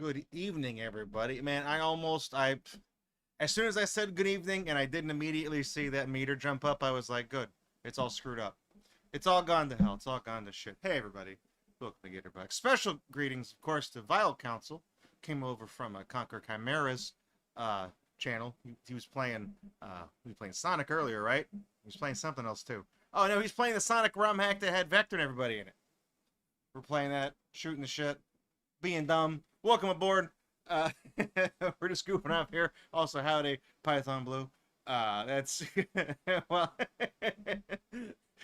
Good evening, everybody. Man, as soon as I said good evening and I didn't immediately see that meter jump up, I was like, good. It's all screwed up. It's all gone to hell. It's all gone to shit. Hey, everybody. Welcome to GatorBox. Special greetings, of course, to Vile Council. Came over from Conquer Chimera's uh, channel. He was playing Sonic earlier, right? He was playing something else, too. Oh, no, he's playing the Sonic ROM hack that had Vector and everybody in it. We're playing that, shooting the shit, being dumb. Welcome aboard. Uh, we're just goofing off here. Also, howdy, Python Blue. That's well.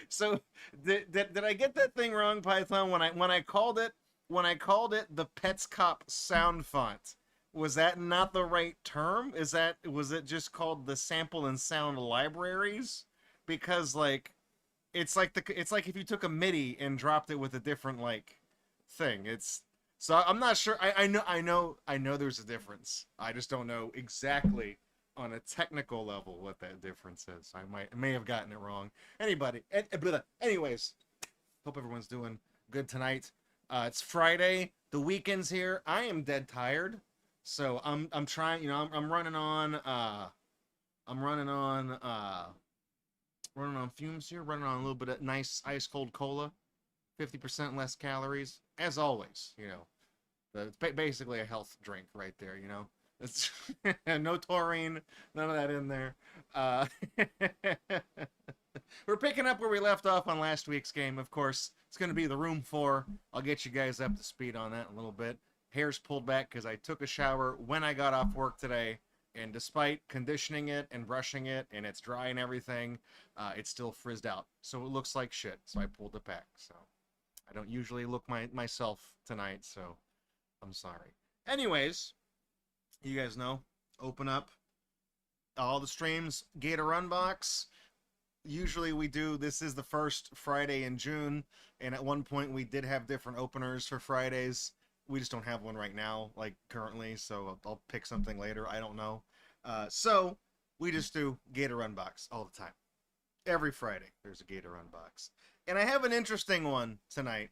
So did I get that thing wrong, Python? When I called it the Pets Cop sound font? Was that not the right term? Was it just called the sample and sound libraries? Because like it's like if you took a MIDI and dropped it with a different like thing. So I'm not sure. I know there's a difference. I just don't know exactly on a technical level what that difference is. I may have gotten it wrong. Anyways, hope everyone's doing good tonight. It's Friday. The weekend's here. I am dead tired. So I'm trying, I'm running on running on fumes here, running on a little bit of nice ice cold cola, 50% less calories, as always. It's basically a health drink right there. It's no taurine, none of that in there. Uh, we're picking up where we left off on last week's game. Of course, it's going to be the room 4. I'll get you guys up to speed on that in a little bit. Hair's pulled back because I took a shower when I got off work today. And despite conditioning it and brushing it, and it's dry and everything, it's still frizzed out. So it looks like shit. So I pulled it back. So I don't usually look myself tonight. So I'm sorry. Anyways, you guys know, open up all the streams. GatorUNbox. Usually we do. This is the first Friday in June, and at one point we did have different openers for Fridays. We just don't have one right now, like currently, so I'll pick something later. I don't know. So we just do GatorUNbox all the time. Every Friday, there's a GatorUNbox. And I have an interesting one tonight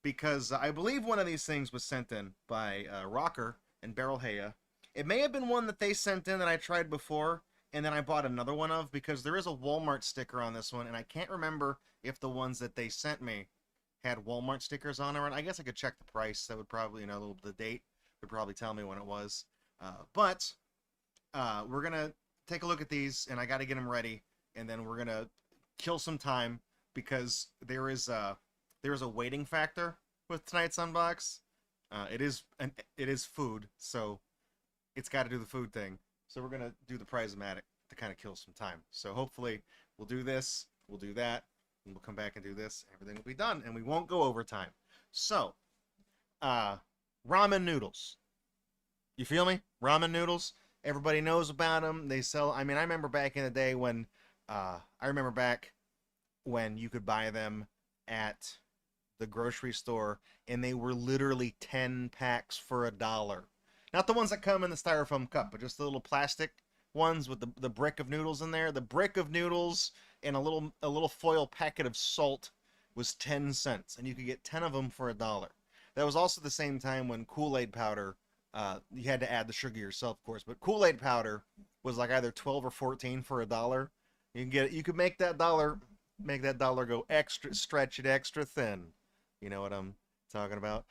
because I believe one of these things was sent in by Rocker and Beryl Haya. It may have been one that they sent in that I tried before, and then I bought another one of, because there is a Walmart sticker on this one, and I can't remember if the ones that they sent me had Walmart stickers on it. I guess I could check the price. That would probably, the date would probably tell me when it was. But we're going to take a look at these, and I got to get them ready, and then we're going to kill some time because there is a waiting factor with tonight's unbox. It is food, so it's got to do the food thing. So we're going to do the Prizomatic to kind of kill some time. So hopefully we'll do this, we'll do that, and we'll come back and do this. Everything will be done, and we won't go over time. So, ramen noodles. You feel me? Ramen noodles. Everybody knows about them. They sell. I mean, I remember back in the day when, you could buy them at the grocery store, and they were literally 10 packs for $1. Not the ones that come in the styrofoam cup, but just the little plastic ones with the brick of noodles in there. The brick of noodles and a little foil packet of salt was 10 cents, and you could get 10 of them for $1. That was also the same time when Kool-Aid powder, you had to add the sugar yourself, of course, but Kool-Aid powder was like either 12 or 14 for $1. You could make that dollar go extra, stretch it extra thin. You know what I'm talking about?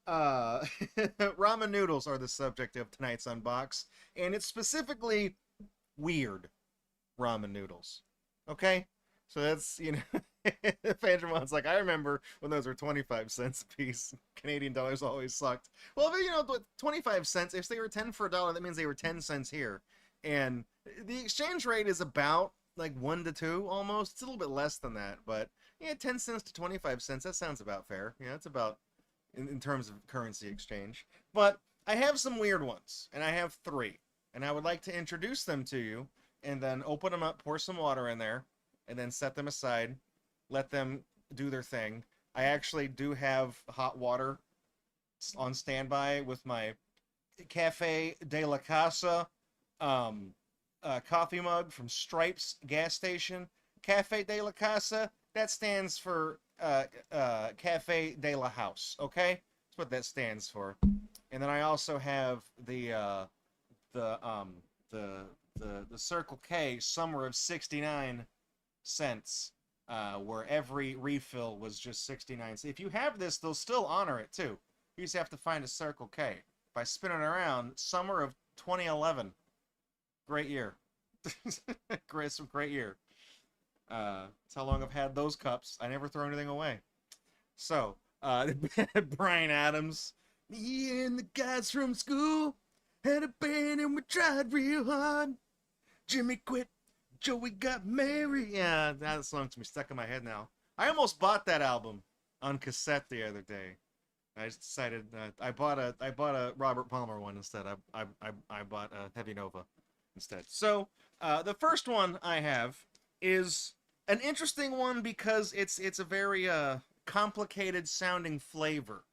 Ramen noodles are the subject of tonight's unbox, and it's specifically weird ramen noodles. Okay? So that's, Fandramon's like, I remember when those were 25 cents a piece. Canadian dollars always sucked. Well, 25 cents, if they were 10 for $1, that means they were 10 cents here. And the exchange rate is about like 1 to 2 almost. It's a little bit less than that, but yeah, 10 cents to 25 cents, that sounds about fair. Yeah, it's about in terms of currency exchange. But I have some weird ones, and I have 3. And I would like to introduce them to you, and then open them up, pour some water in there, and then set them aside, let them do their thing. I actually do have hot water on standby with my Cafe de la Casa coffee mug from Stripes gas station. Cafe de la Casa, that stands for Cafe de la House, okay? That's what that stands for. And then I also have the um the Circle K Summer of 69 cents, where every refill was just 69 cents. If you have this, they'll still honor it too. You just have to find a Circle K. By spinning around, Summer of 2011, great year. Great year. That's how long I've had those cups. I never throw anything away. So, Brian Adams, me and the guys from school had a band and we tried real hard. Jimmy quit, Joey got married. Yeah, that song's me stuck in my head now. I almost bought that album on cassette the other day. I just decided I bought a Robert Palmer one instead. I bought a Heavy Nova instead. So the first one I have is an interesting one because it's a very complicated sounding flavor.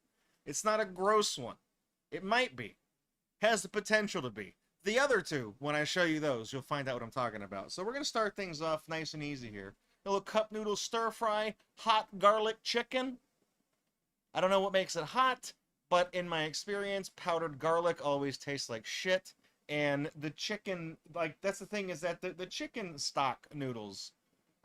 It's not a gross one. It might be. Has the potential to be. The other two, when I show you those, you'll find out what I'm talking about. So we're going to start things off nice and easy here. A little cup noodle stir fry, hot garlic chicken. I don't know what makes it hot, but in my experience, powdered garlic always tastes like shit. And the chicken, like, that's the thing, is that the chicken stock noodles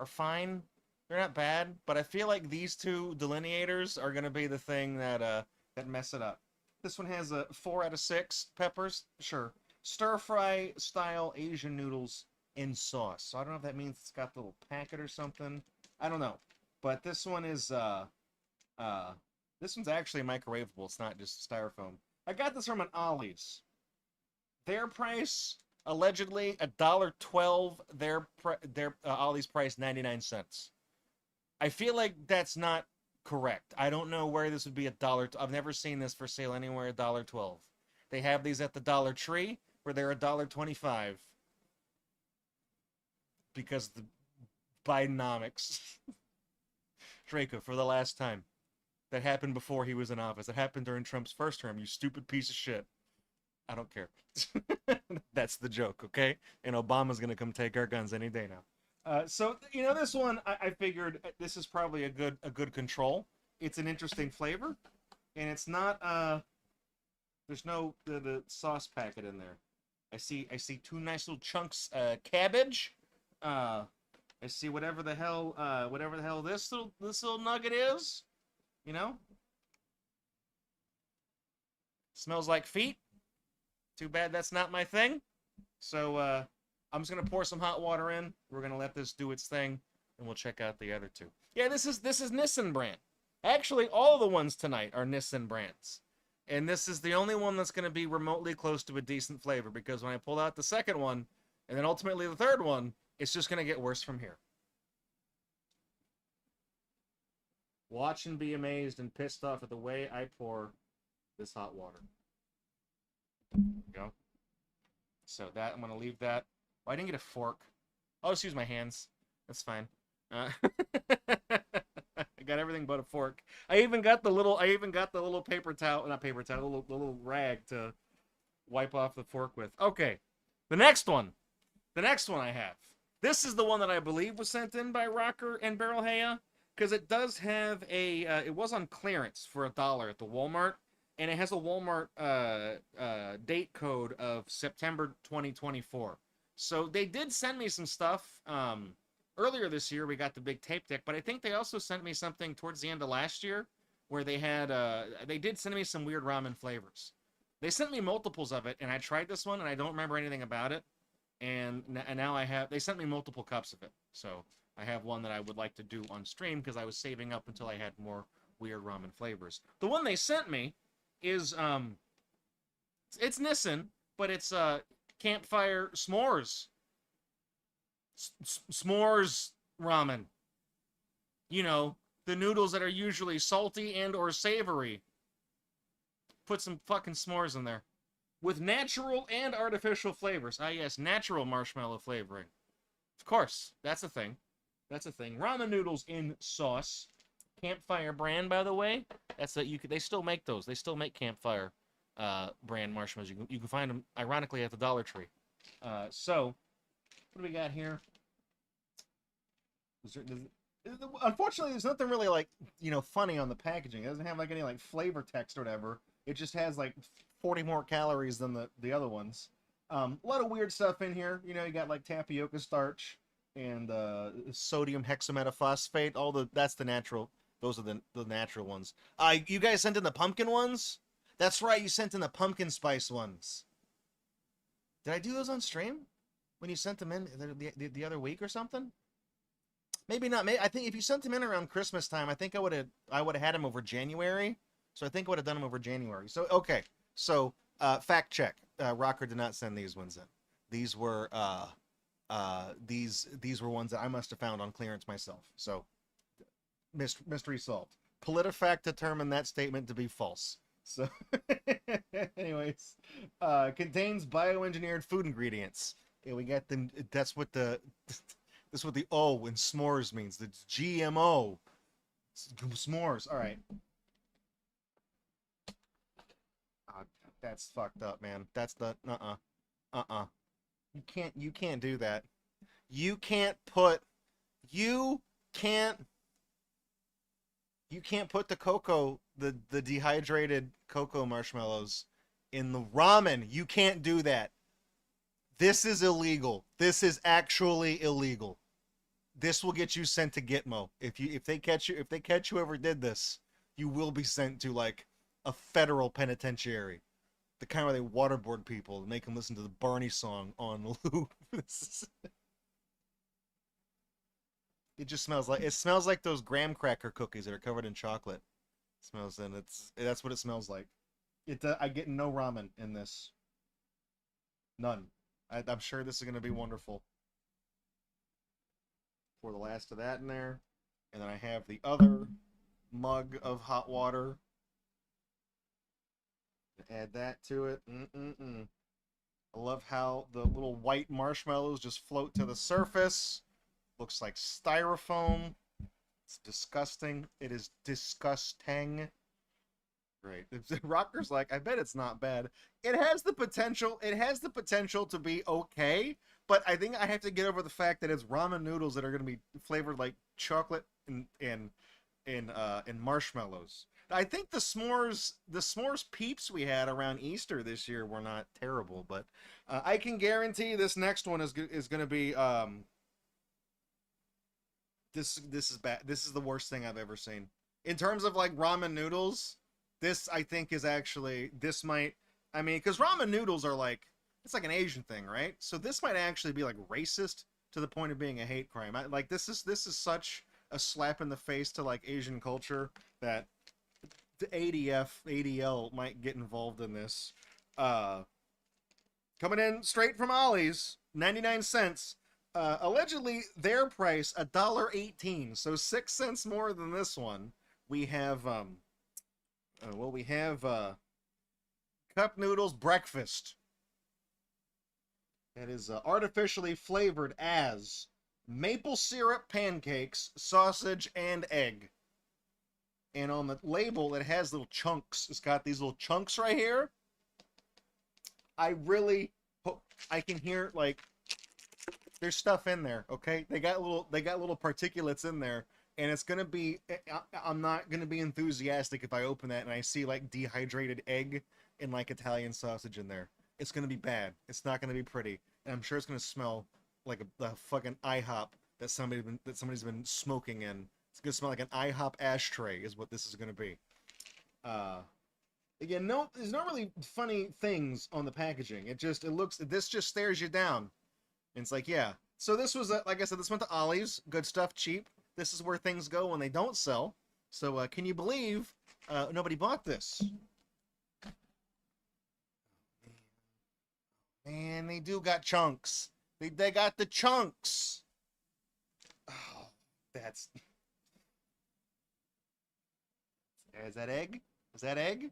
are fine. They're not bad, but I feel like these two delineators are going to be the thing that mess it up. This one has a 4 out of 6 peppers. Sure. Stir fry style Asian noodles in sauce. So I don't know if that means it's got the little packet or something. I don't know. But this one is this one's actually microwavable. It's not just styrofoam. I got this from an Ollie's. Their price allegedly $1.12. Their Ollie's price 99 cents. I feel like that's not correct. I don't know where this would be $1. I've never seen this for sale anywhere $1.12. They have these at the Dollar Tree where they're $1.25 because the Bidenomics. Draco, for the last time. That happened before he was in office. That happened during Trump's first term, you stupid piece of shit. I don't care. That's the joke, okay? And Obama's going to come take our guns any day now. So, you know, this one, I figured this is probably a good control. It's an interesting flavor. And it's not, there's no the sauce packet in there. I see 2 nice little chunks cabbage. I see whatever the hell this little nugget is. You know? Smells like feet. Too bad that's not my thing. So I'm just gonna pour some hot water in. We're gonna let this do its thing, and we'll check out the other two. Yeah, this is Nissan brand. Actually, all the ones tonight are Nissan brands. And this is the only one that's going to be remotely close to a decent flavor, because when I pull out the second one, and then ultimately the third one, it's just going to get worse from here. Watch and be amazed and pissed off at the way I pour this hot water. There we go. So that, I'm going to leave that. Oh, I didn't get a fork. I'll just use my hands. That's fine. I got everything but a fork. I even got the little paper towel, not paper towel, little rag to wipe off the fork with. Okay, the next one I have. This is the one that I believe was sent in by Rocker and Barrel Haya, because it does have a, it was on clearance for $1 at the Walmart, and it has a Walmart date code of September 2024. So they did send me some stuff. Earlier this year, we got the big tape deck, but I think they also sent me something towards the end of last year where they had, they did send me some weird ramen flavors. They sent me multiples of it, and I tried this one, and I don't remember anything about it. And now they sent me multiple cups of it. So I have one that I would like to do on stream because I was saving up until I had more weird ramen flavors. The one they sent me is, it's Nissan, but it's Campfire S'mores. S'mores ramen. You know, the noodles that are usually salty and or savory. Put some fucking s'mores in there. With natural and artificial flavors. Ah, yes, natural marshmallow flavoring. Of course, that's a thing. That's a thing. Ramen noodles in sauce. Campfire brand, by the way. That's that they still make those. They still make Campfire brand marshmallows. You can find them, ironically, at the Dollar Tree. So, what do we got here? Unfortunately, there's nothing really, like, you know, funny on the packaging. It doesn't have, like, any, like, flavor text or whatever. It just has like 40 more calories than the other ones. A lot of weird stuff in here. You know, you got like tapioca starch and sodium hexametaphosphate. That's the natural. Those are the natural ones. You guys sent in the pumpkin ones? That's right, you sent in the pumpkin spice ones. Did I do those on stream when you sent them in the other week or something? Maybe not. I think if you sent them in around Christmas time, I think I would have had them over January. So I think I would have done them over January. So okay. So fact check. Rocker did not send these ones in. These were these were ones that I must have found on clearance myself. So mystery solved. PolitiFact determined that statement to be false. So anyways, contains bioengineered food ingredients. And we got them. That's what the O in s'mores means. It's GMO. S'mores. All right. That's fucked up, man. That's the You can't do that. You can't put the cocoa, the dehydrated cocoa marshmallows in the ramen. You can't do that. This is illegal. This is actually illegal. This will get you sent to Gitmo. If they catch whoever did this, you will be sent to like a federal penitentiary. The kind where they waterboard people and make them listen to the Barney song on loop. It smells like those graham cracker cookies that are covered in chocolate. That's what it smells like. I get no ramen in this. None. I'm sure this is going to be wonderful. Pour the last of that in there. And then I have the other mug of hot water. Add that to it. I love how the little white marshmallows just float to the surface. Looks like styrofoam. It's disgusting. It is disgusting. Great. Rocker's like, I bet it's not bad. It has the potential. It has the potential to be okay, but I think I have to get over the fact that it's ramen noodles that are going to be flavored like chocolate and marshmallows. I think the s'mores peeps we had around Easter this year were not terrible, but I can guarantee this next one is going to be this is bad. This is the worst thing I've ever seen in terms of like ramen noodles. This I think is actually because ramen noodles are like, it's like an Asian thing, right? So this might actually be like racist to the point of being a hate crime. This is such a slap in the face to like Asian culture that the ADL might get involved in this. Coming in straight from Ollie's, 99 cents. Allegedly, their price, $1.18, so 6 cents more than this one. We have, cup noodles breakfast. That is artificially flavored as maple syrup pancakes, sausage, and egg. And on the label, it has little chunks. It's got these little chunks right here. I really hope I can hear, like, there's stuff in there, okay? They got little particulates in there, and it's gonna be, I'm not gonna be enthusiastic if I open that and I see like dehydrated egg and like Italian sausage in there. It's gonna be bad. It's not gonna be pretty, and I'm sure it's gonna smell like a fucking IHOP that somebody's been smoking in. It's gonna smell like an IHOP ashtray is what this is gonna be. Again, there's not really funny things on the packaging. This just stares you down. And it's like, yeah. So this was, like I said, this went to Ollie's. Good stuff, cheap. This is where things go when they don't sell. So can you believe nobody bought this? Man, they do got chunks. They got the chunks. Oh, that's... Is that egg? Is that egg?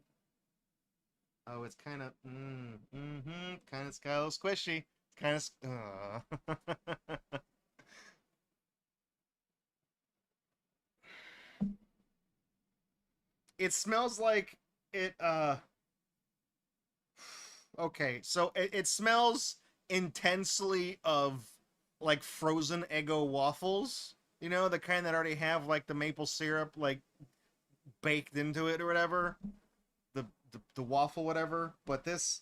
Oh, it's kind of... kind of got a little squishy. Kind of... It smells like it... Okay, so it smells intensely of like frozen Eggo waffles. You know, the kind that already have like the maple syrup like baked into it or whatever. The the waffle whatever, but this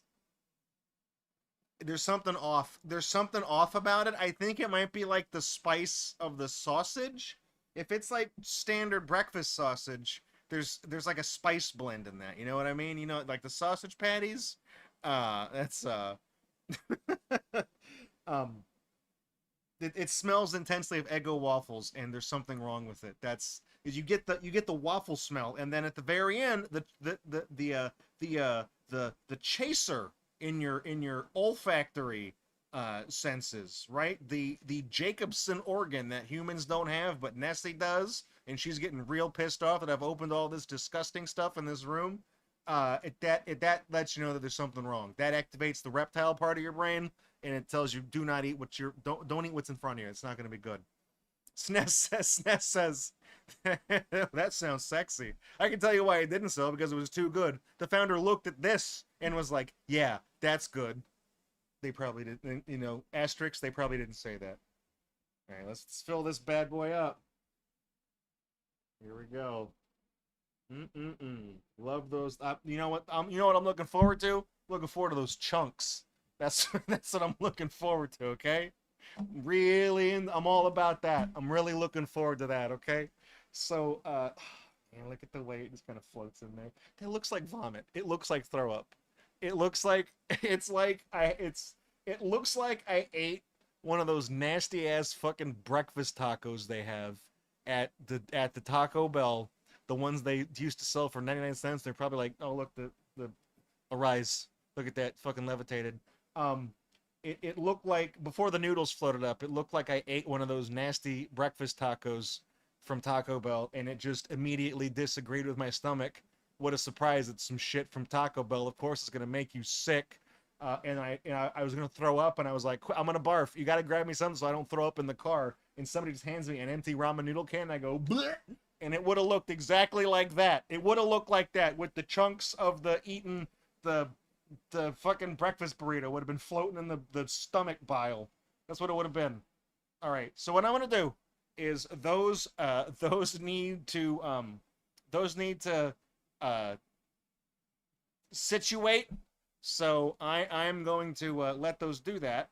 there's something off. There's something off about it. I think it might be like the spice of the sausage. If it's like standard breakfast sausage, there's like a spice blend in that. You know what I mean? You know, like the sausage patties. That's um it smells intensely of Eggo waffles, and there's something wrong with it. That's is you get the waffle smell, and then at the very end, the chaser in your olfactory senses, right? The Jacobson organ that humans don't have, but Nessie does, and she's getting real pissed off that I've opened all this disgusting stuff in this room. That lets you know that there's something wrong. That activates the reptile part of your brain, and it tells you do not eat what you're don't eat what's in front of you. It's not going to be good. SNES says that sounds sexy. I can tell you why it didn't sell, because it was too good. The founder looked at this and was like, "Yeah, that's good." They probably didn't, you know, asterisks. They probably didn't say that. All right, let's fill this bad boy up. Here we go. Love those. You know what? You know what I'm looking forward to? Looking forward to those chunks. That's that's what I'm looking forward to. Okay. Really, I'm all about that. I'm really looking forward to that. Okay. So, man, look at the way it just kind of floats in there. It looks like vomit. It looks like throw up. It looks like it looks like I ate one of those nasty ass fucking breakfast tacos they have at the Taco Bell. The ones they used to sell for 99 cents. They're probably like, oh look, the Arise. Look at that, fucking levitated. It looked like, before the noodles floated up, it looked like I ate one of those nasty breakfast tacos from Taco Bell, and it just immediately disagreed with my stomach. What a surprise! It's some shit from Taco Bell. Of course, it's gonna make you sick. And I was gonna throw up, and I was like, I'm gonna barf. You gotta grab me something so I don't throw up in the car. And somebody just hands me an empty ramen noodle can, and I go, bleh! And it would have looked exactly like that. It would have looked like that, with the chunks of the eaten the fucking breakfast burrito would have been floating in the stomach bile. That's what it would have been. All right. So what I'm gonna do is those need to situate. So I'm going to let those do that.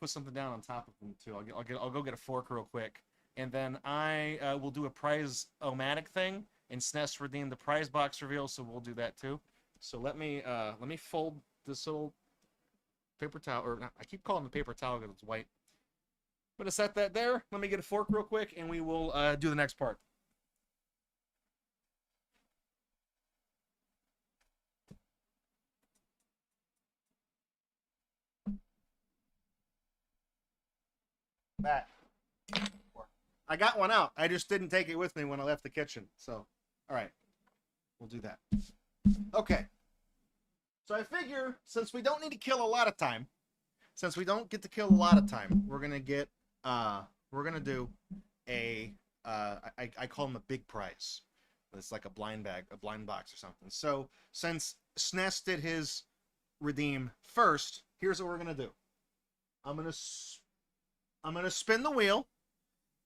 Put something down on top of them too. I'll go get a fork real quick, and then I will do a prize omatic thing, and SNES redeem the prize box reveal. So we'll do that too. So let me fold this little paper towel, or I keep calling it the paper towel because it's white. I'm gonna set that there. Let me get a fork real quick, and we will do the next part. Back. I got one out. I just didn't take it with me when I left the kitchen. So, all right, we'll do that. Okay. So I figure, since we don't need to kill a lot of time, since we don't get to kill a lot of time, we're gonna do a I call them a big prize. It's like a blind box or something. So since SNES did his redeem first, here's what we're gonna do. I'm gonna spin the wheel,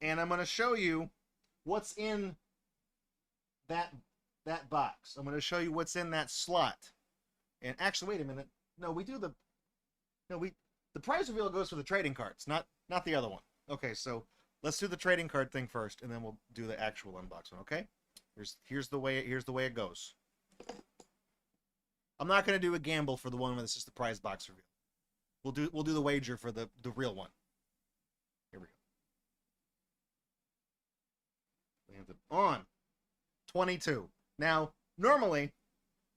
and I'm gonna show you what's in that box. I'm gonna show you what's in that slot. And actually, wait a minute. No, the prize reveal goes for the trading cards, not the other one. Okay, so let's do the trading card thing first, and then we'll do the actual unboxing. Okay, here's the way it goes. I'm not gonna do a gamble for the one where this is the prize box reveal. We'll do the wager for the real one. Here we go. Landed on 22. Now, normally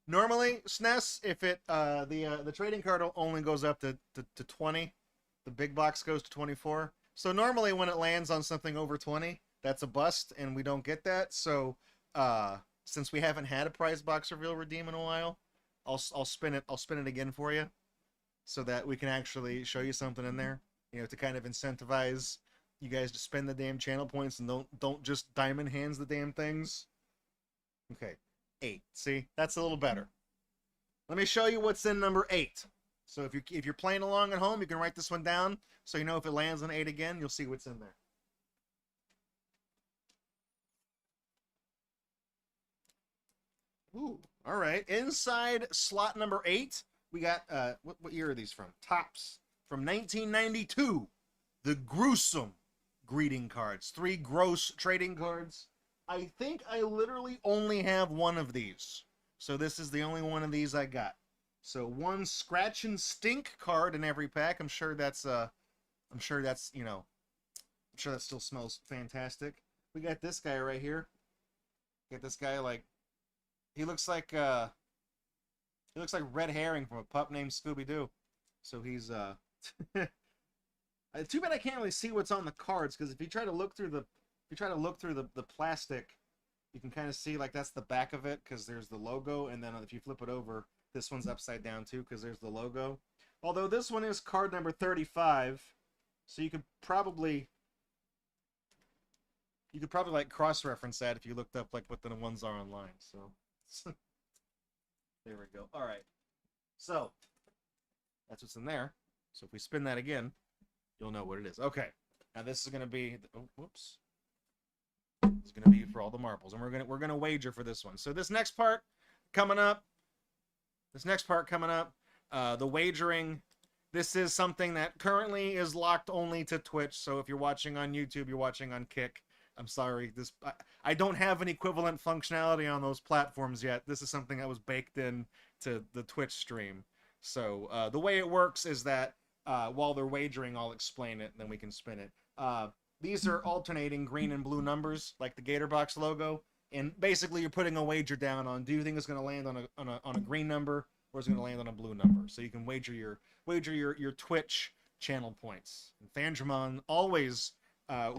SNES, if it the trading card only goes up to 20, the big box goes to 24. So normally when it lands on something over 20, that's a bust, and we don't get that. So since we haven't had a prize box reveal redeem in a while, I'll spin it again for you, so that we can actually show you something in there, you know, to kind of incentivize you guys to spend the damn channel points and don't just diamond hands the damn things. Okay. 8. See, that's a little better. Let me show you what's in number 8. So if you're playing along at home, you can write this one down so you know if it lands on 8 again, you'll see what's in there. Ooh, All right. Inside slot number 8, we got what year are these from? Tops from 1992. The gruesome greeting cards. 3 gross trading cards. I think I literally only have one of these. So this is the only one of these I got. So 1 scratch and stink card in every pack. I'm sure that's I'm sure that's, you know, I'm sure that still smells fantastic. We got this guy right here. Get this guy like he looks like Red Herring from a pup named Scooby-Doo. So he's too bad I can't really see what's on the cards, because if you try to look through the plastic, you can kind of see like that's the back of it, because there's the logo, and then if you flip it over, this one's upside down too, because there's the logo. Although this one is card number 35, so you could probably like cross-reference that if you looked up like what the ones are online. So there we go. All right, so that's what's in there. So if we spin that again, you'll know what it is. Okay, now this is gonna be whoops. This is gonna be for all the marbles, and we're gonna wager for this one. So this next part coming up, the wagering. This is something that currently is locked only to Twitch. So if you're watching on YouTube, you're watching on Kick. I'm sorry. I don't have an equivalent functionality on those platforms yet. This is something that was baked in to the Twitch stream. So the way it works is that while they're wagering, I'll explain it, and then we can spin it. These are alternating green and blue numbers, like the GatorBox logo. And basically, you're putting a wager down on, do you think it's going to land on a green number, or is it going to land on a blue number? So you can wager your Twitch channel points. And Fandramon always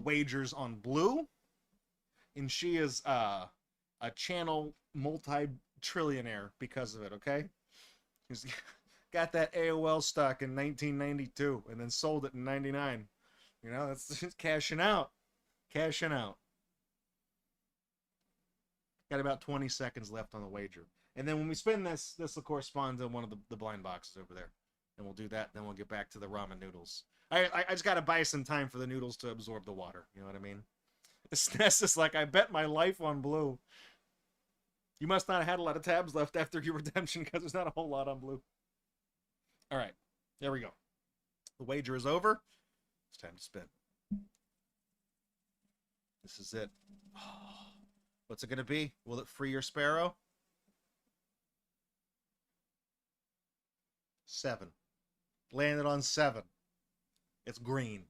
wagers on blue, and she is a channel multi-trillionaire because of it. Okay, she's got that AOL stock in 1992, and then sold it in '99. You know, that's just cashing out. Got about 20 seconds left on the wager. And then when we spin this will correspond to one of the blind boxes over there. And we'll do that, then we'll get back to the ramen noodles. I just got to buy some time for the noodles to absorb the water. You know what I mean? This is like, I bet my life on blue. You must not have had a lot of tabs left after your redemption, because there's not a whole lot on blue. All right, there we go. The wager is over. It's time to spin. This is it. Oh, what's it going to be? Will it free your sparrow? 7. Landed on 7. It's green.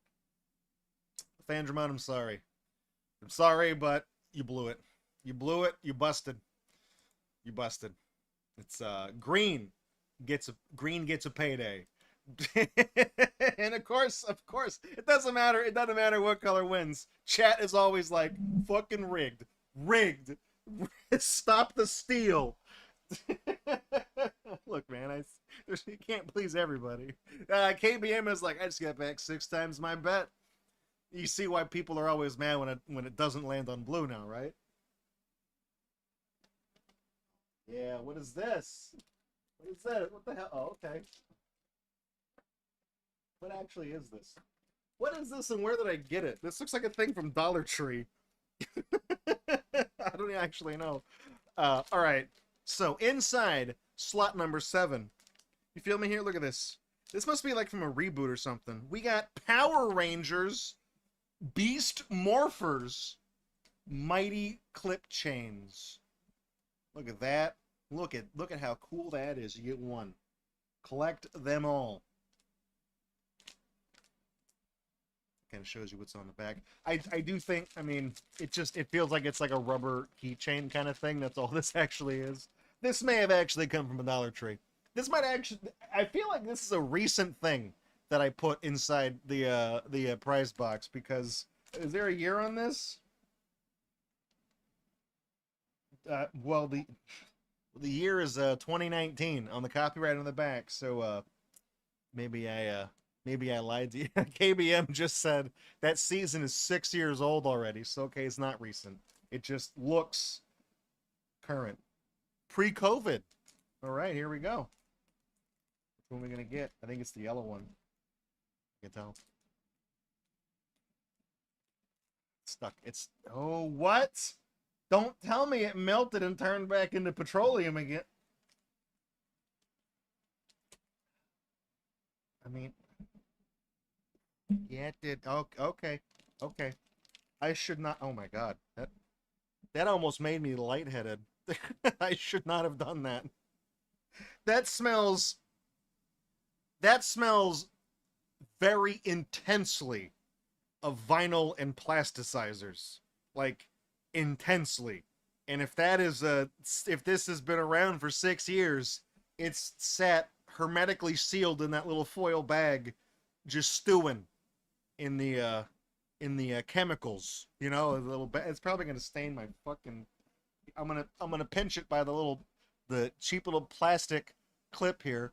Fandramon, I'm sorry. I'm sorry, but you blew it. You blew it. You busted. You busted. It's green gets a payday. And of course, it doesn't matter. It doesn't matter what color wins. Chat is always like, fucking rigged. Rigged. Stop the steal. Look, man, you can't please everybody. KBM is like, I just got back 6 times my bet. You see why people are always mad when it doesn't land on blue now, right? Yeah, what is this? What is that? What the hell? Oh, okay. What actually is this? What is this, and where did I get it? This looks like a thing from Dollar Tree. I don't actually know. All right. So inside slot number 7, you feel me here? Look at this. This must be like from a reboot or something. We got Power Rangers, Beast Morphers, Mighty Clip Chains. Look at that. Look at how cool that is. You get 1. Collect them all. Kind of shows you what's on the back. I do think, I mean, it feels like it's like a rubber keychain kind of thing. That's all this actually is. This may have actually come from a Dollar Tree. This might actually, I feel like this is a recent thing that I put inside the prize box, because is there a year on this? Well, the year is 2019 on the copyright on the back, so maybe I lied to you. KBM just said that season is 6 years old already, so okay, it's not recent. It just looks current. Pre-COVID. All right, here we go. Which one are we going to get? I think it's the yellow one. I can tell. Stuck. It's... Oh, what? Don't tell me it melted and turned back into petroleum again. I mean, yeah, it did. Okay, okay, okay. I should not. Oh my god, that almost made me lightheaded. I should not have done that. That smells. That smells very intensely of vinyl and plasticizers, like intensely. And if that is if this has been around for 6 years, it's sat hermetically sealed in that little foil bag, just stewing in the chemicals. You know, a little bit. It's probably gonna stain my fucking. I'm gonna pinch it by the cheap little plastic clip here.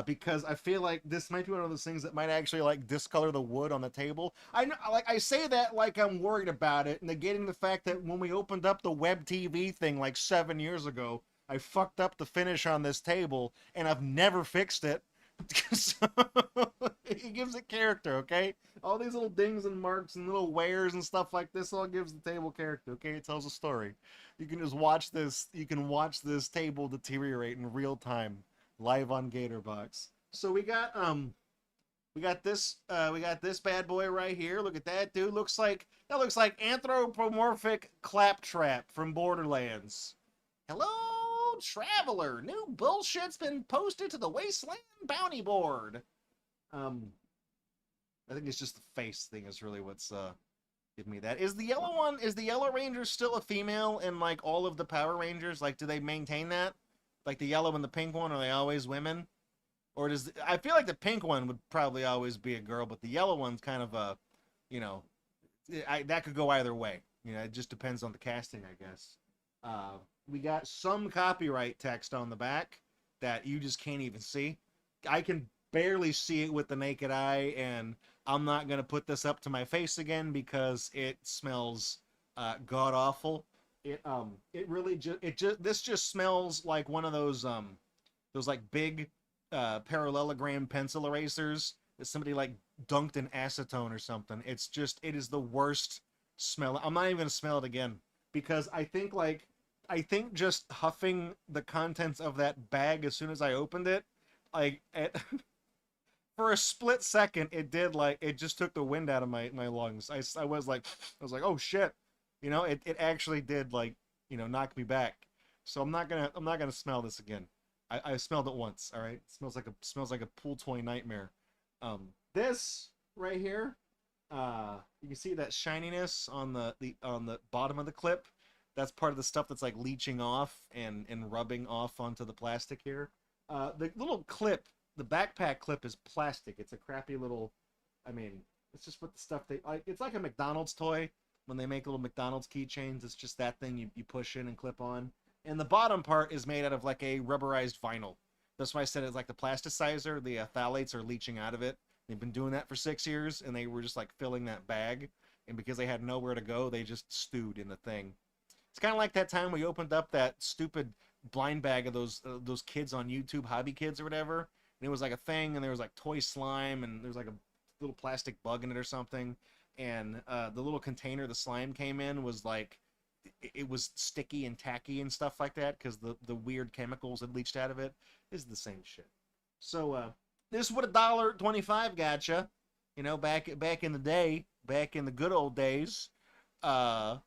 Because I feel like this might be one of those things that might actually like discolor the wood on the table. I know, like I say that like I'm worried about it, negating the fact that when we opened up the web TV thing like 7 years ago, I fucked up the finish on this table, and I've never fixed it. So, it gives it character, okay? All these little dings and marks and little wears and stuff like this all gives the table character, okay? It tells a story. You can just watch this. You can watch this table deteriorate in real time live on GatorBox. So we got this bad boy right here. Look at that, dude. That looks like anthropomorphic claptrap from Borderlands. Hello, traveler. New bullshit's been posted to the Wasteland bounty board. I think it's just the face thing is really what's giving me that. Is the yellow ranger still a female in like all of the Power Rangers? Like, do they maintain that? Like the yellow and the pink one, are they always women? Or does I feel like the pink one would probably always be a girl, but the yellow one's kind of a, you know, that could go either way. You know, it just depends on the casting, I guess. We got some copyright text on the back that you just can't even see. I can barely see it with the naked eye, and I'm not gonna put this up to my face again because it smells god awful. It really just this just smells like one of those like big parallelogram pencil erasers that somebody like dunked in acetone or something. It is the worst smell. I'm not even gonna smell it again because I think just huffing the contents of that bag as soon as I opened it, like for a split second, it just took the wind out of my lungs. I was like oh shit, you know, it actually did like, you know, knock me back. So I'm not gonna smell this again. I smelled it once. All right, it smells like a pool toy nightmare. This right here, you can see that shininess on the bottom of the clip. That's part of the stuff that's like leaching off and rubbing off onto the plastic here. The little clip, the backpack clip is plastic. It's a crappy little. I mean, it's just what the stuff they like. It's like a McDonald's toy when they make little McDonald's keychains. It's just that thing you push in and clip on. And the bottom part is made out of like a rubberized vinyl. That's why I said it's like the plasticizer. The phthalates are leaching out of it. They've been doing that for 6 years, and they were just like filling that bag. And because they had nowhere to go, they just stewed in the thing. It's kind of like that time we opened up that stupid blind bag of those kids on YouTube, Hobby Kids or whatever. And it was like a thing, and there was like toy slime, and there was like a little plastic bug in it or something. And the little container the slime came in was like it was sticky and tacky and stuff like that because the weird chemicals had leached out of it. Is the same shit. So this is what $1.25 gotcha. You know, back in the day, back in the good old days. Uh,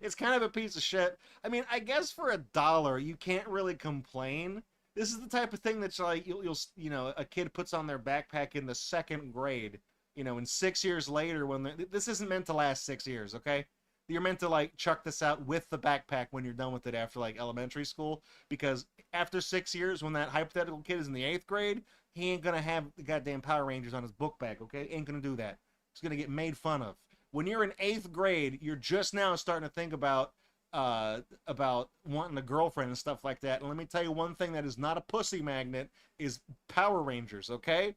it's kind of a piece of shit. I mean, I guess for $1, you can't really complain. This is the type of thing that's like you'll you know, a kid puts on their backpack in the second grade. You know, and 6 years later, when this isn't meant to last 6 years, okay? You're meant to like chuck this out with the backpack when you're done with it after like elementary school, because after 6 years, when that hypothetical kid is in the 8th grade, he ain't gonna have the goddamn Power Rangers on his book bag, okay? Ain't gonna do that. He's gonna get made fun of. When you're in 8th grade, you're just now starting to think about wanting a girlfriend and stuff like that. And let me tell you one thing that is not a pussy magnet is Power Rangers, okay?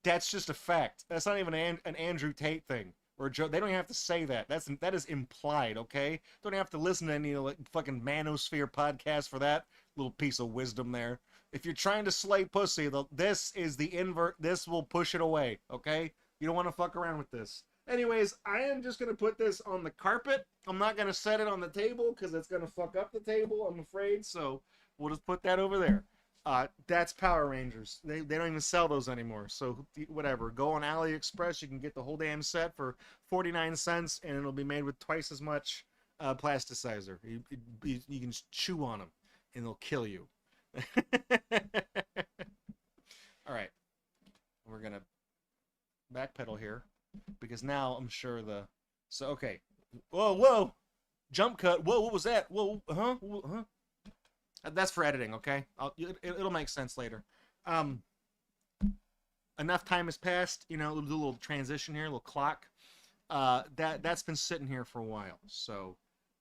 That's just a fact. That's not even an Andrew Tate thing or a joke. They don't even have to say that. That is implied, okay? Don't have to listen to any like, fucking Manosphere podcast for that little piece of wisdom there. If you're trying to slay pussy, this is the invert. This will push it away, okay? You don't want to fuck around with this. Anyways, I am just gonna put this on the carpet. I'm not gonna set it on the table because it's gonna fuck up the table, I'm afraid. So we'll just put that over there. That's Power Rangers. They don't even sell those anymore. So whatever. Go on AliExpress. You can get the whole damn set for 49 cents, and it'll be made with twice as much plasticizer. You can just chew on them, and they'll kill you. All right, we're gonna backpedal here because now I'm sure the okay. Whoa, jump cut. Whoa, what was that? Whoa, huh? Huh? That's for editing, okay? It'll make sense later. Enough time has passed. You know, we'll do a little transition here, a little clock. That's been sitting here for a while, so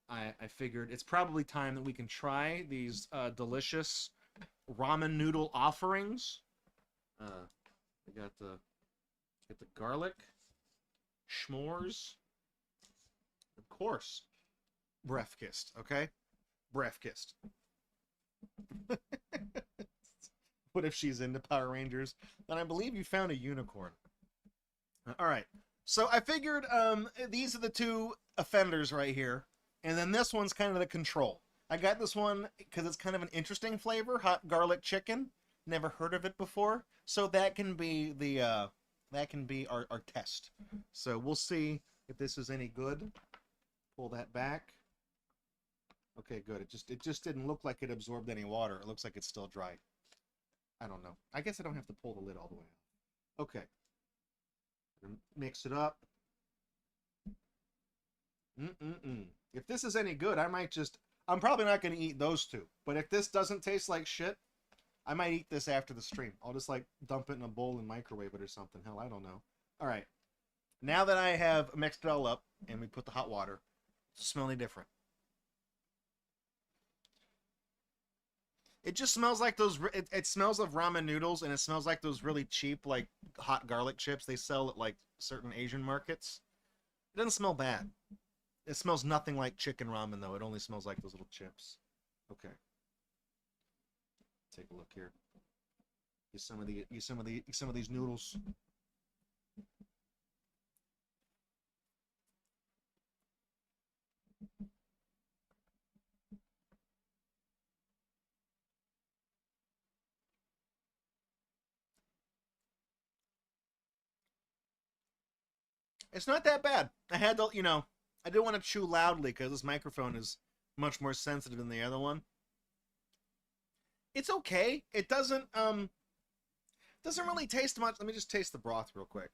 I figured it's probably time that we can try these delicious ramen noodle offerings. We got the garlic, s'mores, of course, breath kissed. Okay, breath kissed. What if she's into Power Rangers? Then I believe you found a unicorn. All right. So I figured these are the two offenders right here. And then this one's kind of the control. I got this one because it's kind of an interesting flavor, hot garlic chicken. Never heard of it before. So that can be the our test. So we'll see if this is any good. Pull that back. Okay, good. It just didn't look like it absorbed any water. It looks like it's still dry. I don't know. I guess I don't have to pull the lid all the way out. Okay. Mix it up. If this is any good, I might just... I'm probably not going to eat those two. But if this doesn't taste like shit, I might eat this after the stream. I'll just, like, dump it in a bowl and microwave it or something. Hell, I don't know. All right. Now that I have mixed it all up and we put the hot water, does it smell any different? It just smells like those... It smells of ramen noodles, and it smells like those really cheap, like, hot garlic chips they sell at, like, certain Asian markets. It doesn't smell bad. It smells nothing like chicken ramen, though. It only smells like those little chips. Okay. Take a look here. Get some of these noodles. It's not that bad. I had to, you know, I didn't want to chew loudly because this microphone is much more sensitive than the other one. It's okay. It doesn't really taste much. Let me just taste the broth real quick.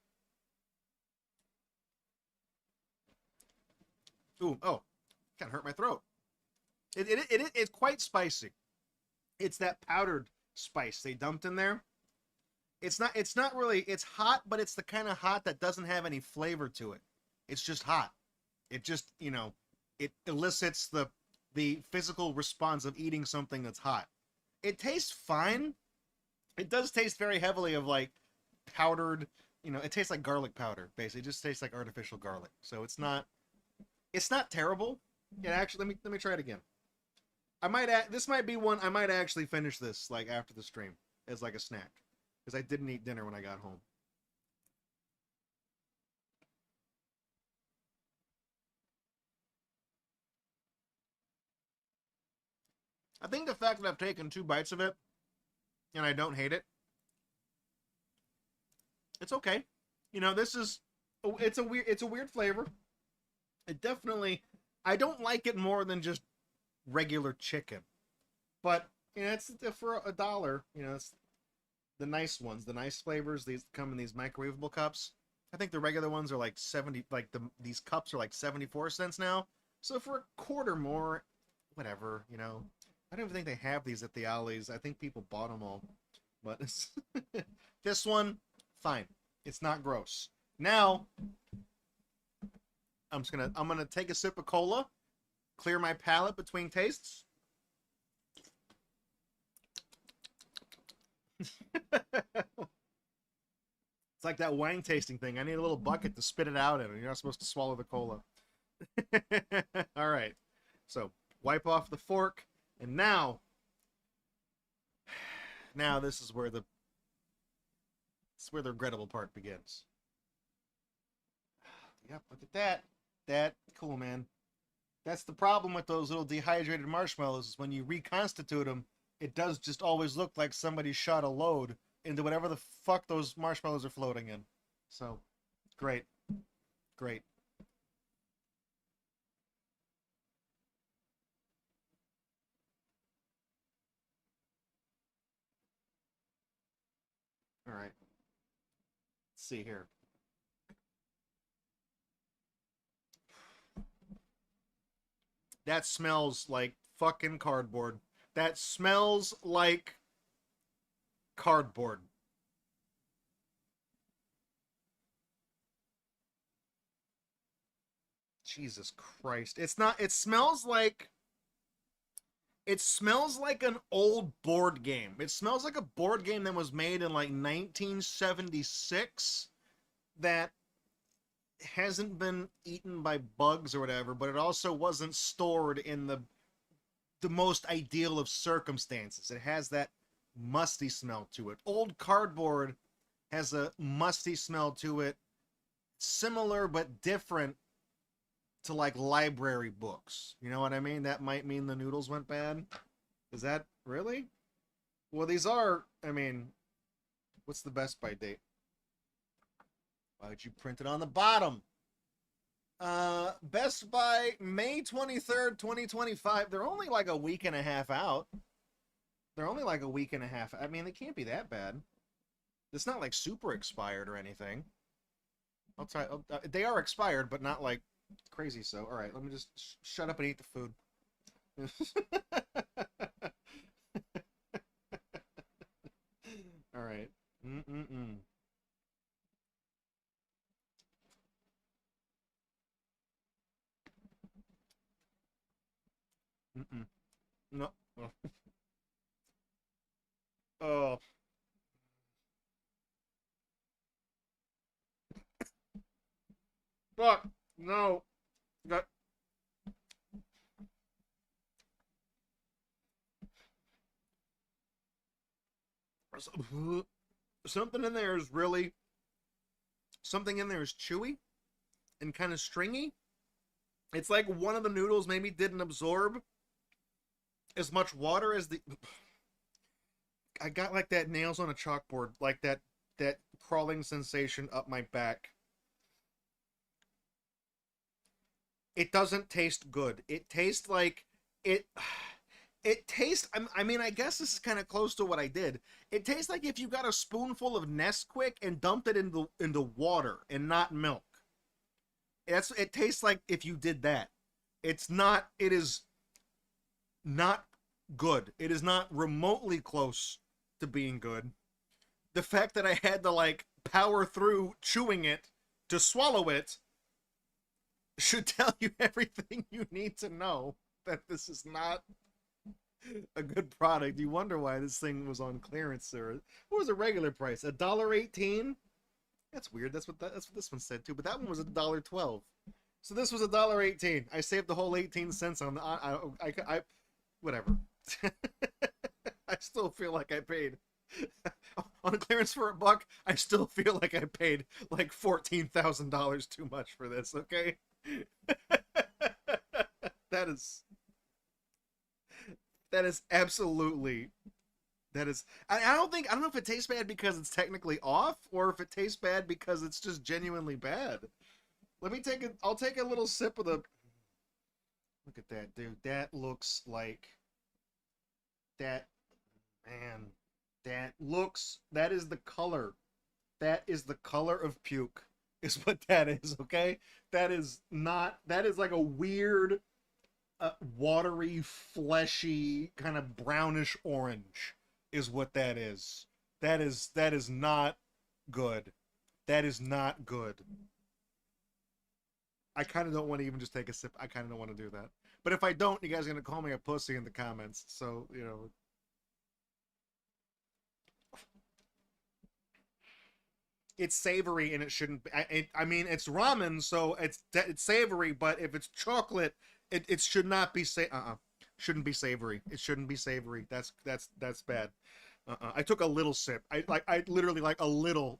Ooh, oh, kind of hurt my throat. It's quite spicy. It's that powdered spice they dumped in there. It's not really, it's hot, but it's the kind of hot that doesn't have any flavor to it. It's just hot. It just, you know, it elicits the physical response of eating something that's hot. It tastes fine. It does taste very heavily of like powdered, you know, it tastes like garlic powder, basically. It just tastes like artificial garlic. So it's not terrible. It actually, let me try it again. This might be one I might actually finish this like after the stream as like a snack. Because I didn't eat dinner when I got home. I think the fact that I've taken 2 bites of it and I don't hate it, it's okay. You know, it's a weird flavor. It definitely, I don't like it more than just regular chicken. But, you know, it's for $1, you know, it's the nice ones, the nice flavors. These come in these microwavable cups. I think the regular ones are like 70, like these cups are like 74 cents now. So for a quarter more, whatever, you know. I don't even think they have these at the Ollie's. I think people bought them all. But this one, fine. It's not gross. Now, I'm gonna take a sip of cola, clear my palate between tastes. It's like that wine tasting thing. I need a little bucket to spit it out in, and you're not supposed to swallow the cola. All right. So, wipe off the fork, and now this is where the regrettable part begins. Yep, look at that. That cool, man. That's the problem with those little dehydrated marshmallows is when you reconstitute them, it does just always look like somebody shot a load into whatever the fuck those marshmallows are floating in. So, great. Great. All right. Let's see here. That smells like fucking cardboard. That smells like cardboard. Jesus Christ. It's not, it smells like an old board game. It smells like a board game that was made in like 1976 that hasn't been eaten by bugs or whatever, but it also wasn't stored in the most ideal of circumstances. It has that musty smell to it. Old cardboard has a musty smell to it, similar but different to like library books. You know what I mean? That might mean the noodles went bad. Is that really? Well, these are, I mean, what's the best by date? Why would you print it on the bottom? Best by May 23rd, 2025. They're only like a week and a half out. They're only like a week and a half. I mean, it can't be that bad. It's not like super expired or anything. I'll try. They are expired, but not like crazy so. All right, let me just shut up and eat the food. All right. Mm-mm-mm. Mm-mm. No. Oh. Fuck. No. Got something in there is really something in there is chewy and kind of stringy. It's like one of the noodles maybe didn't absorb as much water as the I got like that nails on a chalkboard, like that crawling sensation up my back. It doesn't taste good. It tastes like it it tastes I mean I guess this is kind of close to what I did. It tastes like if you got a spoonful of Nesquik and dumped it into water and not milk. It tastes like if you did that. It's not it is not good. It is not remotely close to being good. The fact that I had to like power through chewing it to swallow it should tell you everything you need to know that this is not a good product. You wonder why this thing was on clearance, or what was the regular price? $1.18? That's weird. That's what this one said too. But that one was $1.12. So this was $1.18. I saved the whole 18 cents on the I whatever. I still feel like I paid on clearance for $1. I still feel like I paid like $14,000 too much for this. Okay. that is that is absolutely that is I don't know if it tastes bad because it's technically off or if it tastes bad because it's just genuinely bad. Let me take it. I'll take a little sip of the. Look at that, dude. That looks like that. Man, that looks. That is the color. That is the color of puke. Is what that is. Okay. That is not. That is like a weird, watery, fleshy, kind of brownish orange. Is what that is. That is not good. That is not good. I kind of don't want to even just take a sip. I kind of don't want to do that. But if I don't, you guys are going to call me a pussy in the comments. So, you know. It's savory and it shouldn't be. I mean, it's ramen, so it's savory, but if it's chocolate, it should not be shouldn't be savory. It shouldn't be savory. That's bad. I took a little sip. I literally like a little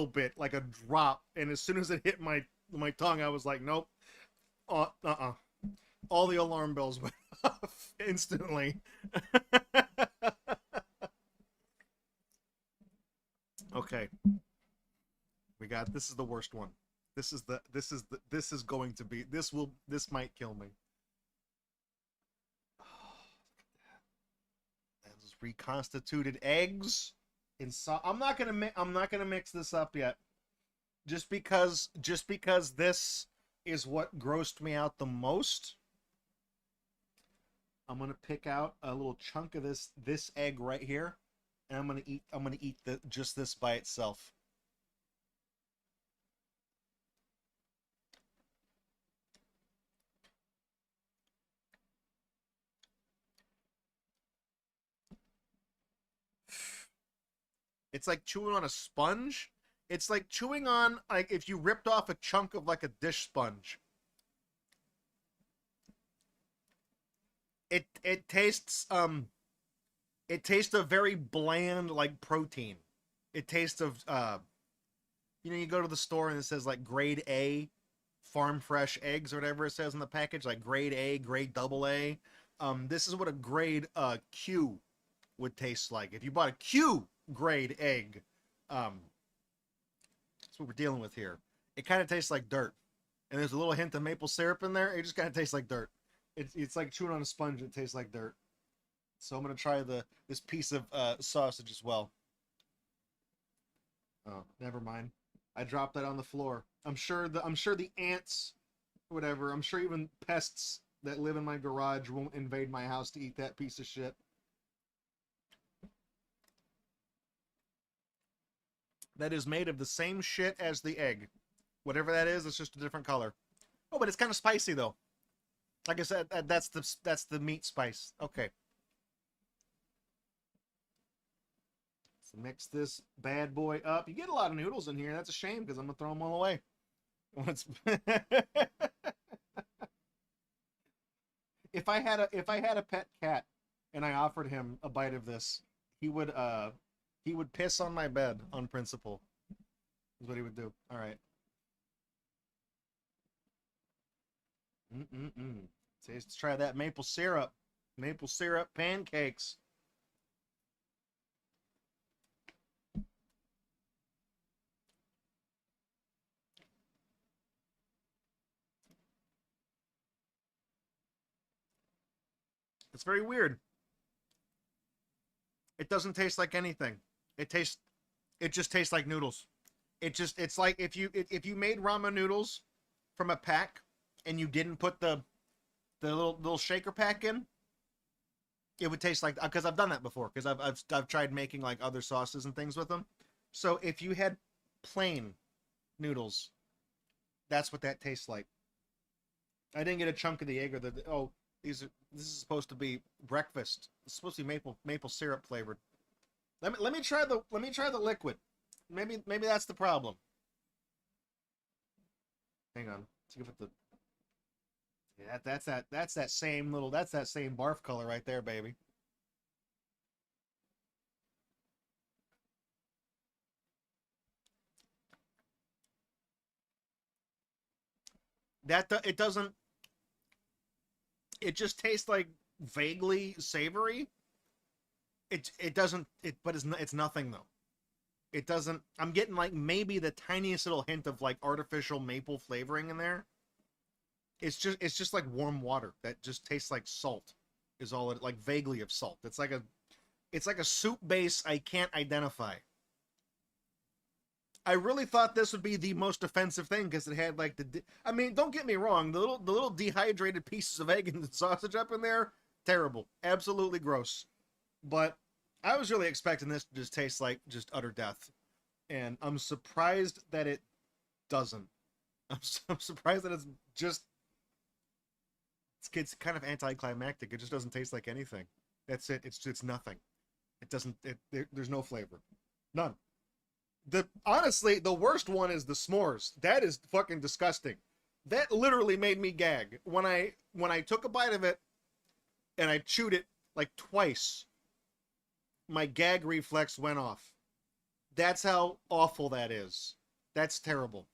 bit, like a drop, and as soon as it hit my my tongue. I was like, nope. All the alarm bells went off instantly. Okay, we got this is the worst one. This is going to be this might kill me. Those reconstituted eggs. I'm not gonna mix this up yet. Just because this is what grossed me out the most. I'm gonna pick out a little chunk of this egg right here, and I'm gonna eat just this by itself. It's like chewing on a sponge. It's like chewing on, like, if you ripped off a chunk of like a dish sponge. It tastes it tastes a very bland like protein. It tastes of you know, you go to the store and it says like grade A farm fresh eggs or whatever it says in the package, like grade A, grade double A. This is what a grade Q would taste like. If you bought a Q grade egg, that's what we're dealing with here. It kind of tastes like dirt, and there's a little hint of maple syrup in there. It just kind of tastes like dirt. It's like chewing on a sponge. It tastes like dirt. So I'm gonna try this piece of sausage as well. Oh, never mind. I dropped that on the floor. I'm sure the ants, whatever. I'm sure even pests that live in my garage won't invade my house to eat that piece of shit. That is made of the same shit as the egg. Whatever that is, it's just a different color. Oh, but it's kind of spicy though. Like I said, that's the meat spice. Okay. Let's mix this bad boy up. You get a lot of noodles in here. That's a shame because I'm gonna throw them all away. If I had a pet cat and I offered him a bite of this, he would piss on my bed on principle. Is what he would do. All right. Let's try that maple syrup. Maple syrup pancakes. It's very weird. It doesn't taste like anything. It just tastes like noodles. It's like if you made ramen noodles from a pack and you didn't put the little shaker pack in, it would taste like, because I've done that before, because I've tried making like other sauces and things with them. So if you had plain noodles, that's what that tastes like. I didn't get a chunk of the egg or this is supposed to be breakfast. It's supposed to be maple syrup flavored. Let me try the liquid. Maybe that's the problem. Hang on. Let's give it the. Yeah, that's that same barf color right there, baby. It doesn't. It just tastes like vaguely savory. It doesn't. But it's nothing though. It doesn't. I'm getting like maybe the tiniest little hint of like artificial maple flavoring in there. It's just like warm water that just tastes like salt. Is all it, like vaguely of salt. It's like a soup base I can't identify. I really thought this would be the most offensive thing because it had like I mean, don't get me wrong, the little dehydrated pieces of egg and sausage up in there, terrible, absolutely gross. But I was really expecting this to just taste like just utter death, and I'm surprised that it doesn't. I'm surprised that it's kind of anticlimactic. It just doesn't taste like anything. That's it. It's nothing. It doesn't. There's no flavor, none. Honestly, the worst one is the s'mores. That is fucking disgusting. That literally made me gag when I took a bite of it and I chewed it like twice. My gag reflex went off. That's how awful that is. That's terrible.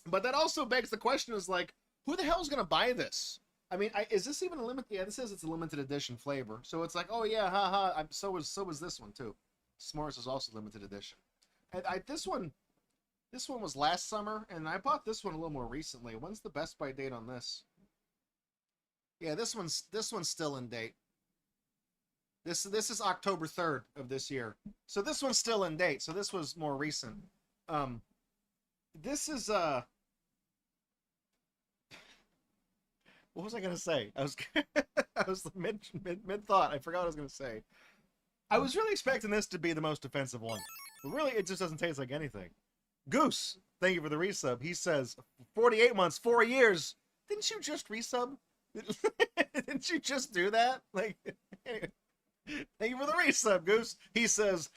But that also begs the question: is like, who the hell's gonna buy this? I mean, is this even a limited? Yeah, this says it's a limited edition flavor. So it's like, oh yeah, haha. So was this one too. S'mores is also limited edition. And this one was last summer, and I bought this one a little more recently. When's the Best By date on this? Yeah, this one's still in date. This is October 3rd of this year. So this one's still in date. So this was more recent. This is what was I gonna say? I was mid thought. I forgot what I was gonna say. I was really expecting this to be the most offensive one, but really it just doesn't taste like anything. Goose, thank you for the resub. He says 48 months, 4 years. Didn't you just resub? Didn't you just do that? Like, thank you for the resub, Goose. He says,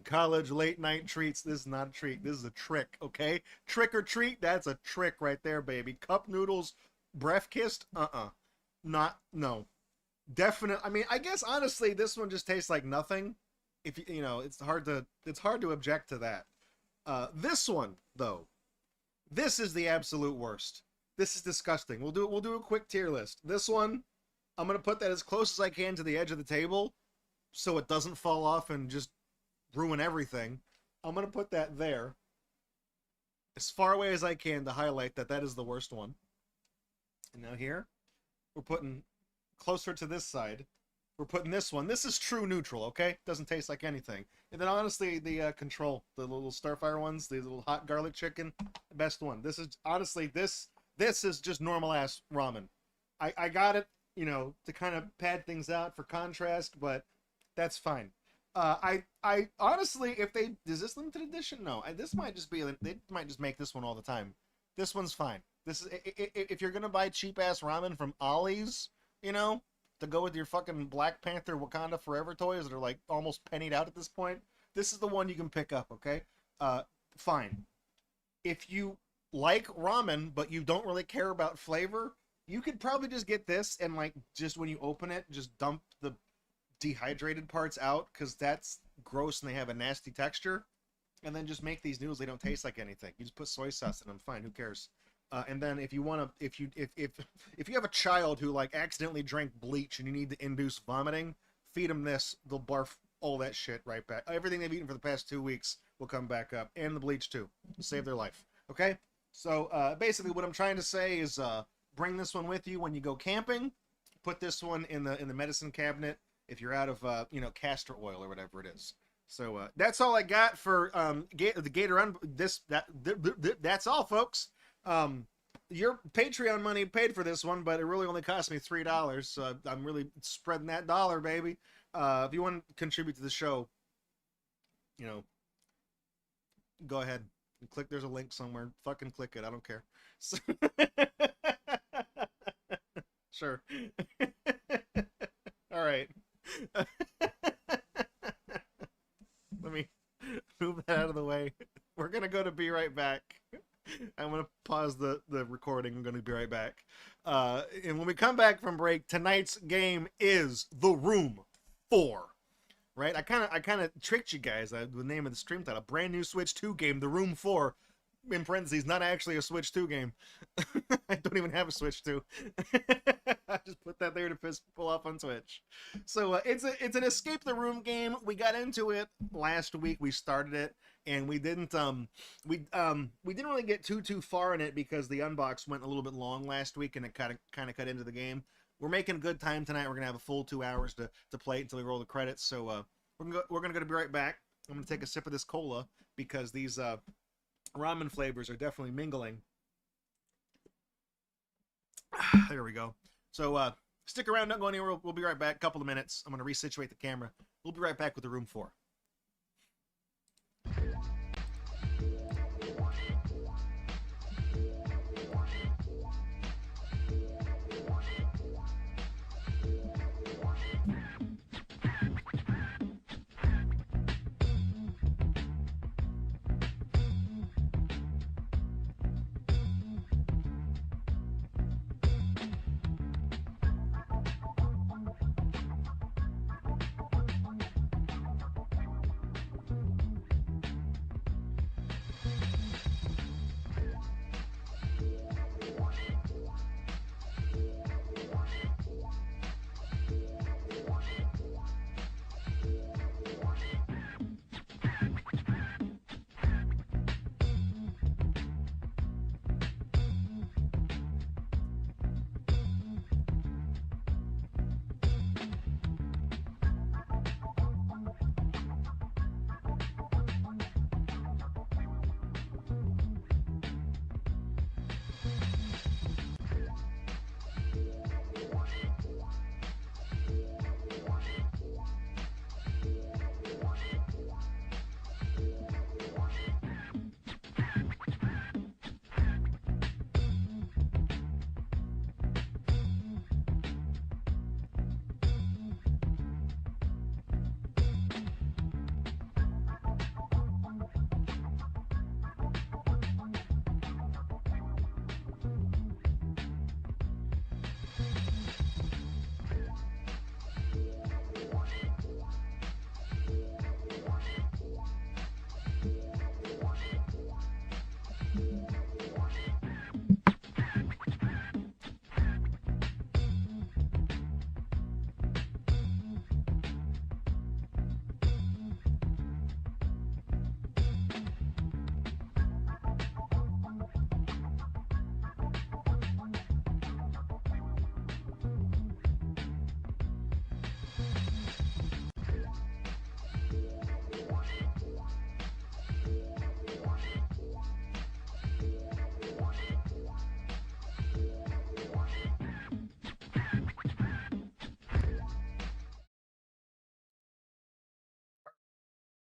college late night treats. This is not a treat. This is a trick, okay? Trick or treat, that's a trick right there, baby. Cup noodles, breath kissed, no. Definite. I mean, I guess honestly, this one just tastes like nothing. If you know, it's hard to object to that. This one though, this is the absolute worst. This is disgusting. We'll do a quick tier list. This one, I'm gonna put that as close as I can to the edge of the table, so it doesn't fall off and just ruin everything. I'm gonna put that there, as far away as I can to highlight that that is the worst one. And now here, we're putting closer to this side. We're putting this one. This is true neutral, okay? Doesn't taste like anything. And then honestly, the Control, the little Starfire ones, the little hot garlic chicken, best one. This is honestly, this is just normal ass ramen. I got it, you know, to kind of pad things out for contrast, but that's fine. I honestly, if they, is this limited edition? No, this might just be, they might just make this one all the time. This one's fine. This is, if you're gonna buy cheap ass ramen from Ollie's, you know, to go with your fucking Black Panther Wakanda Forever toys that are like almost pennied out at this point, this is the one you can pick up, okay? Fine. If you like ramen, but you don't really care about flavor, you could probably just get this and like, just when you open it, just dump the dehydrated parts out, because that's gross and they have a nasty texture, and then just make these noodles. They don't taste like anything. You just put soy sauce in them, fine, who cares? And then if you want to, if you have a child who like accidentally drank bleach and you need to induce vomiting, feed them this. They'll barf all that shit right back. Everything they've eaten for the past 2 weeks will come back up, and the bleach too. Save their life. Okay. So basically, what I'm trying to say is, bring this one with you when you go camping. Put this one in the medicine cabinet if you're out of you know, castor oil or whatever it is. So that's all I got for the Gator. That's all, folks. Your Patreon money paid for this one, but it really only cost me $3, so I'm really spreading that dollar, baby. If you want to contribute to the show, you know, go ahead and click. There's a link somewhere. Fucking click it. I don't care. So sure. All right. Let me move that out of the way. We're gonna go to Be Right Back. I'm going to pause the recording. I'm going to be right back. And when we come back from break, tonight's game is The Room 4. Right? I kind of tricked you guys. The name of the stream title. Brand new Switch 2 game, The Room 4. In parentheses, not actually a Switch 2 game. I don't even have a Switch 2. I just put that there to piss people off on Twitch. So it's an escape the room game. We got into it last week. We started it, and we didn't really get too far in it because the unbox went a little bit long last week, and it kind of cut into the game. We're making good time tonight. We're gonna have a full 2 hours to play it until we roll the credits. So we're gonna Be Right Back. I'm gonna take a sip of this cola because these ramen flavors are definitely mingling. There we go. So stick around, don't go anywhere. We'll be right back. Couple of minutes. I'm going to resituate the camera. We'll be right back with The Room 4.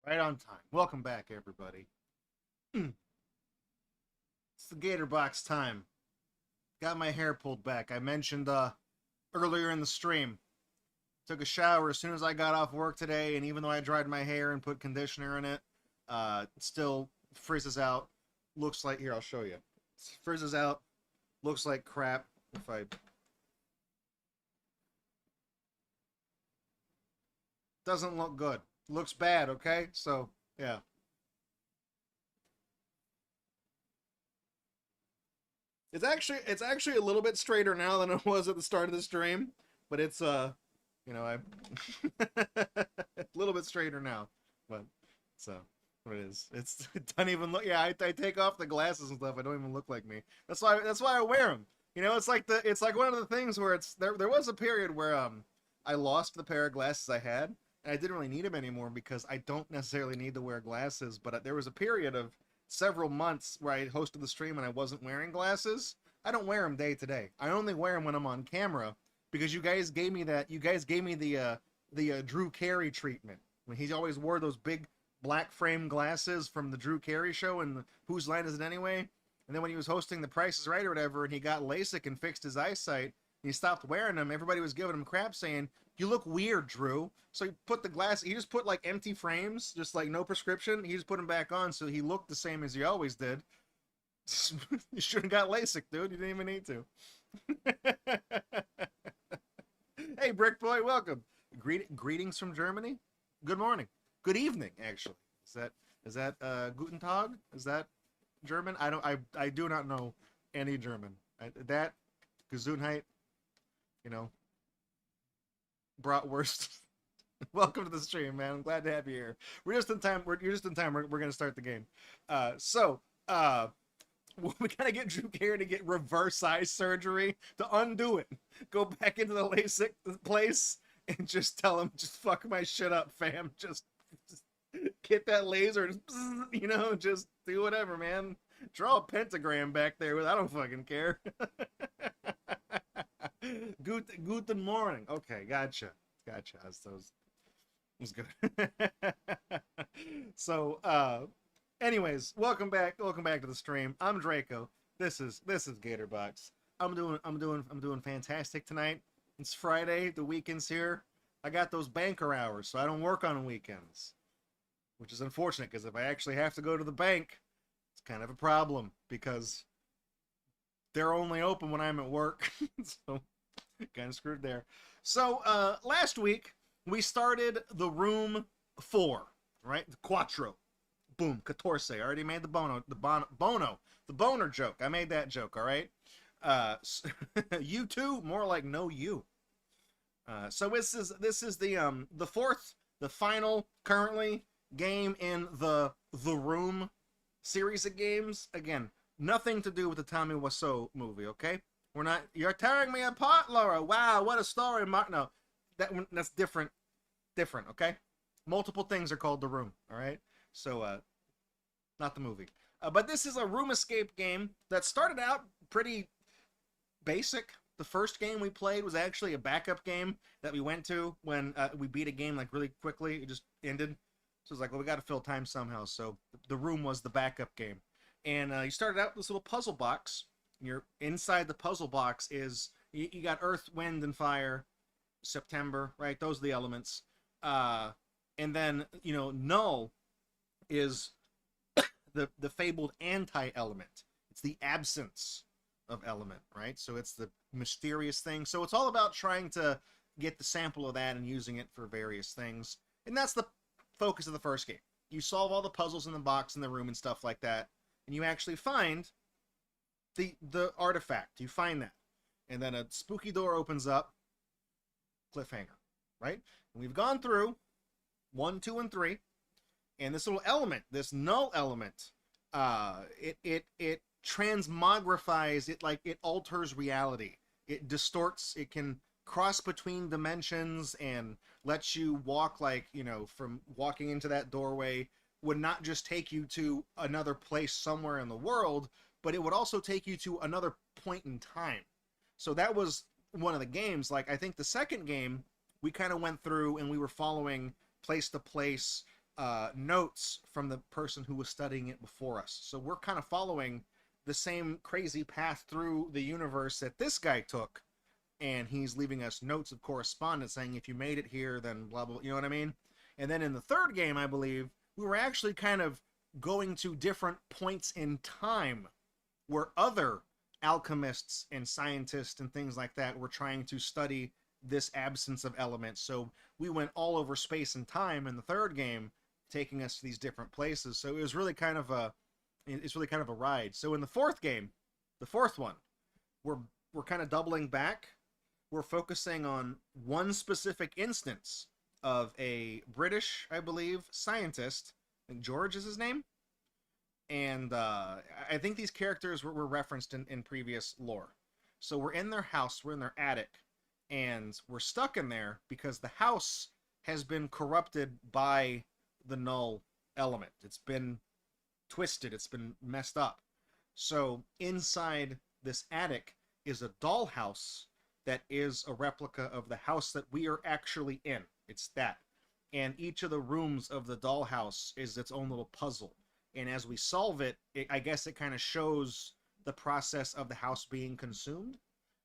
Right on time. Welcome back, everybody. It's the GatorBox time. Got my hair pulled back. I mentioned earlier in the stream. Took a shower as soon as I got off work today, and even though I dried my hair and put conditioner in it, it still frizzes out. Looks like, here, I'll show you. It frizzes out. Looks like crap. If I... Doesn't look good. Looks bad, okay? So, yeah. It's actually a little bit straighter now than it was at the start of the stream, but it's you know, I a little bit straighter now, but so what it is. It doesn't even look. Yeah, I take off the glasses and stuff. I don't even look like me. That's why I wear them. You know, it's like one of the things where there was a period where I lost the pair of glasses I had, and I didn't really need them anymore because I don't necessarily need to wear glasses. But there was a period of several months where I hosted the stream and I wasn't wearing glasses. I don't wear them day to day. I only wear them when I'm on camera because you guys gave me that. You guys gave me the Drew Carey treatment when he always wore those big black frame glasses from the Drew Carey show and Whose Line Is It Anyway? And then when he was hosting The Price Is Right or whatever, and he got LASIK and fixed his eyesight, and he stopped wearing them, everybody was giving him crap saying, "You look weird, Drew." So he put the glass, he just put like empty frames, just like no prescription. He just put them back on, so he looked the same as he always did. You should have got LASIK, dude. You didn't even need to. Hey, Brick Boy, welcome. Greetings from Germany. Good morning. Good evening, actually. Is that Guten Tag? Is that German? I do not know any German. That Gesundheit, you know, bratwurst. Welcome to the stream, man. I'm glad to have you here. We're just in time. You're just in time. We're gonna start the game. We gotta get Drew Carey to get reverse eye surgery to undo it. Go back into the LASIK place and just tell him, just fuck my shit up, fam. Just get that laser, you know, just do whatever, man. Draw a pentagram back there. I don't fucking care. Guten morning. Okay, gotcha. It was good. So, anyways, welcome back to the stream. I'm Draco. This is GatorBox. I'm doing fantastic tonight. It's Friday. The weekend's here. I got those banker hours, so I don't work on weekends, which is unfortunate because if I actually have to go to the bank, it's kind of a problem because they're only open when I'm at work. So kind of screwed there. So last week we started the room 4, right? The Quattro. Boom, 14. I already made the boner joke. I made that joke, all right? You too, more like no you. So this is the fourth, the final currently game in the Room series of games. Again, nothing to do with the Tommy Wiseau movie, okay? We're not. You're tearing me apart, Laura. Wow, what a story, Mark. No, that's different. Different, okay? Multiple things are called The Room, all right? So, not the movie. But this is a room escape game that started out pretty basic. The first game we played was actually a backup game that we went to when we beat a game like really quickly. It just ended. So it's like, well, we got to fill time somehow. So the room was the backup game. And you started out with this little puzzle box. You're inside the puzzle box is, you got Earth, Wind, and Fire, September, right? Those are the elements. And then, you know, Null is the fabled anti-element. It's the absence of element, right? So it's the mysterious thing. So it's all about trying to get the sample of that and using it for various things. And that's the focus of the first game. You solve all the puzzles in the box in the room and stuff like that, and you actually find the artifact. You find that. And then a spooky door opens up. Cliffhanger, right? And we've gone through 1, 2, and 3. And this little element, this null element, it transmogrifies, it alters reality. It distorts, it can cross between dimensions and lets you walk, like, you know, from walking into that doorway would not just take you to another place somewhere in the world, but it would also take you to another point in time. So that was one of the games. Like, I think the second game, we kind of went through and we were following place to place, notes from the person who was studying it before us. So we're kind of following the same crazy path through the universe that this guy took, and he's leaving us notes of correspondence saying if you made it here, then blah blah. You know what I mean? And then in the third game, I believe we were actually kind of going to different points in time where other alchemists and scientists and things like that were trying to study this absence of elements. So we went all over space and time in the third game, taking us to these different places. So it was really kind of a ride. So in the fourth game, the fourth one, we're kind of doubling back. We're focusing on one specific instance of a British, I believe, scientist. I think George is his name. And I think these characters were referenced in previous lore. So we're in their house, we're in their attic, and we're stuck in there because the house has been corrupted by the null element. It's been twisted, it's been messed up. So inside this attic is a dollhouse that is a replica of the house that we are actually in. It's that. And each of the rooms of the dollhouse is its own little puzzle. And as we solve it, I guess it kind of shows the process of the house being consumed.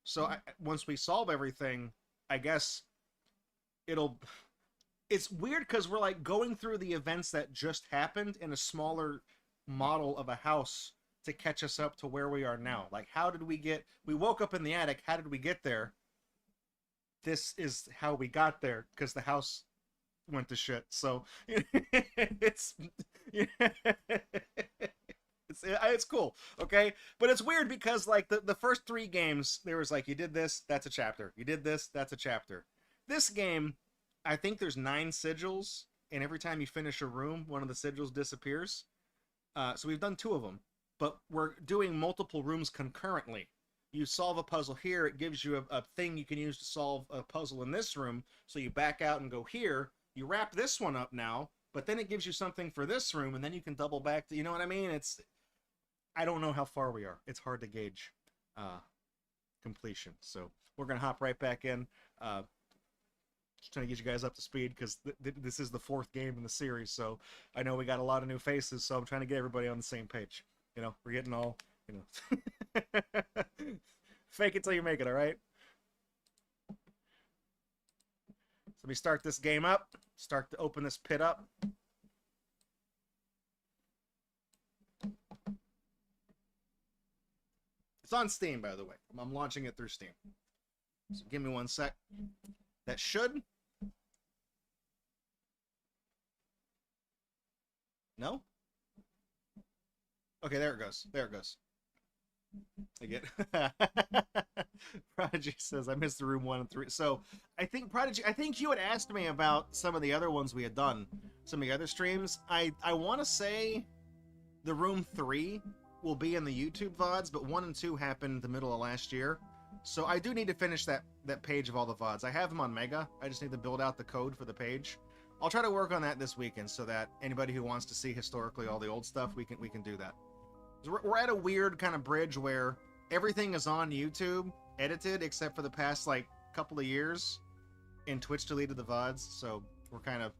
So once we solve everything, I guess it's weird because we're like going through the events that just happened in a smaller model of a house to catch us up to where we are now. Like, how did we woke up in the attic, how did we get there? This is how we got there, because the house went to shit. So it's it's cool, okay? But it's weird because like the first three games, there was like, you did this, that's a chapter. You did this, that's a chapter. This game, I think there's 9 sigils, and every time you finish a room, one of the sigils disappears. So we've done 2 of them, but we're doing multiple rooms concurrently. You solve a puzzle here, it gives you a thing you can use to solve a puzzle in this room, so you back out and go here, you wrap this one up now, but then it gives you something for this room, and then you can double back to, you know what I mean? I don't know how far we are. It's hard to gauge completion. So we're going to hop right back in. Just trying to get you guys up to speed, because this is the 4th game in the series, so I know we got a lot of new faces, so I'm trying to get everybody on the same page. You know, we're getting all, you know, fake it till you make it, all right? So let me start this game up, start to open this pit up. It's on Steam, by the way. I'm launching it through Steam. So give me 1 sec. That should. No? Okay, there it goes. There it goes. I get. Prodigy says I missed the room 1 and 3. So I think Prodigy, I think you had asked me about some of the other ones we had done, some of the other streams. I want to say the room 3 will be in the YouTube VODs, but 1 and 2 happened the middle of last year. So I do need to finish that page of all the VODs. I have them on Mega. I just need to build out the code for the page. I'll try to work on that this weekend so that anybody who wants to see historically all the old stuff, we can do that. We're at a weird kind of bridge where everything is on YouTube, edited, except for the past, like, couple of years, and Twitch deleted the VODs, so we're kind of...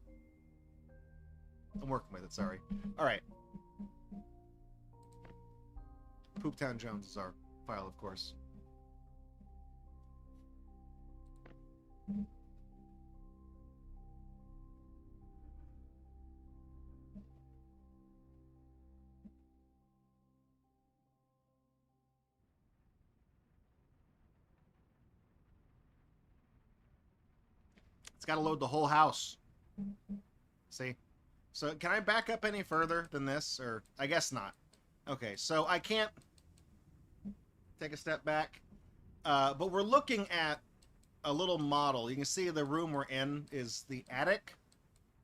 I'm working with it, sorry. Alright. Pooptown Jones is our file, of course. It's got to load the whole house. See? So can I back up any further than this? Or I guess not. Okay, so I can't take a step back. But we're looking at a little model. You can see the room we're in is the attic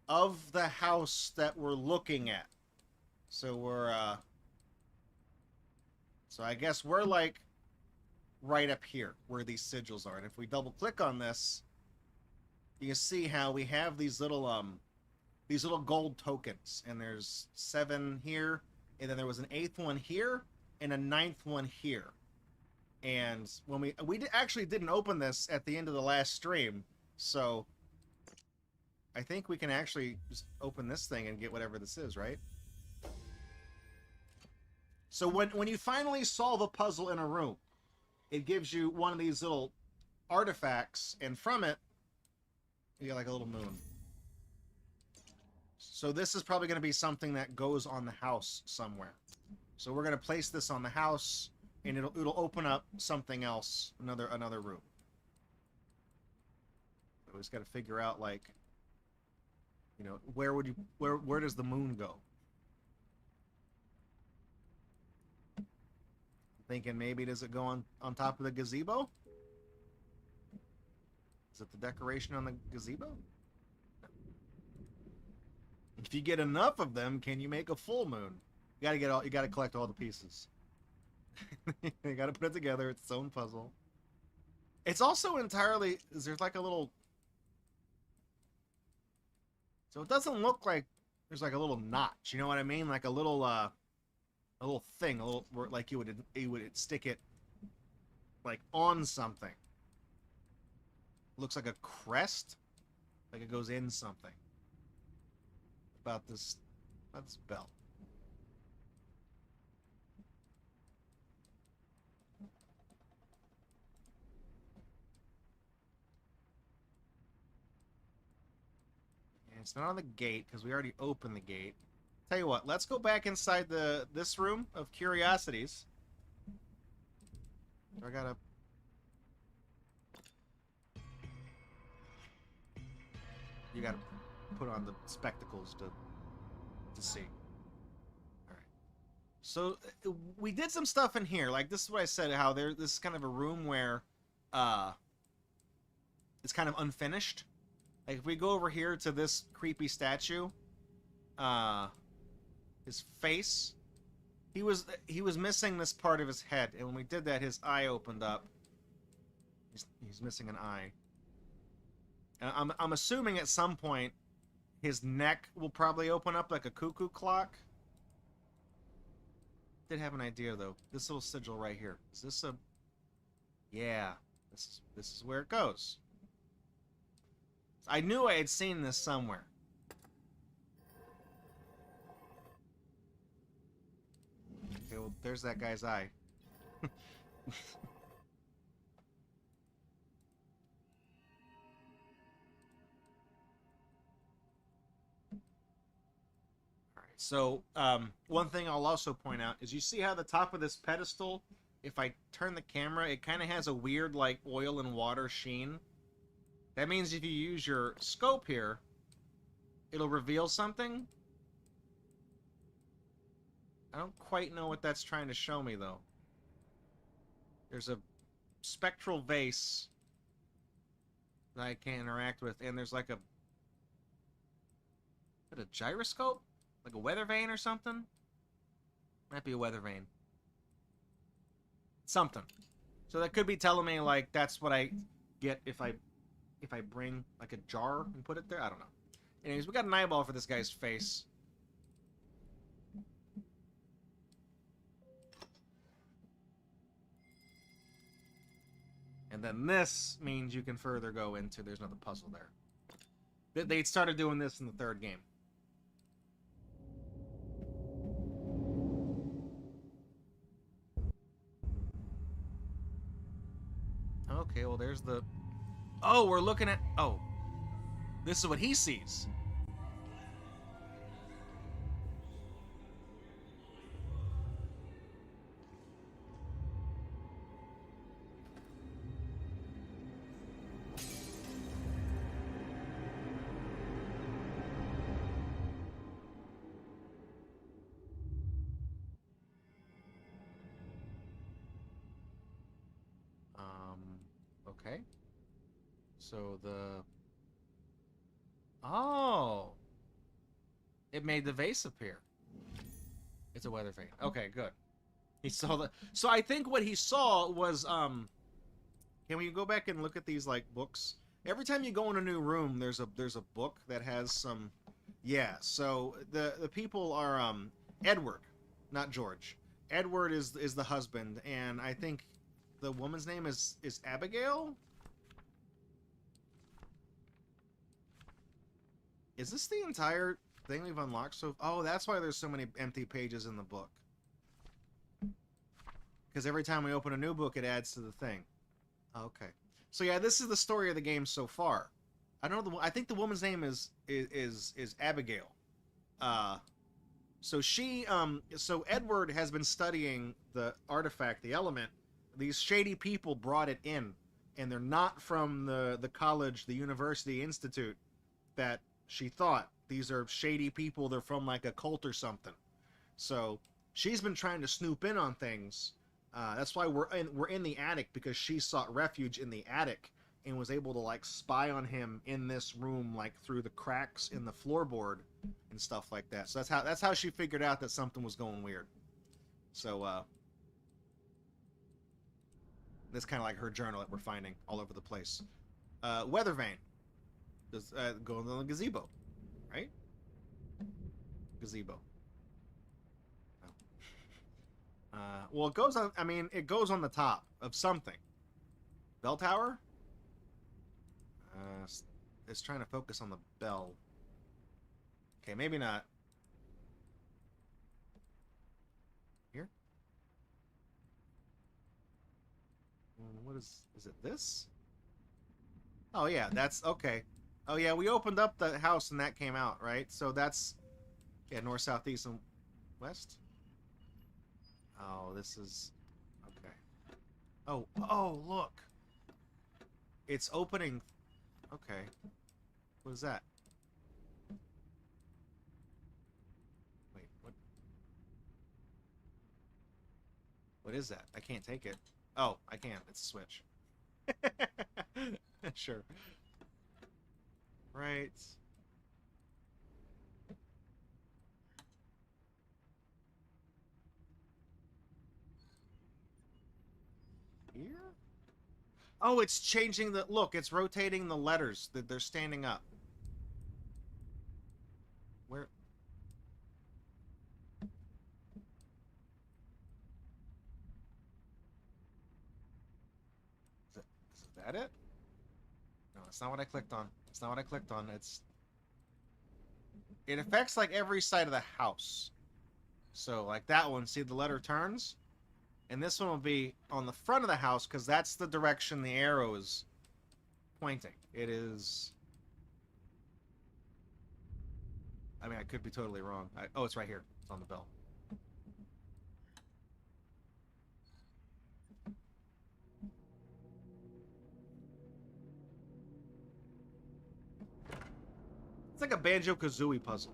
of the house that we're looking at. So we're, so I guess we're like right up here where these sigils are. And if we double click on this, you can see how we have these little gold tokens, and there's 7 here, and then there was an 8th one here, and a 9th one here. And when we actually didn't open this at the end of the last stream, so I think we can actually just open this thing and get whatever this is, right? So when you finally solve a puzzle in a room, it gives you one of these little artifacts, and from it, you get like a little moon. So this is probably going to be something that goes on the house somewhere. So we're going to place this on the house, and it'll open up something else, another room. We just got to figure out, like, you know, where does the moon go? I'm thinking maybe does it go on top of the gazebo? Is it the decoration on the gazebo? No. If you get enough of them, can you make a full moon? You gotta collect all the pieces. You gotta put it together. It's its own puzzle. It's also entirely, there's like a little, so it doesn't look like there's like a little notch, you know what I mean? Like a little thing, like you would stick it like on something. Looks like a crest, like it goes in something. About this belt. And it's not on the gate because we already opened the gate. Tell you what, let's go back inside this room of curiosities. I gotta. You gotta put on the spectacles to see. All right. So we did some stuff in here. Like this is what I said. How this is kind of a room where, it's kind of unfinished. Like if we go over here to this creepy statue, his face, he was missing this part of his head, and when we did that, his eye opened up. He's missing an eye. I'm assuming at some point his neck will probably open up like a cuckoo clock. Did have an idea though. This little sigil right here. Is this a? Yeah, this is where it goes. I knew I had seen this somewhere. Okay, well, there's that guy's eye. So, one thing I'll also point out is you see how the top of this pedestal, if I turn the camera, it kind of has a weird, like, oil and water sheen. That means if you use your scope here, it'll reveal something. I don't quite know what that's trying to show me, though. There's a spectral vase that I can't interact with, and there's like a... Is that a gyroscope? Like a weather vane or something? Might be a weather vane. Something. So that could be telling me, like, that's what I get if I bring, like, a jar and put it there. I don't know. Anyways, we got an eyeball for this guy's face. And then this means you can further go into... There's another puzzle there. They started doing this in the third game. Okay, well, there's the... Oh, we're looking at... Oh. This is what he sees. Okay. So the... Oh! It made the vase appear. It's a weather vane. Okay, good. He saw the... So I think what he saw was, Can we go back and look at these, like, books? Every time you go in a new room, there's a book that has some... Yeah, so the people are, Edward, not George. Edward is the husband, and I think the woman's name is Abigail? Is this the entire thing we've unlocked? So, oh, that's why there's so many empty pages in the book. Because every time we open a new book, it adds to the thing. Okay. So yeah, this is the story of the game so far. I don't know. I think the woman's name is Abigail. So so Edward has been studying the artifact, the element. These shady people brought it in, and they're not from the college, the university institute that she thought. These are shady people. They're from like a cult or something. So she's been trying to snoop in on things. That's why we're in the attic, because she sought refuge in the attic and was able to like spy on him in this room, like through the cracks in the floorboard and stuff like that. So that's how she figured out that something was going weird. So this kind of like her journal that we're finding all over the place. Weather vane. Does go on the gazebo, right? Gazebo. Well, it goes on. I mean, it goes on the top of something. Bell tower. It's trying to focus on the bell. Okay, maybe not. Here. What is it? This? Oh yeah, that's okay. Oh yeah, we opened up the house and that came out, right? So that's yeah, north, south, east, and west. Oh, this is okay. Oh, look. It's opening. Okay. What is that? Wait, what? What is that? I can't take it. Oh, I can. It's a switch. Sure. Right. Here? Oh, it's changing the... Look, it's rotating the letters. They're standing up. Where... Is that it? No, it's not what I clicked on. It's not what I clicked on. It affects, like, every side of the house. So, like that one, see the letter turns? And this one will be on the front of the house, because that's the direction the arrow is pointing. It is... I mean, I could be totally wrong. Oh, it's right here. It's on the bell. It's like a Banjo-Kazooie puzzle.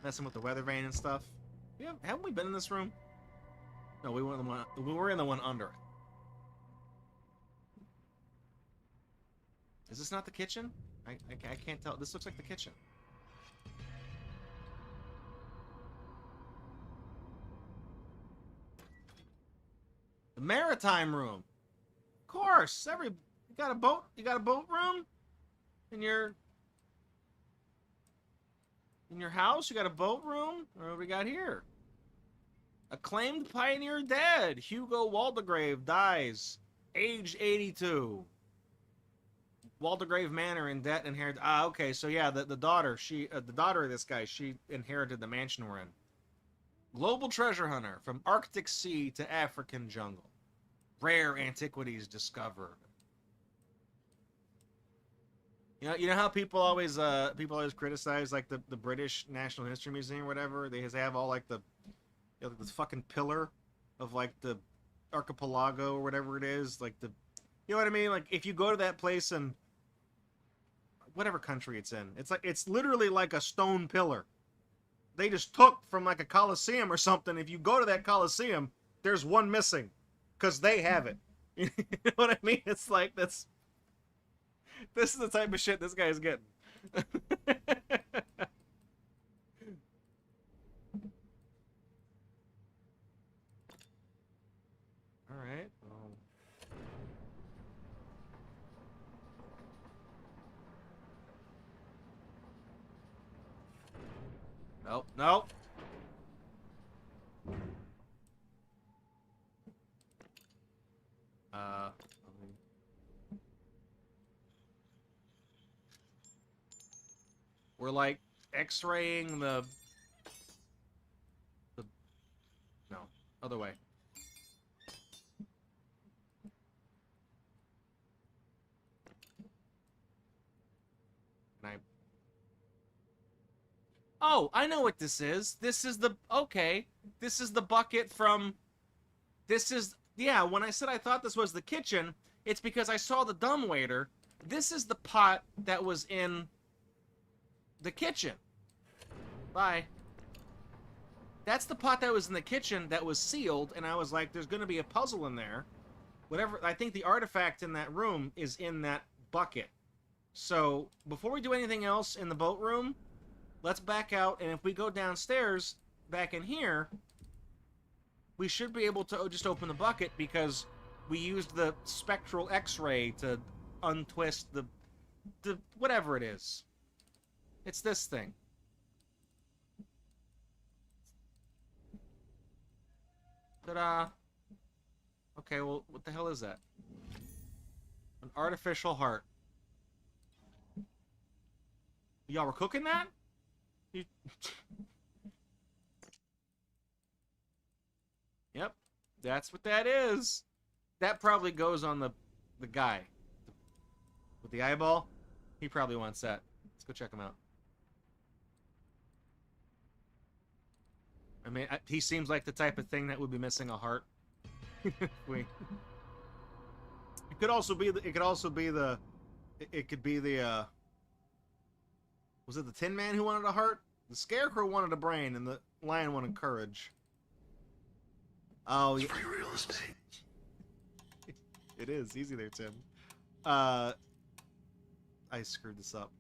Messing with the weather vane and stuff. Yeah, haven't we been in this room? No, we were in the one under it. Is this not the kitchen? I can't tell. This looks like the kitchen. The maritime room. Of course. You got a boat? You got a boat room? In your house? You got a boat room? What do we got here? Acclaimed pioneer dead. Hugo Waldegrave dies. Age 82. Waldegrave Manor in debt inherited. Ah, okay. So yeah, the daughter, the daughter of this guy, she inherited the mansion we're in. Global treasure hunter from Arctic sea to African jungle. Rare antiquities discovered. You know how people always criticize like the British National History Museum or whatever. They have all like the this fucking pillar of like the archipelago or whatever it is, like the, you know what I mean? Like if you go to that place in whatever country it's in, it's literally like a stone pillar. They just took from like a coliseum or something. If you go to that coliseum, there's one missing, because they have it. You know what I mean? It's like this is the type of shit this guy's getting. All right. Nope. Nope. We're like X-raying the... No, other way. Can I... Oh, I know what this is. This is the... Okay. This is the bucket from... This is... Yeah, when I said I thought this was the kitchen, it's because I saw the dumbwaiter. This is the pot that was in the kitchen. Bye. That's the pot that was in the kitchen that was sealed, and I was like, there's going to be a puzzle in there. Whatever, I think the artifact in that room is in that bucket. So, before we do anything else in the boat room, let's back out, and if we go downstairs, back in here, we should be able to just open the bucket because we used the spectral X-ray to untwist the whatever it is. It's this thing. Ta-da! Okay, well, what the hell is that? An artificial heart. Y'all were cooking that? You... Yep, that's what that is. That probably goes on the guy. With the eyeball. He probably wants that. Let's go check him out. I mean, he seems like the type of thing that would be missing a heart. Wait. It could also be the... It could also be the... It could be the, Was it the Tin Man who wanted a heart? The Scarecrow wanted a brain, and the Lion wanted courage. Oh, yeah. Free real estate. It is. Easy there, Tim. I screwed this up.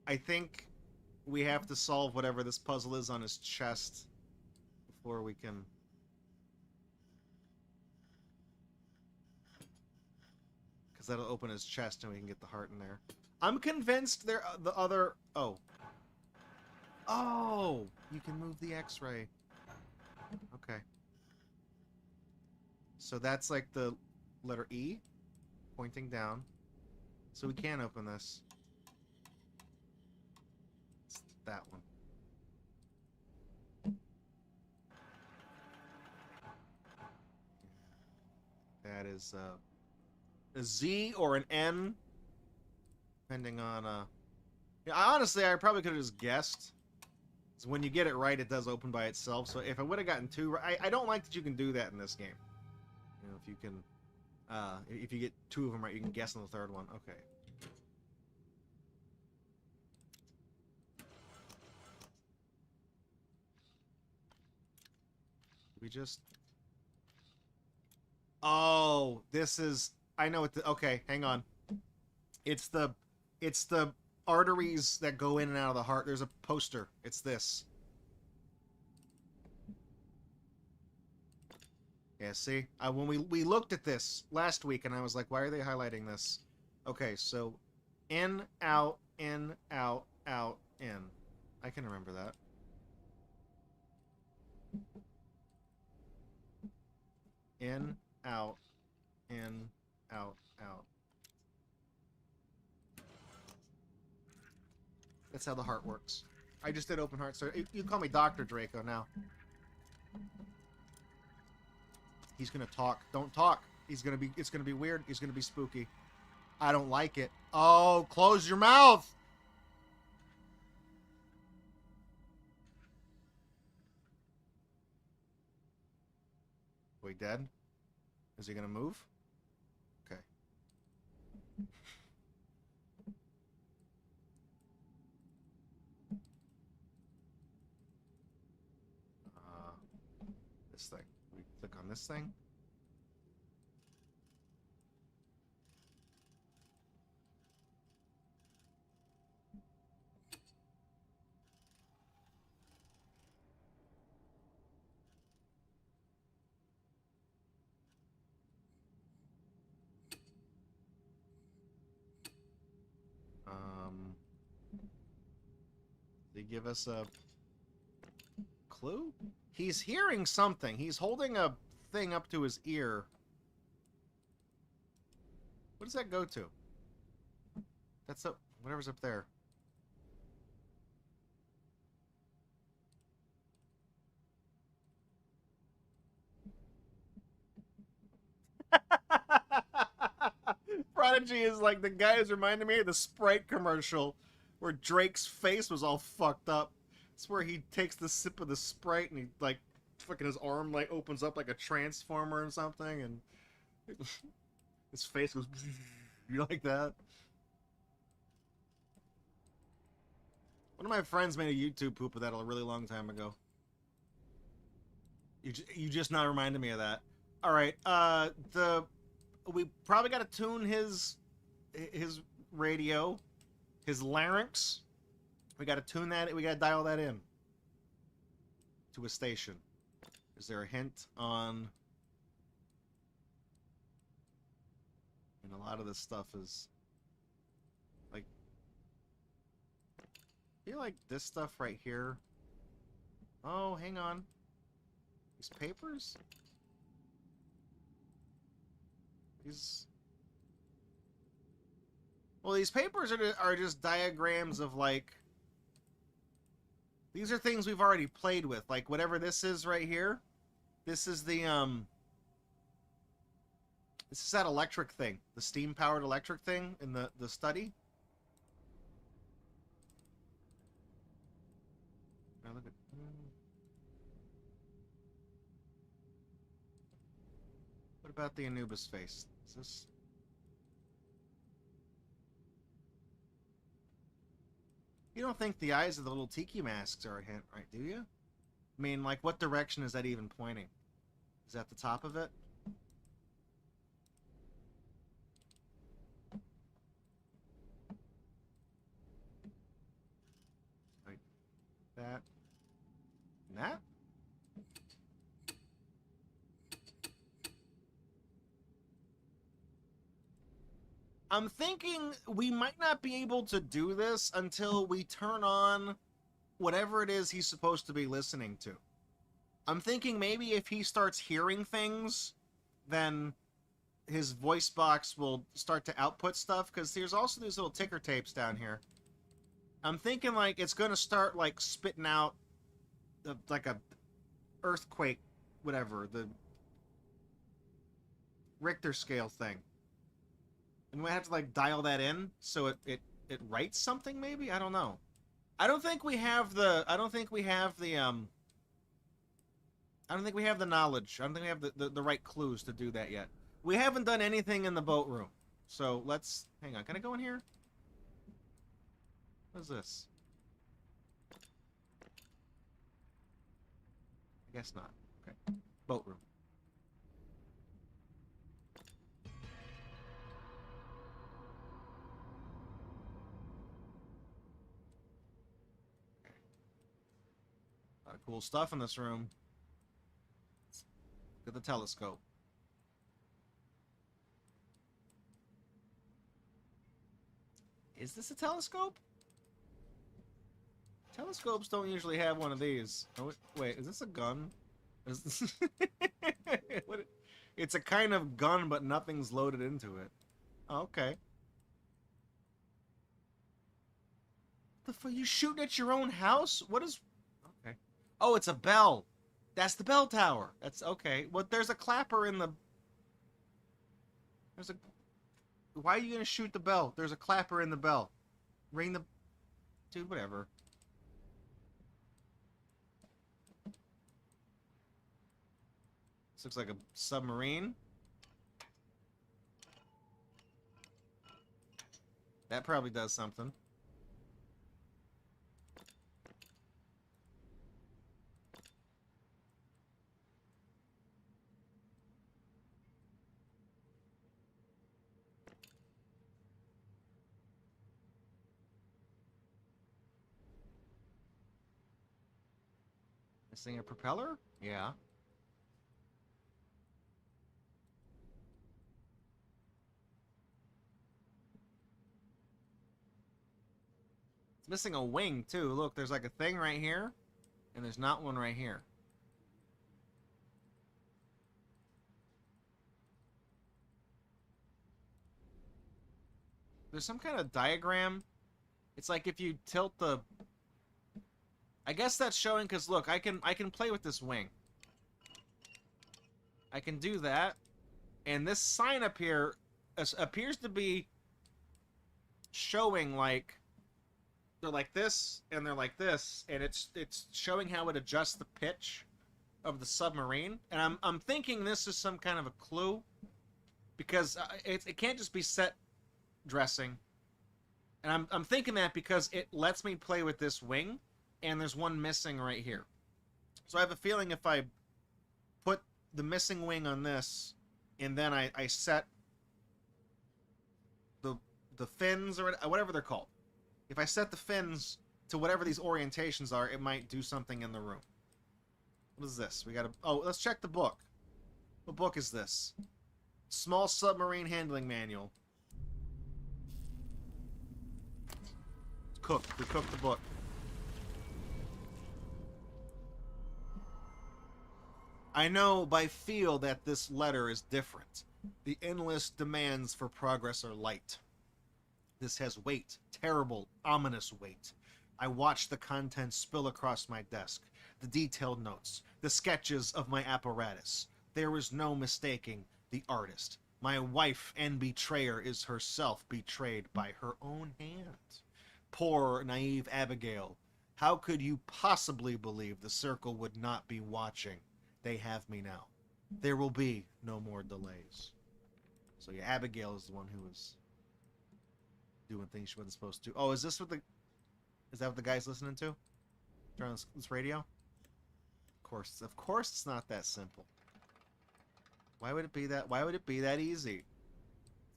I think we have to solve whatever this puzzle is on his chest before we can... Because that'll open his chest and we can get the heart in there. I'm convinced there the other... Oh. Oh! You can move the X-ray. Okay. So that's like the letter E pointing down. So we can open this. It's that one. That is a Z or an N, depending on yeah, honestly, I probably could have just guessed. So when you get it right, it does open by itself. So if I would have gotten two, I don't like that you can do that in this game. You know, if you can, if you get two of them right, you can guess on the third one. Okay. We just... Oh, this is... I know what the... Okay, hang on. It's the arteries that go in and out of the heart. There's a poster. It's this. Yeah, see? When we looked at this last week, and I was like, why are they highlighting this? Okay, so in, out, in, out, out, in. I can remember that. In, out, in, out, out. That's how the heart works. I just did open heart, so you call me Dr. Draco now. He's gonna talk. Don't talk. It's gonna be weird. He's gonna be spooky. I don't like it. Oh, close your mouth! Wait, dead? Is he gonna move? Okay. This thing. We click on this thing. They give us a clue? He's hearing something. He's holding a thing up to his ear. What does that go to? That's up... Whatever's up there. prodigy is like the guy who's reminding me of the Sprite commercial where Drake's face was all fucked up. It's where he takes the sip of the Sprite and he like fucking his arm like opens up like a transformer or something, and his face goes. You like that? One of my friends made a YouTube poop of that a really long time ago. You just now reminded me of that. All right, we probably got to tune his radio, his larynx. We got to tune that. We got to dial that in to a station. Is there a hint on? And a lot of this stuff is like, I feel like this stuff right here. Oh, hang on. These papers? These... Well, these papers are just diagrams of, like... These are things we've already played with. Like, whatever this is right here. This is the, This is that electric thing. The steam-powered electric thing in the study. Now look at... What about the Anubis face? Is this... You don't think the eyes of the little tiki masks are a hint, right? Do you? I mean, like, what direction is that even pointing? Is that the top of it? Like that. And that? I'm thinking we might not be able to do this until we turn on whatever it is he's supposed to be listening to. I'm thinking maybe if he starts hearing things, then his voice box will start to output stuff, because there's also these little ticker tapes down here. I'm thinking like it's going to start like spitting out like a earthquake, whatever, the Richter scale thing. And we have to like dial that in so it writes something, maybe? I don't know. I don't think we have the knowledge. I don't think we have the right clues to do that yet. We haven't done anything in the boat room. So let's hang on. Can I go in here? What is this? I guess not. Okay. Boat room. A lot of cool stuff in this room. Look at the telescope. Is this a telescope? Telescopes don't usually have one of these. Oh, wait, is this a gun? Is this... what... It's a kind of gun, but nothing's loaded into it. Oh, okay. The fuck? You shooting at your own house? What is... Okay. Oh, it's a bell. That's the bell tower. That's okay. Well, there's a clapper in the... There's a... Why are you gonna shoot the bell? There's a clapper in the bell. Ring the... Dude, whatever. This looks like a submarine. That probably does something. This thing a propeller? Yeah. It's missing a wing, too. Look, there's like a thing right here, and there's not one right here. There's some kind of diagram. It's like if you tilt the... I guess that's showing, because look, I can play with this wing. I can do that. And this sign up here appears to be showing like they're like this and they're like this, and it's showing how it adjusts the pitch of the submarine. And I'm thinking this is some kind of a clue, because it can't just be set dressing. And I'm thinking that because it lets me play with this wing, and there's one missing right here. So I have a feeling if I put the missing wing on this, and then I set the fins, or whatever they're called. If I set the fins to whatever these orientations are, it might do something in the room. What is this? We gotta... Oh, let's check the book. What book is this? Small Submarine Handling Manual. It's cooked. We cooked the book. I know by feel that this letter is different. The endless demands for progress are light. This has weight, terrible, ominous weight. I watch the contents spill across my desk, the detailed notes, the sketches of my apparatus. There is no mistaking the artist. My wife and betrayer is herself betrayed by her own hand. Poor, naive Abigail. How could you possibly believe the Circle would not be watching? They have me now. There will be no more delays. So yeah, Abigail is the one who was doing things she wasn't supposed to. Oh, is this what the... Is that what the guy's listening to? Turn on this radio? Of course it's not that simple. Why would it be that... Why would it be that easy?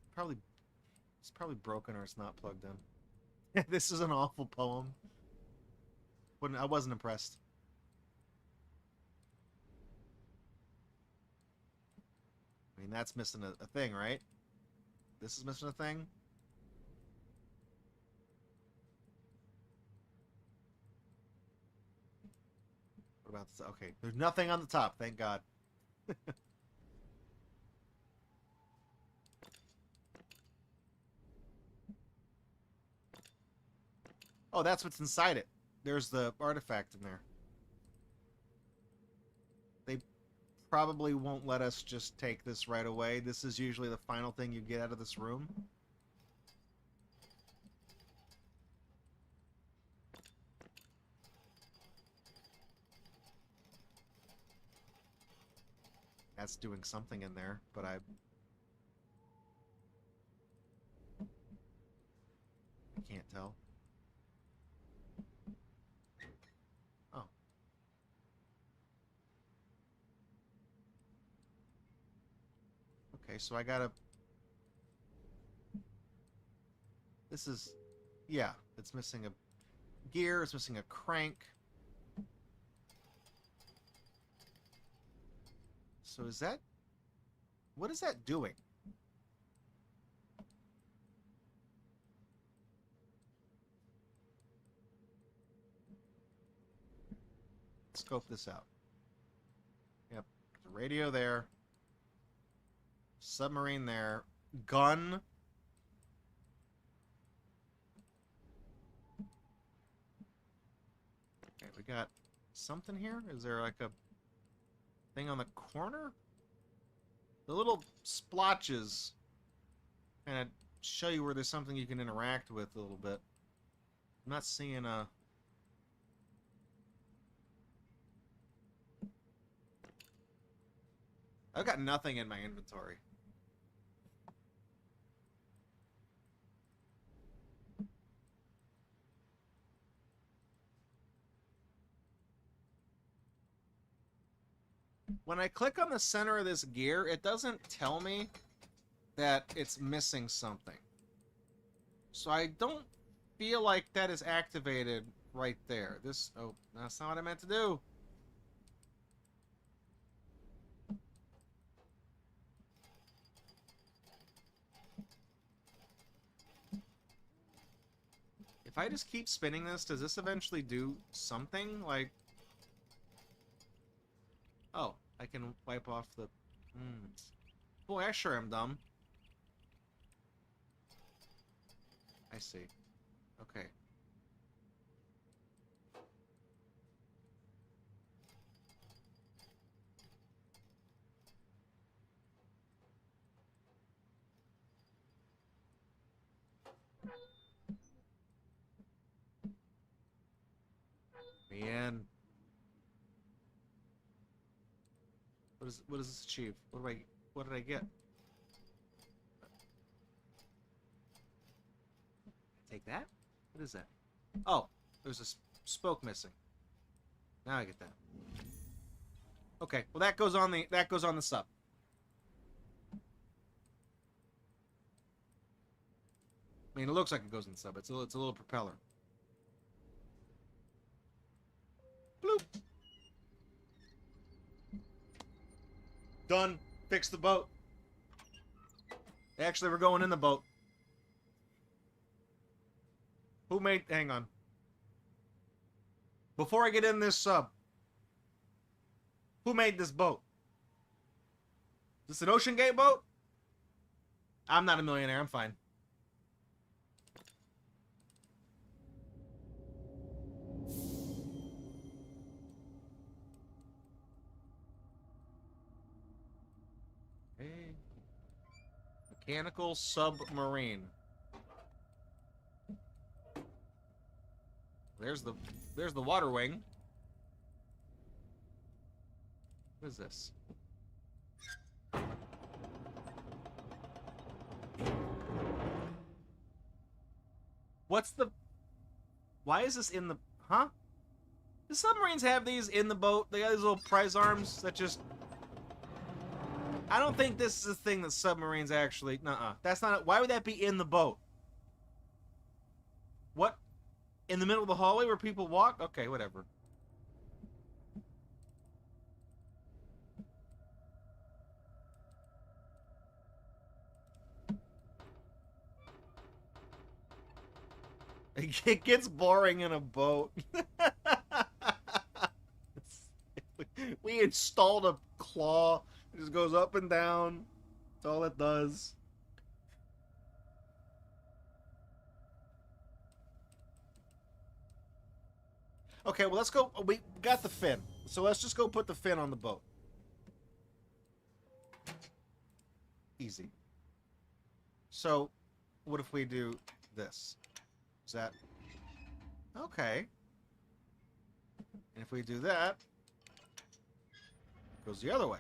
It's probably broken, or it's not plugged in. This is an awful poem. I wasn't impressed. I mean, that's missing a thing, right? This is missing a thing? What about this? Okay, there's nothing on the top, thank God. Oh, that's what's inside it. There's the artifact in there. They probably won't let us just take this right away. This is usually the final thing you get out of this room. That's doing something in there, but I can't tell. Oh. Okay, so I gotta... This is... Yeah, it's missing a gear, it's missing a crank. So is that... What is that doing? Scope this out. Yep. There's a radio there. Submarine there. Gun. Okay, we got something here? Is there like a thing on the corner? The little splotches kind of show you where there's something you can interact with a little bit. I'm not seeing a... I've got nothing in my inventory. When I click on the center of this gear, it doesn't tell me that it's missing something. So I don't feel like that is activated right there. This... Oh, that's not what I meant to do. If I just keep spinning this, does this eventually do something? Like... Oh, I can wipe off the... Boy, I sure am dumb. I see. Okay. Man. What does this achieve? What did I get? Take that? What is that? Oh, there's a spoke missing. Now I get that. Okay, well that goes on the sub. I mean, it looks like it goes in the sub. It's a little propeller. Bloop. Done. Fix the boat. Actually, we're going in the boat. Who made... Hang on. Before I get in this sub, who made this boat? Is this an Ocean Gate boat? I'm not a millionaire. I'm fine. Hey. Mechanical submarine. There's the water wing. What is this? What's the... Why is this in the... Huh? The submarines have these in the boat. They got these little prize arms that just... I don't think this is a thing that submarines actually... Nuh-uh. That's not... Why would that be in the boat? What? In the middle of the hallway where people walk? Okay, whatever. It gets boring in a boat. We installed a claw. It just goes up and down. That's all it does. Okay, well, let's go. We got the fin. So let's just go put the fin on the boat. Easy. So, what if we do this? Is that... Okay. And if we do that, it goes the other way.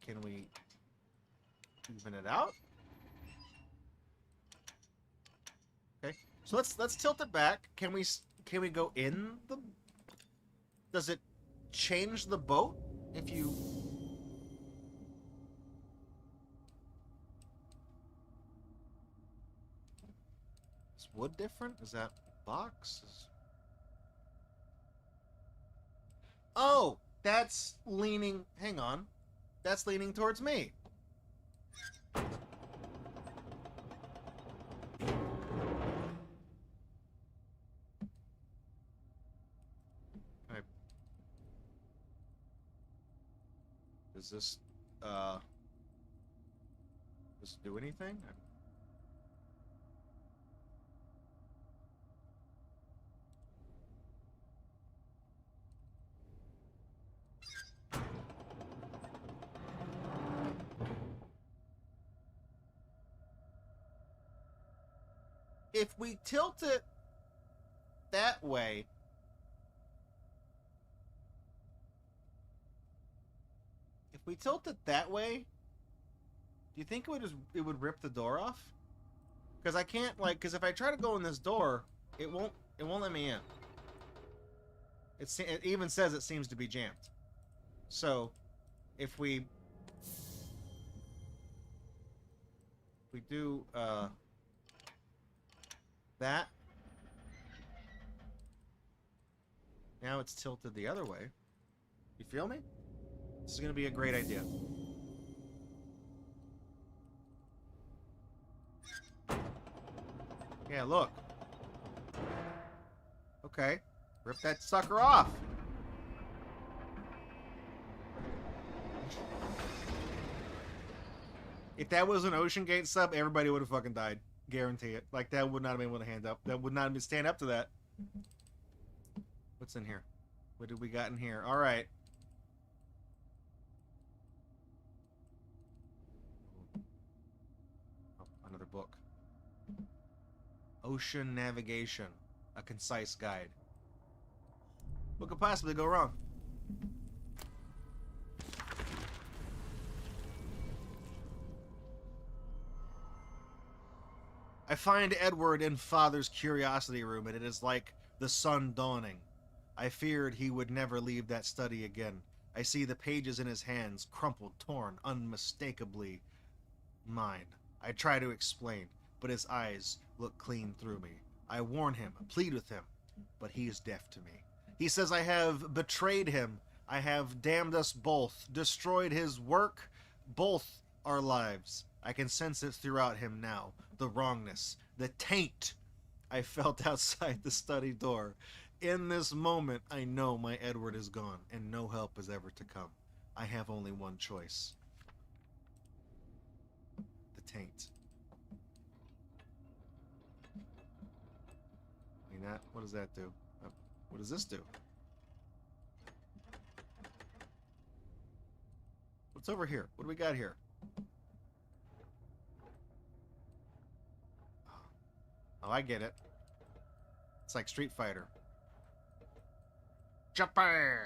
Can we even it out? Okay. So let's tilt it back. Can we go in the... Does it change the boat if you... Is wood different? Is that box? Oh, that's leaning... Hang on. That's leaning towards me. Does this do anything? If we tilt it that way, do you think it would rip the door off? Because I can't, like, because if I try to go in this door, it won't let me in. It even says it seems to be jammed. So, if we do that, now it's tilted the other way. You feel me? This is gonna be a great idea. Yeah, look. Okay. Rip that sucker off. If that was an Ocean Gate sub, everybody would have fucking died. Guarantee it. Like, that would not have been able to hand up. That would not have stand up to that. What's in here? What did we got in here? Alright. Oh, another book. Ocean navigation. A concise guide. What could possibly go wrong? I find Edward in Father's curiosity room, and it is like the sun dawning. I feared he would never leave that study again. I see the pages in his hands, crumpled, torn, unmistakably mine. I try to explain, but his eyes look clean through me. I warn him, plead with him, but he is deaf to me. He says I have betrayed him. I have damned us both, destroyed his work, both our lives. I can sense it throughout him now, the wrongness, the taint I felt outside the study door. In this moment, I know my Edward is gone, and no help is ever to come. I have only one choice. The taint. I mean, that, what does that do? What does this do? What's over here? What do we got here? Oh, I get it. It's like Street Fighter. Japan!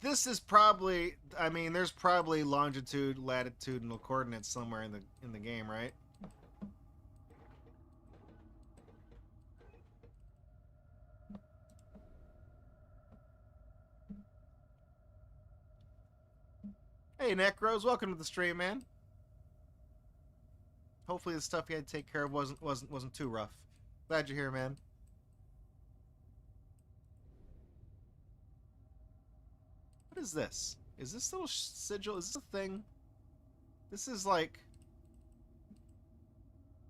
This is probably, I mean, there's probably longitude, latitudinal coordinates somewhere in the game, right? Hey, Necros, welcome to the stream, man. Hopefully the stuff you had to take care of wasn't too rough. Glad you're here, man. What is this? Is this little sigil? Is this a thing? This is like...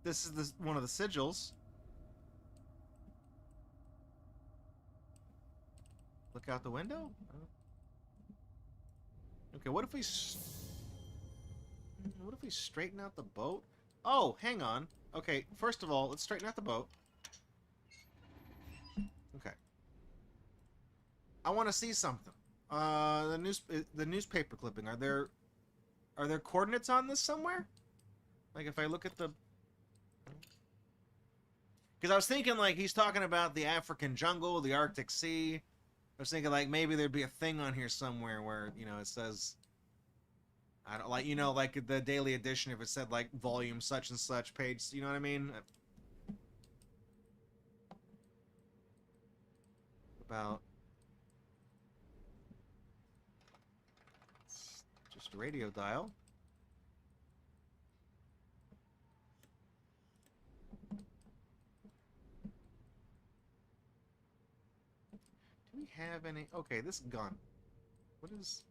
This is one of the sigils. Look out the window? Okay, what if we straighten out the boat? Oh, hang on. Okay, first of all, let's straighten out the boat. Okay. I want to see something. The newspaper clipping. Are there coordinates on this somewhere? Like if I look at the... Because I was thinking like he's talking about the African jungle, the Arctic Sea. I was thinking like maybe there'd be a thing on here somewhere where, you know, it says... I don't like, you know, like the daily edition, if it said like volume such and such page, you know what I mean? About just a radio dial. Do we have any? Okay, this gun. What is?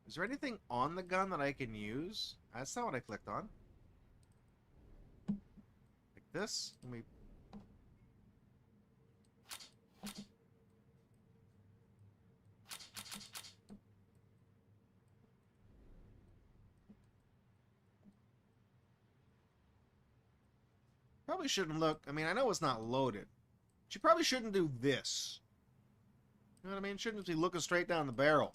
Is there anything on the gun that I can use? That's not what I clicked on. Like this? Let me... Probably shouldn't look... I mean, I know it's not loaded. But you probably shouldn't do this. You know what I mean? Shouldn't be looking straight down the barrel.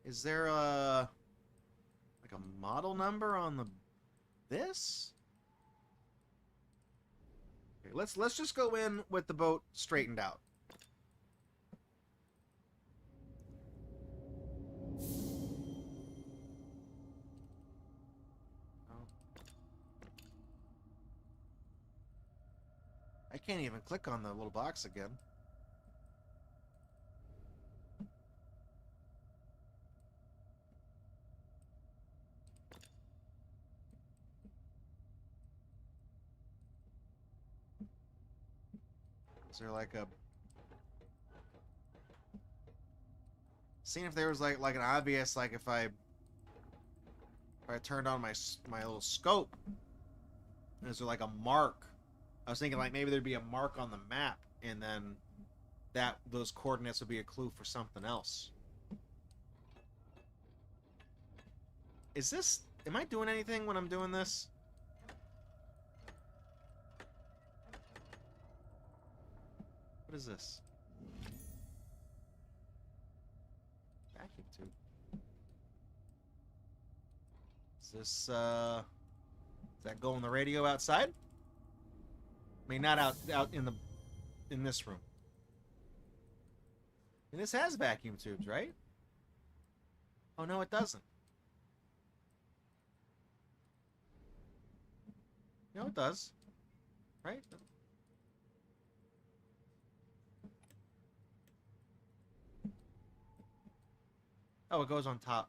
Is there a like a model number on this? Okay, let's just go in with the boat straightened out. Oh. I can't even click on the little box again. Is there like a... Seeing if there was like an obvious, like if I turned on my little scope, is there like a mark? I was thinking like maybe there'd be a mark on the map, and then those coordinates would be a clue for something else. Is this... Am I doing anything when I'm doing this? What is this? Vacuum tube. Is this, does that go on the radio outside? I mean, not out in this room. And this has vacuum tubes, right? Oh, no, it doesn't. No, it does. Right? Oh, it goes on top.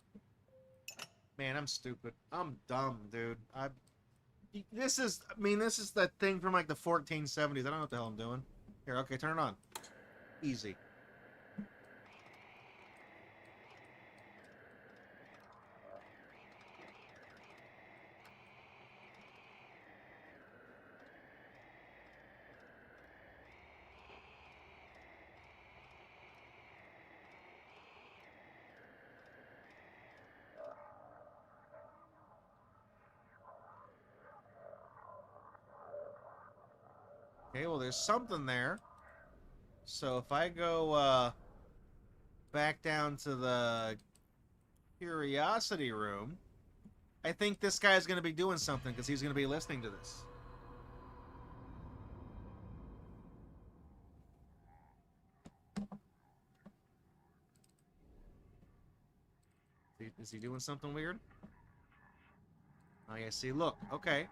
Man, I'm stupid. I'm dumb, dude. This is that thing from like the 1470s. I don't know what the hell I'm doing. Here, okay, turn it on. Easy. Okay, well, there's something there. So if I go back down to the curiosity room, I think this guy's going to be doing something because he's going to be listening to this. Is he doing something weird? Oh, yeah, see, look. Okay.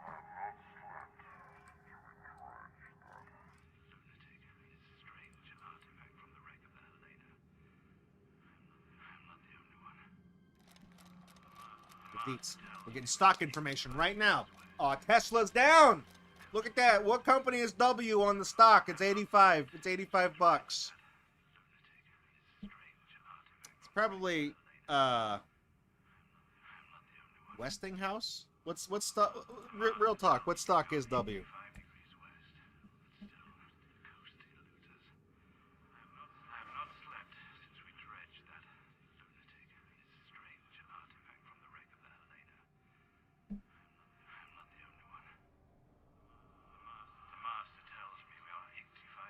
Beats. We're getting stock information right now. Oh, Tesla's down. Look at that. What company is W on the stock? It's 85. It's 85 bucks. It's probably Westinghouse. What's stock? Real talk. What stock is W?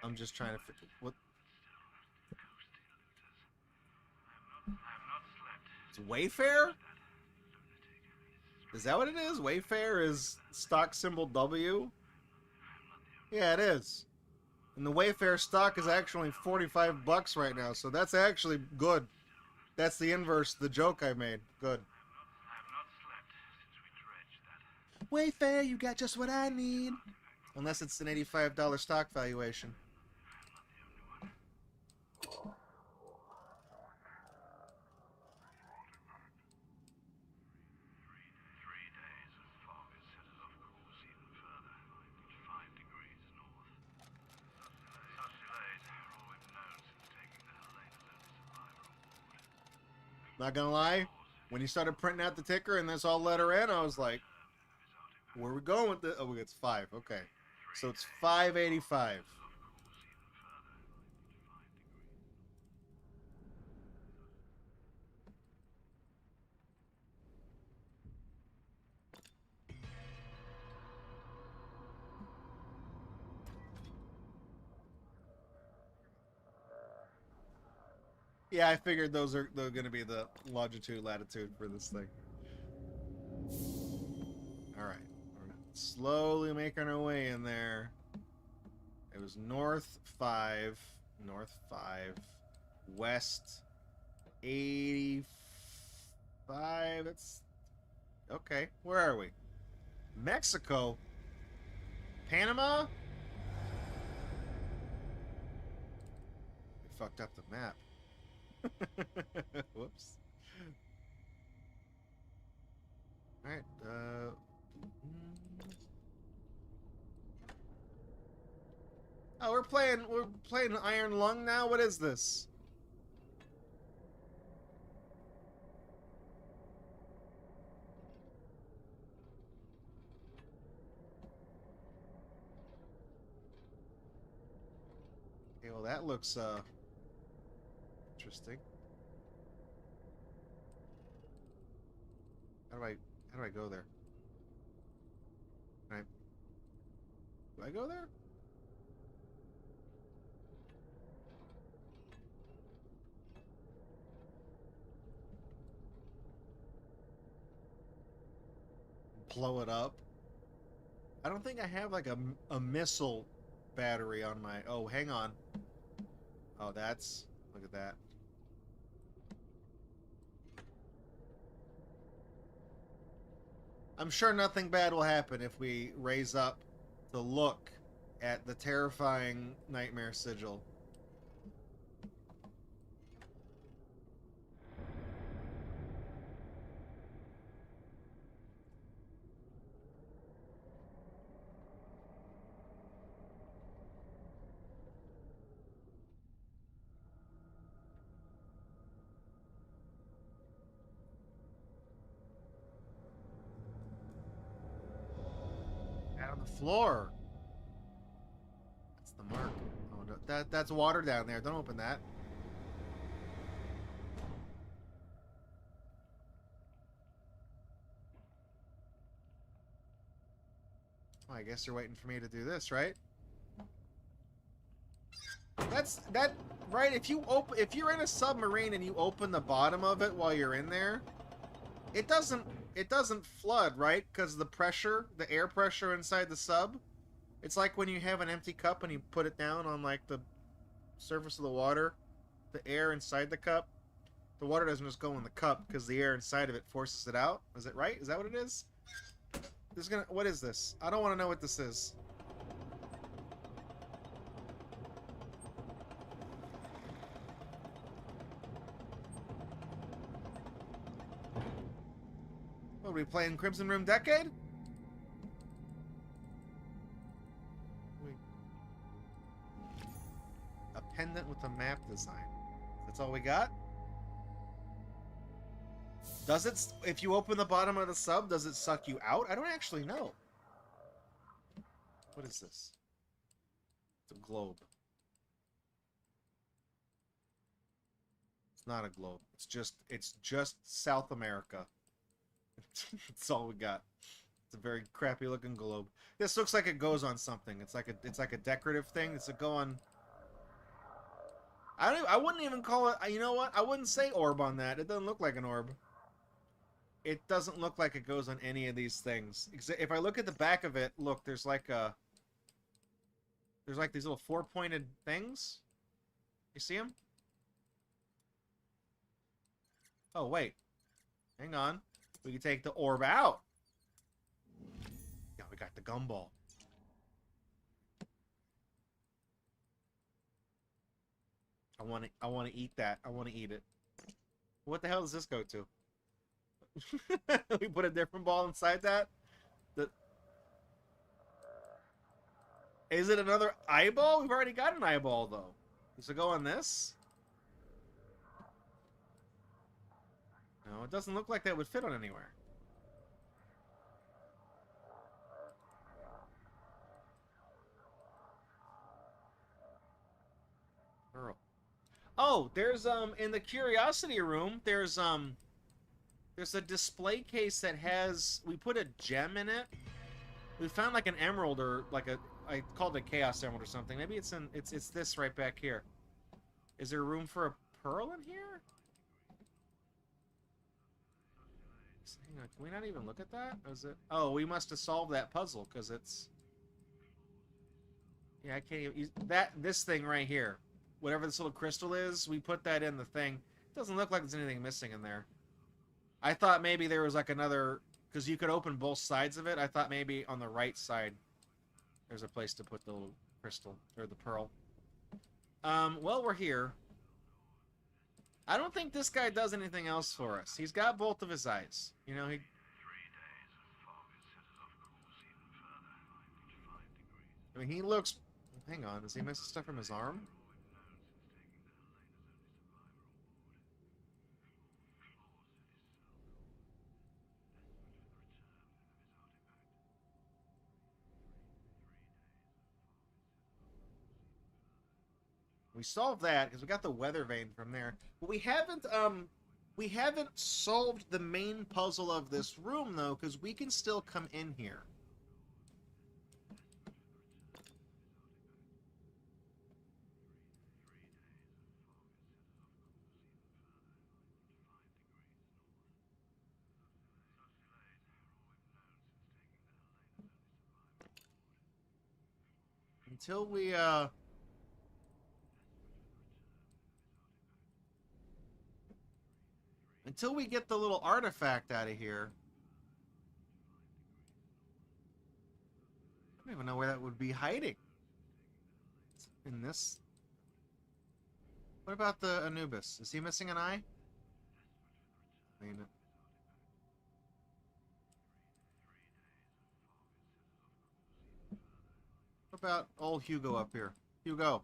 I'm just trying to what. It's Wayfair? Is that what it is? Wayfair is stock symbol W? Yeah, it is. And the Wayfair stock is actually 45 bucks right now, so that's actually good. That's the inverse of the joke I made. Good. Wayfair, you got just what I need. Unless it's an $85 stock valuation. Not gonna lie, when you started printing out the ticker and this all letter N, I was like, where are we going with this? Oh, it's 5. Okay. So it's 585. Yeah, I figured they're going to be the longitude, latitude for this thing. All right, we're slowly making our way in there. It was north 5, west 85. That's okay. Where are we? Mexico, Panama. We fucked up the map. Whoops. All right. Oh, we're playing Iron Lung now. What is this? Okay, well that looks interesting. How do I go there? Right. Do I go there? blow it up. I don't think I have like a missile battery on my... Oh, hang on. Oh, that's... Look at that. I'm sure nothing bad will happen if we raise up to look at the terrifying nightmare sigil. Out on the floor. That's the mark. Oh, no, that's water down there. Don't open that. Well, I guess you're waiting for me to do this, right? That right. If you're in a submarine and you open the bottom of it while you're in there, it doesn't flood, right? Because the pressure, the air pressure inside the sub, it's like when you have an empty cup and you put it down on like the surface of the water, the air inside the cup, the water doesn't just go in the cup because the air inside of it forces it out. Is it right? Is that what it is? What is this? I don't want to know what this is. What, are we playing Crimson Room Decade? A pendant with a map design. That's all we got? Does it, if you open the bottom of the sub, does it suck you out? I don't actually know. What is this? It's a globe. It's not a globe. It's just South America. That's all we got. It's a very crappy looking globe. This looks like it goes on something. It's like a decorative thing. It's a go on. I wouldn't even call it. You know what? I wouldn't say orb on that. It doesn't look like an orb. It doesn't look like it goes on any of these things. If I look at the back of it, look, there's like these little four-pointed things. You see them? Oh, wait. Hang on. We can take the orb out. Yeah, we got the gumball. I want to eat that. I want to eat it. What the hell does this go to? We put a different ball inside that? Is it another eyeball? We've already got an eyeball, though. Does it go on this? No, it doesn't look like that would fit on anywhere. Pearl. Oh, there's in the curiosity room, there's a display case that has, we put a gem in it. We found like an emerald or like I called it a chaos emerald or something. Maybe it's this right back here. Is there room for a pearl in here? Hang on, can we not even look at that? Is it? Oh, we must have solved that puzzle because it's. Yeah, I can't even use this thing right here. Whatever this little crystal is, we put that in the thing. It doesn't look like there's anything missing in there. I thought maybe there was like another, because you could open both sides of it. I thought maybe on the right side there's a place to put the little crystal or the pearl. Well, we're here. I don't think this guy does anything else for us. He's got both of his eyes. You know, he... I mean, he looks... Hang on, does he miss stuff from his arm? We solved that because we got the weather vane from there. But we haven't solved the main puzzle of this room though, because we can still come in here. Until we, until we get the little artifact out of here. I don't even know where that would be hiding. In this. What about the Anubis? Is he missing an eye? I mean, what about old Hugo up here? Hugo.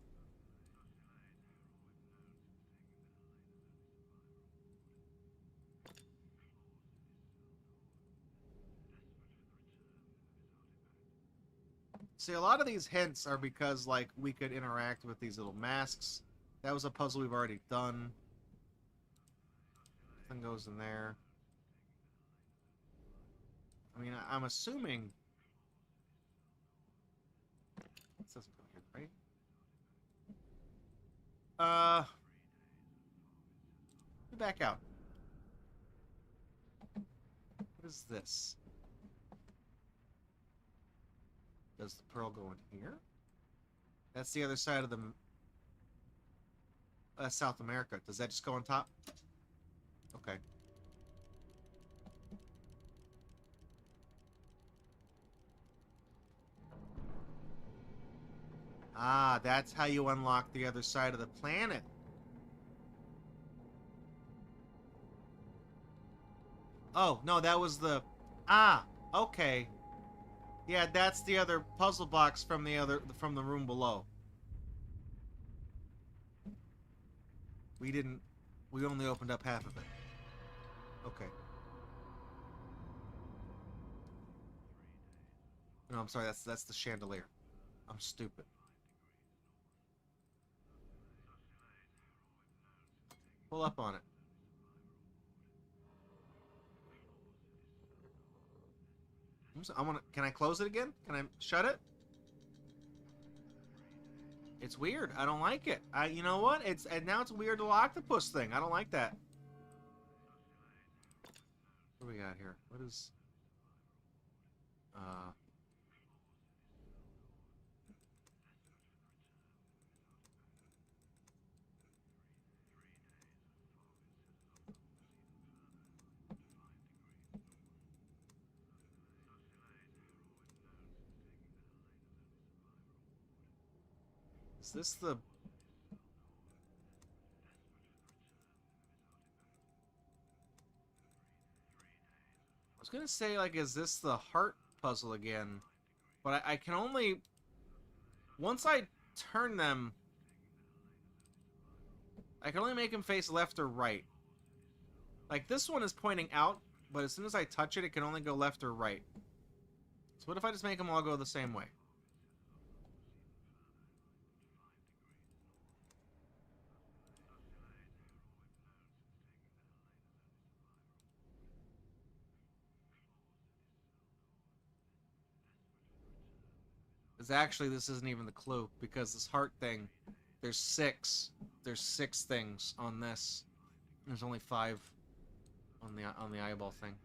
See, a lot of these hints are because, like, we could interact with these little masks. That was a puzzle we've already done. Nothing goes in there. I mean, I'm assuming... This doesn't go here, right? Let me back out. What is this? Does the pearl go in here? That's the other side of the... South America. Does that just go on top? Okay. Ah, that's how you unlock the other side of the planet. Oh, no, that was the... Ah, okay. Yeah, that's the other puzzle box from the room below. We only opened up half of it. Okay. No, I'm sorry, that's the chandelier. I'm stupid. Pull up on it. Can I close it again? Can I shut it? It's weird. I don't like it. You know what? And now it's a weird little octopus thing. I don't like that. What do we got here? What is... Is this the... I was gonna say, like, is this the heart puzzle again? But I can only... Once I turn them... I can only make them face left or right. Like, this one is pointing out, but as soon as I touch it, it can only go left or right. So what if I just make them all go the same way? Because actually, this isn't even the clue, because this heart thing, there's 6. There's 6 things on this. There's only 5 on the eyeball thing.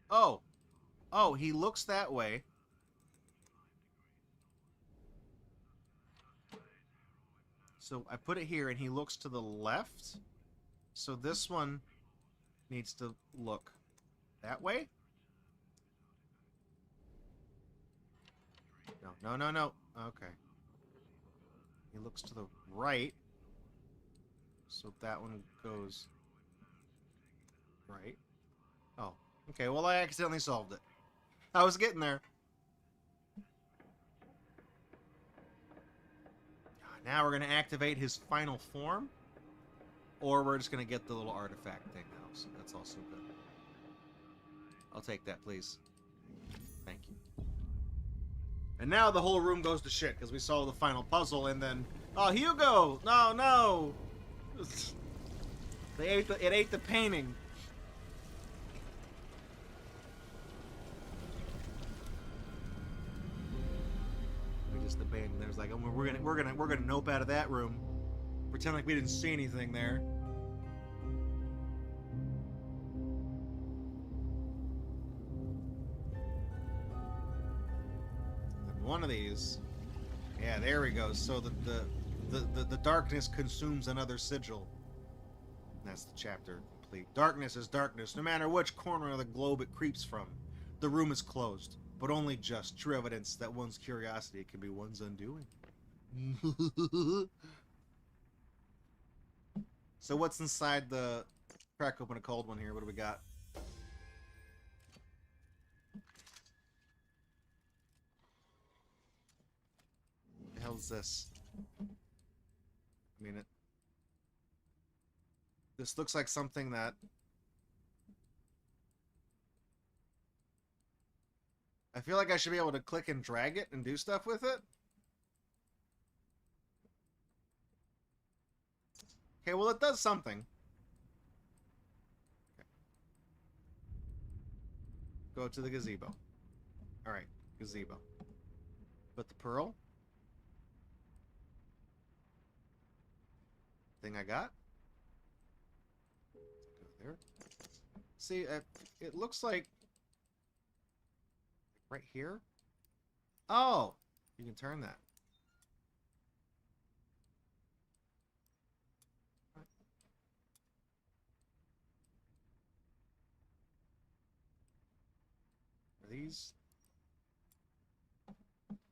Oh. Oh, he looks that way. So I put it here, and he looks to the left. So this one needs to look that way? No, no, no, no. Okay. He looks to the right. So that one goes right. Oh, okay. Well, I accidentally solved it. I was getting there. Now we're going to activate his final form. Or we're just going to get the little artifact thing now. So that's also good. I'll take that, please. Thank you. And now the whole room goes to shit because we solved the final puzzle, and then, oh, Hugo! No, no! It ate the painting. We just abandoned. There's like, oh, we're gonna nope out of that room, pretend like we didn't see anything there. One of these. Yeah, there we go. So the darkness consumes another sigil. That's the chapter complete. Darkness is darkness, no matter which corner of the globe it creeps from. The room is closed, but only just true evidence that one's curiosity can be one's undoing. So what's inside the... Crack open a cold one here. What do we got? What the hell is this? I mean, this looks like something that... I feel like I should be able to click and drag it and do stuff with it. Okay, well, it does something. Okay. Go to the gazebo. Alright, gazebo. Put the pearl. Thing I got. Go there. See, it looks like... right here? Oh! You can turn that. Are these...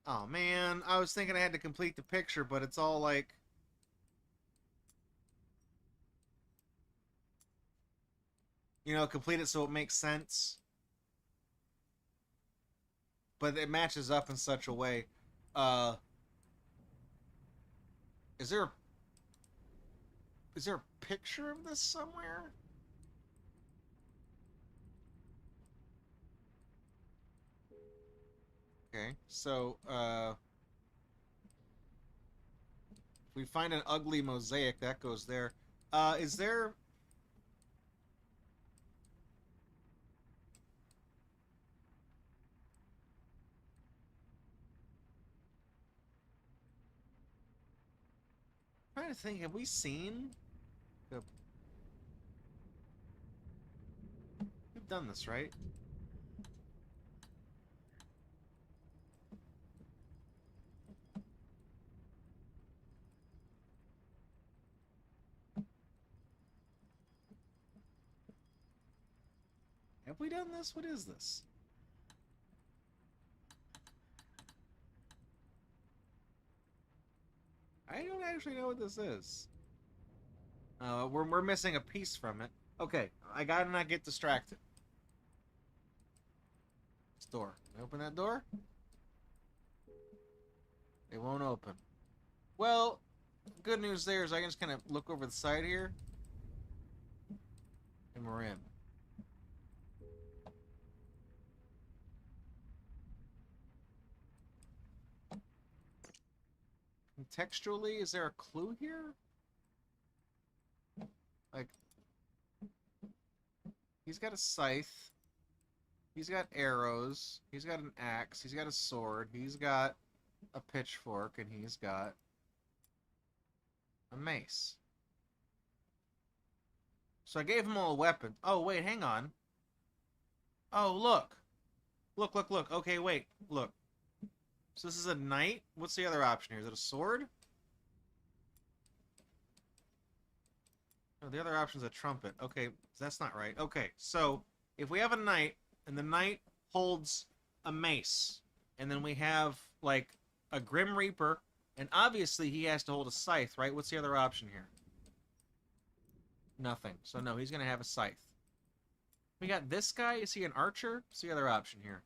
Oh, man. I was thinking I had to complete the picture, but it's all like... You know, complete it so it makes sense. But it matches up in such a way. Is there a picture of this somewhere? Okay, so, if we find an ugly mosaic, that goes there. Is there... I'm trying to think, have we seen... We've done this, right? Have we done this? What is this? I don't actually know what this is. We're missing a piece from it. Okay, I gotta not get distracted. This door. Can I open that door? It won't open. Well, good news there is I can just kind of look over the side here. And we're in. Contextually, is there a clue here? Like, he's got a scythe. He's got arrows. He's got an axe. He's got a sword. He's got a pitchfork. And he's got a mace. So I gave him all a weapon. Oh, wait, hang on. Oh, look. Look, look, look. Okay, wait. Look. So this is a knight? What's the other option here? Is it a sword? Oh, the other option is a trumpet. Okay, that's not right. Okay, so if we have a knight, and the knight holds a mace, and then we have, like, a Grim Reaper, and obviously he has to hold a scythe, right? What's the other option here? Nothing. So no, he's going to have a scythe. We got this guy. Is he an archer? What's the other option here?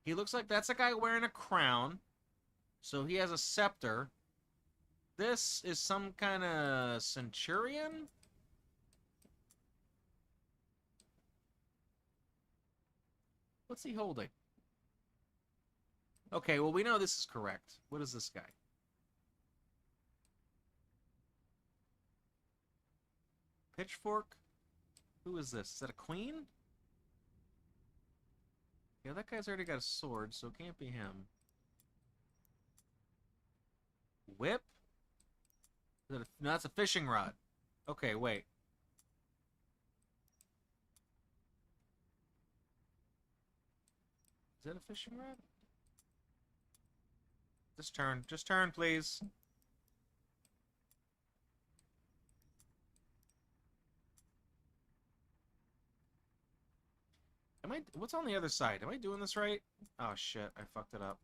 He looks like that's a guy wearing a crown. So he has a scepter. This is some kind of centurion? What's he holding? Okay, well, we know this is correct. What is this guy? Pitchfork? Who is this? Is that a queen? Yeah, that guy's already got a sword, so it can't be him. Whip? Is that no, that's a fishing rod. Okay, wait. Is that a fishing rod? Just turn, please. What's on the other side? Am I doing this right? Oh shit, I fucked it up.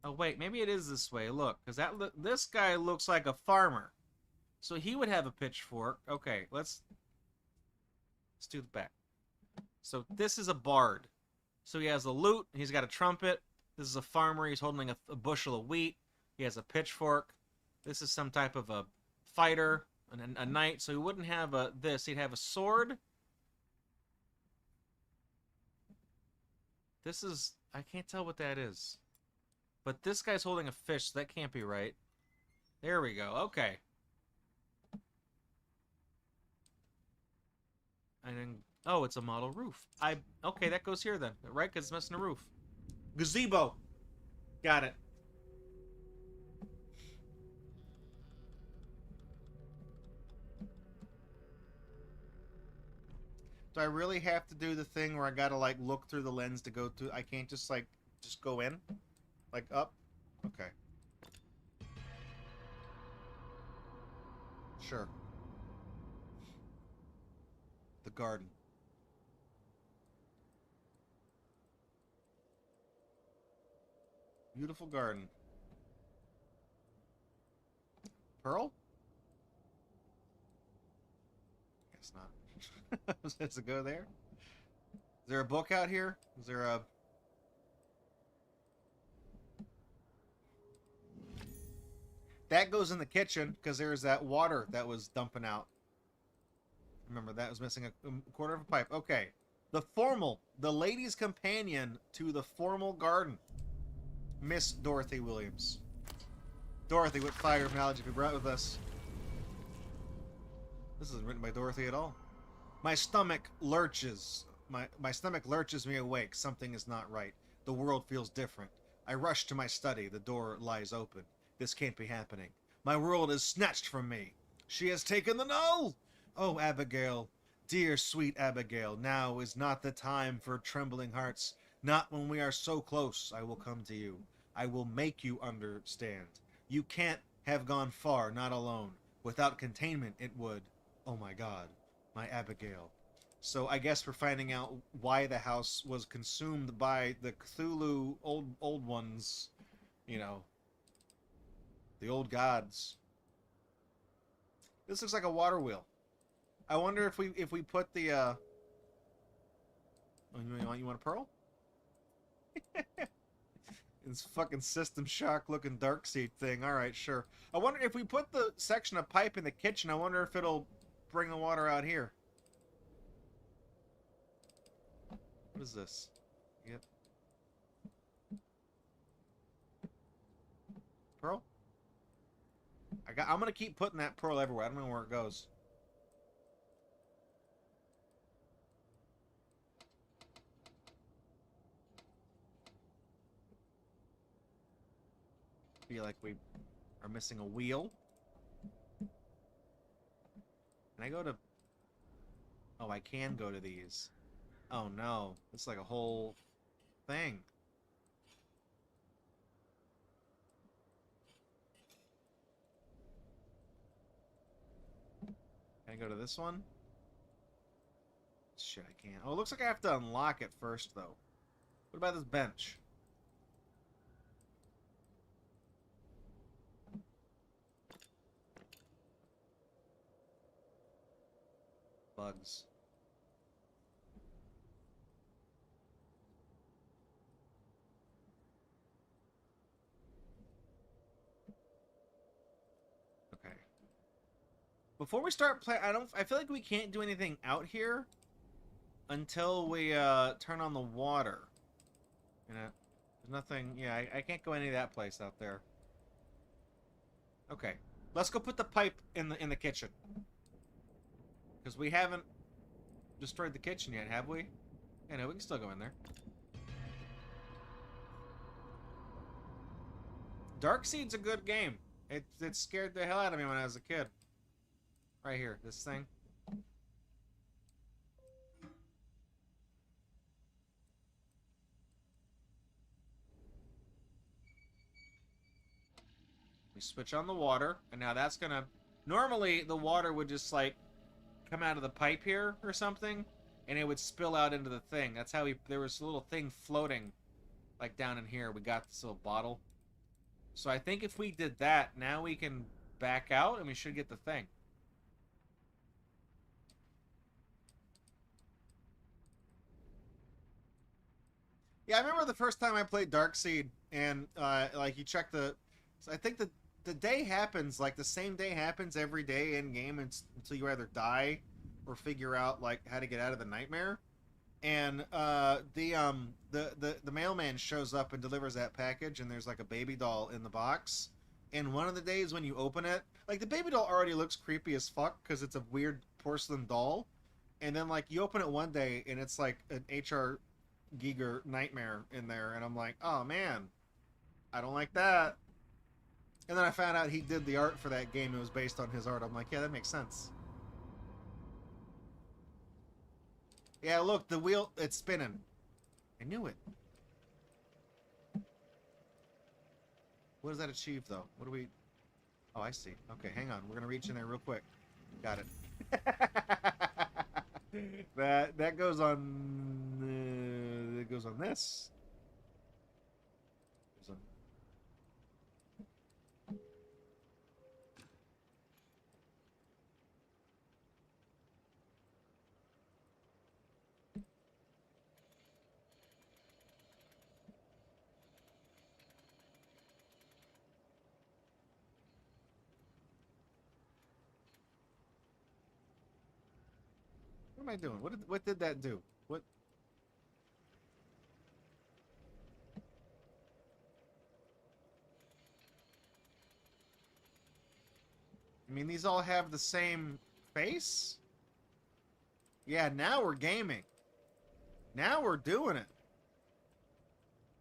Oh wait, maybe it is this way. Look, because this guy looks like a farmer, so he would have a pitchfork. Okay, let's do the back. So this is a bard. So he has a lute. He's got a trumpet. This is a farmer. He's holding a bushel of wheat. He has a pitchfork. This is some type of a fighter, a knight. So he wouldn't have this. He'd have a sword. This is... I can't tell what that is. But this guy's holding a fish, so that can't be right. There we go. Okay. And then... Oh, it's a model roof. Okay, that goes here then. Right? Because it's missing a roof. Gazebo. Got it. Do I really have to do the thing where I gotta, like, look through the lens to go through? I can't just, like, just go in? Like, up? Okay. Sure. The garden. Beautiful garden. Pearl? Guess not. Does it go there? Is there a book out here? Is there a... That goes in the kitchen, because there's that water that was dumping out. Remember, that was missing a quarter of a pipe. Okay. The lady's companion to the formal garden. Miss Dorothy Williams. Dorothy, what fire of knowledge have you brought with us? This isn't written by Dorothy at all. My stomach lurches. My stomach lurches me awake. Something is not right. The world feels different. I rush to my study. The door lies open. This can't be happening. My world is snatched from me. She has taken the null! Oh, Abigail. Dear, sweet Abigail, now is not the time for trembling hearts. Not when we are so close. I will come to you. I will make you understand. You can't have gone far, not alone. Without containment, it would. Oh my God. My Abigail. So I guess we're finding out why the house was consumed by the Cthulhu old ones. You know. The old gods. This looks like a water wheel. I wonder if we put the Oh, you want a pearl? This fucking System Shock looking dark seed thing. Alright, sure. I wonder if we put the section of pipe in the kitchen, I wonder if it'll bring the water out here. What is this? Yep. Pearl? I'm gonna keep putting that pearl everywhere. I don't know where it goes. Feel like we are missing a wheel. Can I go to... Oh, I can go to these. Oh no, it's like a whole thing. Can I go to this one? Shit, I can't. Oh, it looks like I have to unlock it first, though. What about this bench? Bugs. Before we start playing, I feel like we can't do anything out here until we turn on the water. You know, there's nothing. Yeah, I can't go any of that place out there. Okay, let's go put the pipe in the kitchen because we haven't destroyed the kitchen yet, have we? Yeah, no, we can still go in there. Darkseid's a good game. It scared the hell out of me when I was a kid. Right here, this thing. We switch on the water, and now that's gonna... Normally, the water would just, like, come out of the pipe here or something, and it would spill out into the thing. That's how there was a little thing floating, like, down in here. We got this little bottle. So I think if we did that, now we can back out, and we should get the thing. Yeah, I remember the first time I played Darkseid, and like you check the. So I think the day happens like the same day happens every day in game until you either die or figure out like how to get out of the nightmare. And the mailman shows up and delivers that package, and there's like a baby doll in the box. And one of the days when you open it, like the baby doll already looks creepy as fuck because it's a weird porcelain doll. And then like you open it one day and it's like an HR Giger nightmare in there, and I'm like, oh man, I don't like that. And then I found out he did the art for that game. It was based on his art. I'm like, yeah, that makes sense. Yeah, look, the wheel, it's spinning. I knew it. What does that achieve, though? What do we... Oh, I see. Okay, hang on. We're going to reach in there real quick. Got it. that goes on... it goes on this. Goes on... What am I doing? What did that do? What? I mean, these all have the same face? Yeah, now we're gaming. Now we're doing it.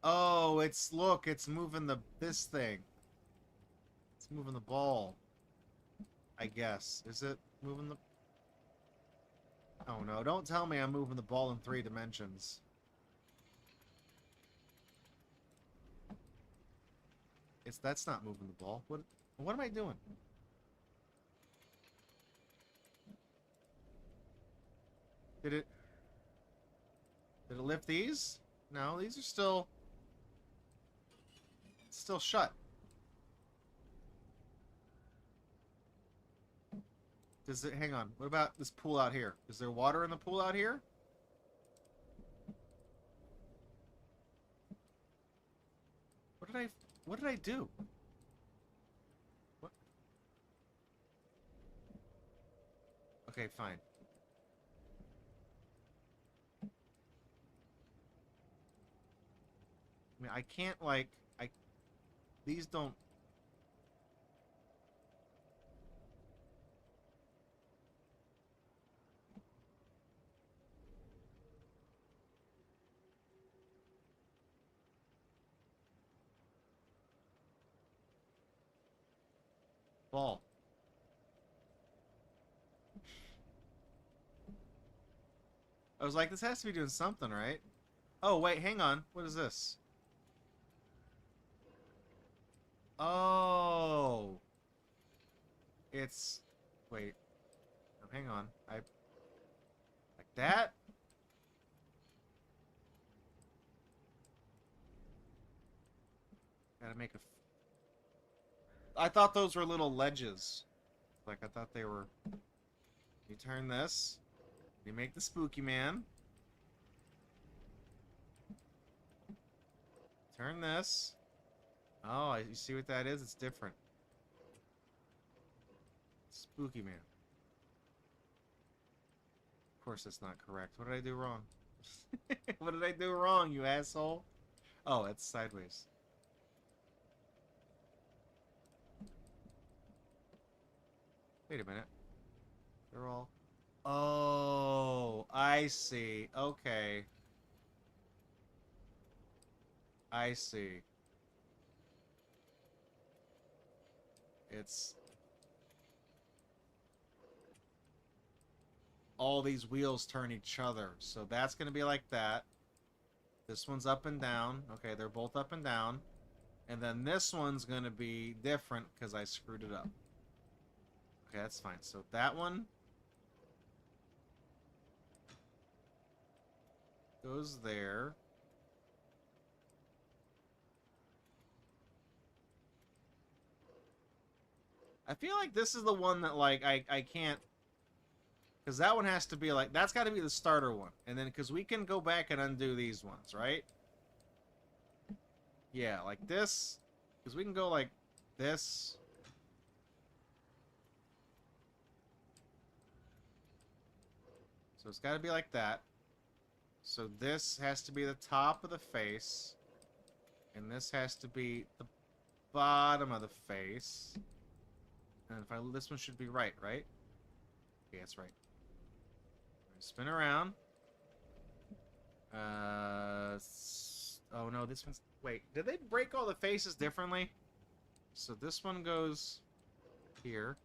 Oh, look, it's moving this thing. It's moving the ball. I guess. Is it moving the... Oh no, don't tell me I'm moving the ball in 3 dimensions. That's not moving the ball. What am I doing? Did it lift these? No, these are still shut. Does it... Hang on. What about this pool out here? Is there water in the pool out here? What did I do? What? Okay, fine. I mean, I can't, like... These don't... Ball. I was like, this has to be doing something, right? Oh, wait, hang on. What is this? Oh. It's... Wait. No, hang on. Like that? Gotta make a... I thought those were little ledges. Like, I thought they were... You turn this. You make the spooky man. Turn this. Oh, you see what that is? It's different. Spooky man. course that's not correct. What did I do wrong? What did I do wrong, you asshole? Oh, it's sideways. Wait a minute. They're all... Oh, I see. Okay. I see. It's... all these wheels turn each other. So that's going to be like that. This one's up and down. Okay, they're both up and down. And then this one's going to be different because I screwed it up. Okay, that's fine. So that one goes there. I feel like this is the one that, like, I can't... because that one has to be, like... that's got to be the starter one. And then, because we can go back and undo these ones, right? Yeah, like this. Because we can go like this. So it's got to be like that. So this has to be the top of the face. And this has to be the bottom of the face. And if I... this one should be right, right? Okay, that's right. Spin around. Oh no, this one's... wait, did they break all the faces differently? So this one goes here.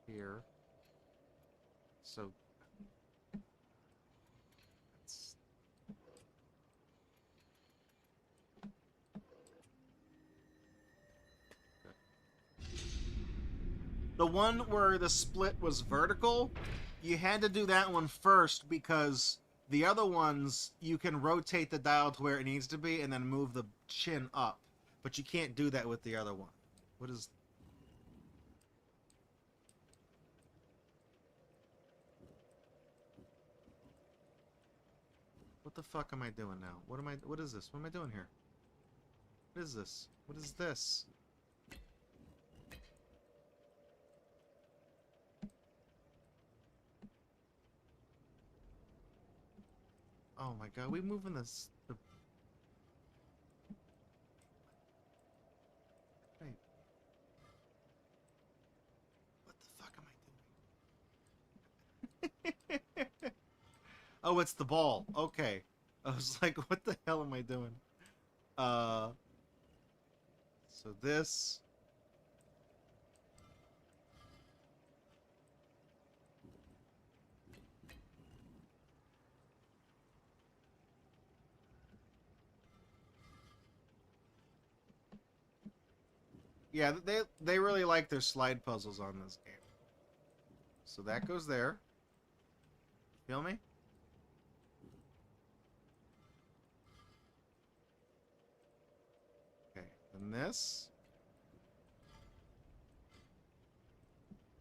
Here. So... that's... the one where the split was vertical, you had to do that one first because the other ones, you can rotate the dial to where it needs to be and then move the chin up. But you can't do that with the other one. What is... what the fuck am I doing now? What am I... what is this? What am I doing here? What is this? What is this? Oh my god, we moving this... the... wait. What the fuck am I doing? Oh, it's the ball. Okay. I was like, what the hell am I doing? So this... yeah, they really like their slide puzzles on this game. So that goes there. Feel me? Okay, then this.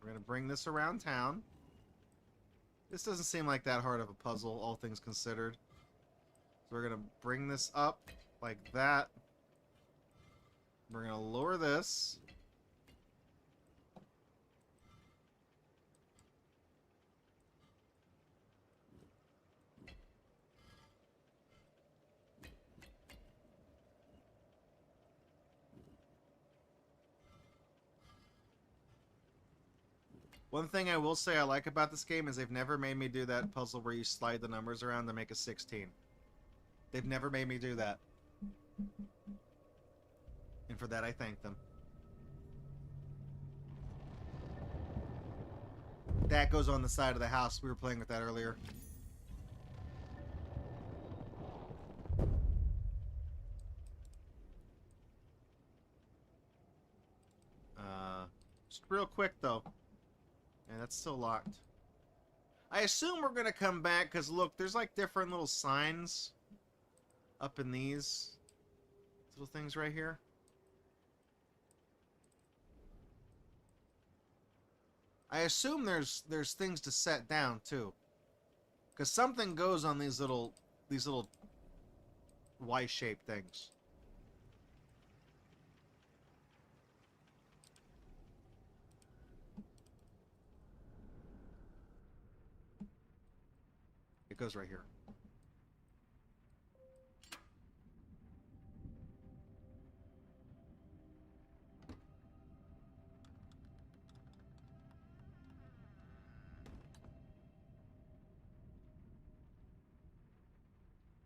We're gonna bring this around town. This doesn't seem like that hard of a puzzle, all things considered. So we're gonna bring this up like that. We're gonna lower this. One thing I will say I like about this game is they've never made me do that puzzle where you slide the numbers around to make a 16. They've never made me do that. And for that, I thank them. That goes on the side of the house. We were playing with that earlier. Just real quick, though. And that's still locked. I assume we're going to come back, because look, there's like different little signs up in these little things right here. I assume there's things to set down, too. Because something goes on these little Y-shaped things. goes right here.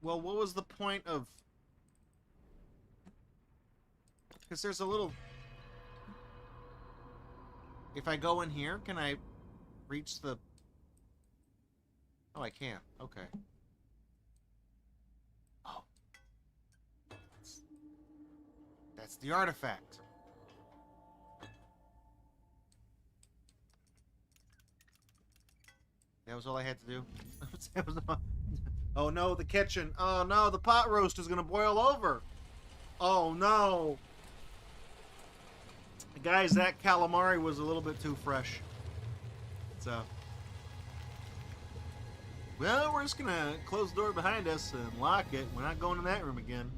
Well, what was the point of... Because there's a little... If I go in here, can I reach the... Oh, I can't. Okay. Oh. That's the artifact. That was all I had to do. That was all... Oh no, the kitchen. Oh no, the pot roast is gonna boil over. Oh no. Guys, that calamari was a little bit too fresh. So, well, we're just gonna close the door behind us and lock it. We're not going in that room again.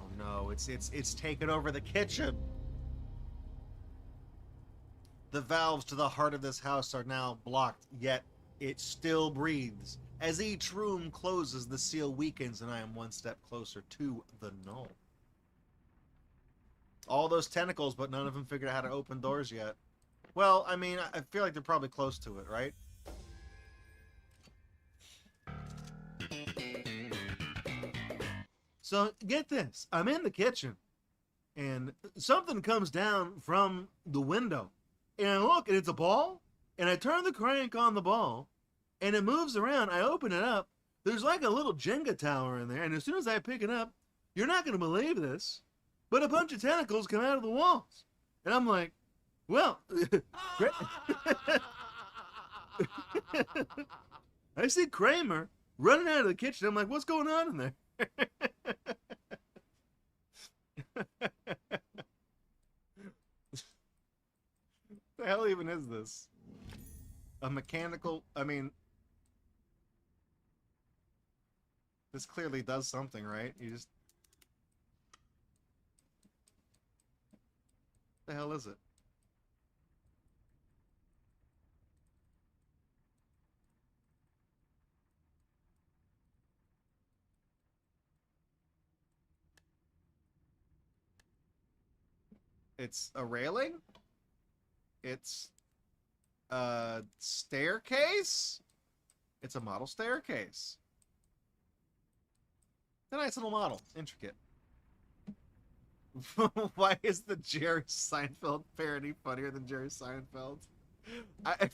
Oh no, it's taken over the kitchen. The valves to the heart of this house are now blocked, yet it still breathes. As each room closes, the seal weakens, and I am one step closer to the null. All those tentacles, but none of them figured out how to open doors yet. Well, I mean, I feel like they're probably close to it, right? So, get this. I'm in the kitchen, and something comes down from the window. And I look, and it's a ball, and I turn the crank on the ball, and it moves around. I open it up. There's like a little Jenga tower in there, and as soon as I pick it up, you're not going to believe this, but a bunch of tentacles come out of the walls. And I'm like, well, I see Kramer running out of the kitchen. I'm like, what's going on in there? The hell even is this? A mechanical... I mean... This clearly does something, right? You just... What the hell is it? It's a railing? It's a staircase? It's a model staircase. A nice little model. Intricate. Why is the Jerry Seinfeld parody funnier than Jerry Seinfeld? I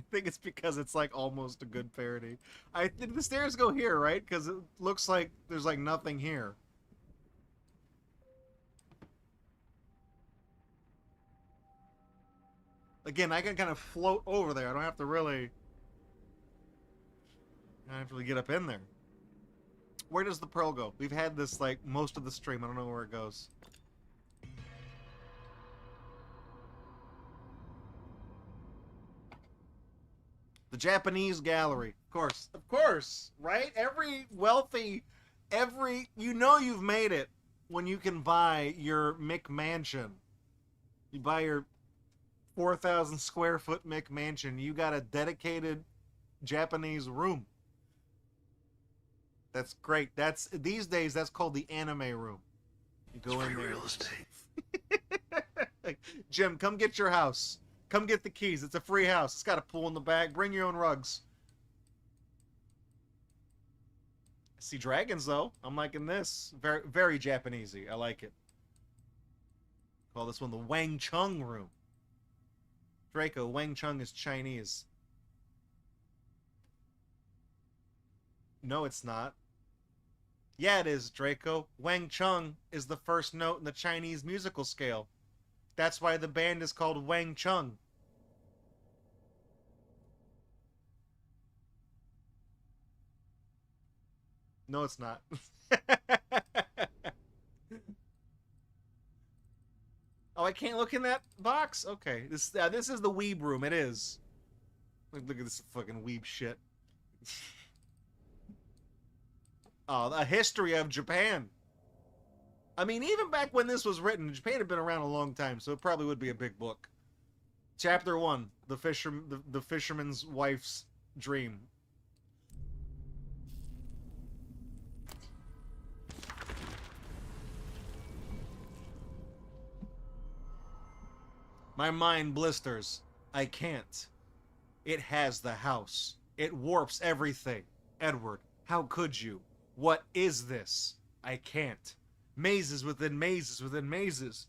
think it's because it's like almost a good parody. I think the stairs go here, right? Because it looks like there's like nothing here. Again, I can kind of float over there. I don't have to really get up in there. Where does the pearl go? We've had this like most of the stream. I don't know where it goes. The Japanese gallery. Of course, right? Every wealthy, you know you've made it when you can buy your McMansion. You buy your 4,000 square foot McMansion. You got a dedicated Japanese room. That's great. These days that's called the anime room. You go in there. Real estate. Jim, come get your house. Come get the keys. It's a free house. It's got a pool in the back. Bring your own rugs. I see dragons though. I'm liking this. Very, very Japanesey. I like it. Call this one the Wang Chung room. Draco, Wang Chung is Chinese. No, it's not. Yeah, it is, Draco. Wang Chung is the first note in the Chinese musical scale. That's why the band is called Wang Chung. No, it's not. Oh, I can't look in that box? Okay. This is the weeb room. It is. Look at this fucking weeb shit. Oh, a history of Japan. I mean, even back when this was written, Japan had been around a long time, so it probably would be a big book. Chapter 1, the fisherman's wife's dream. My mind blisters. I can't. It has the house. It warps everything. Edward, how could you? What is this? I can't. Mazes within mazes within mazes.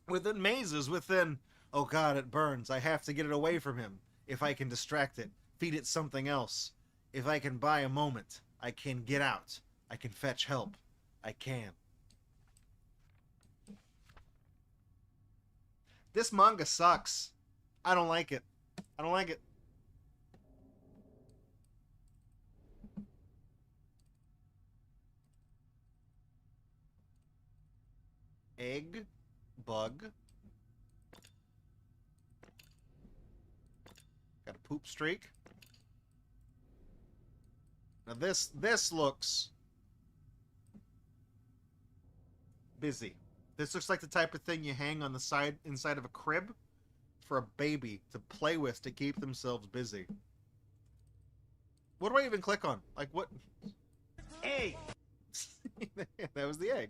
Within mazes within... Oh god, it burns. I have to get it away from him. If I can distract it, feed it something else. If I can buy a moment, I can get out. I can fetch help. I can. This manga sucks. I don't like it. I don't like it. Egg. Bug. Got a poop streak. Now this looks busy. This looks like the type of thing you hang on the inside of a crib for a baby to play with to keep themselves busy. What do I even click on? Like what? Egg. That was the egg.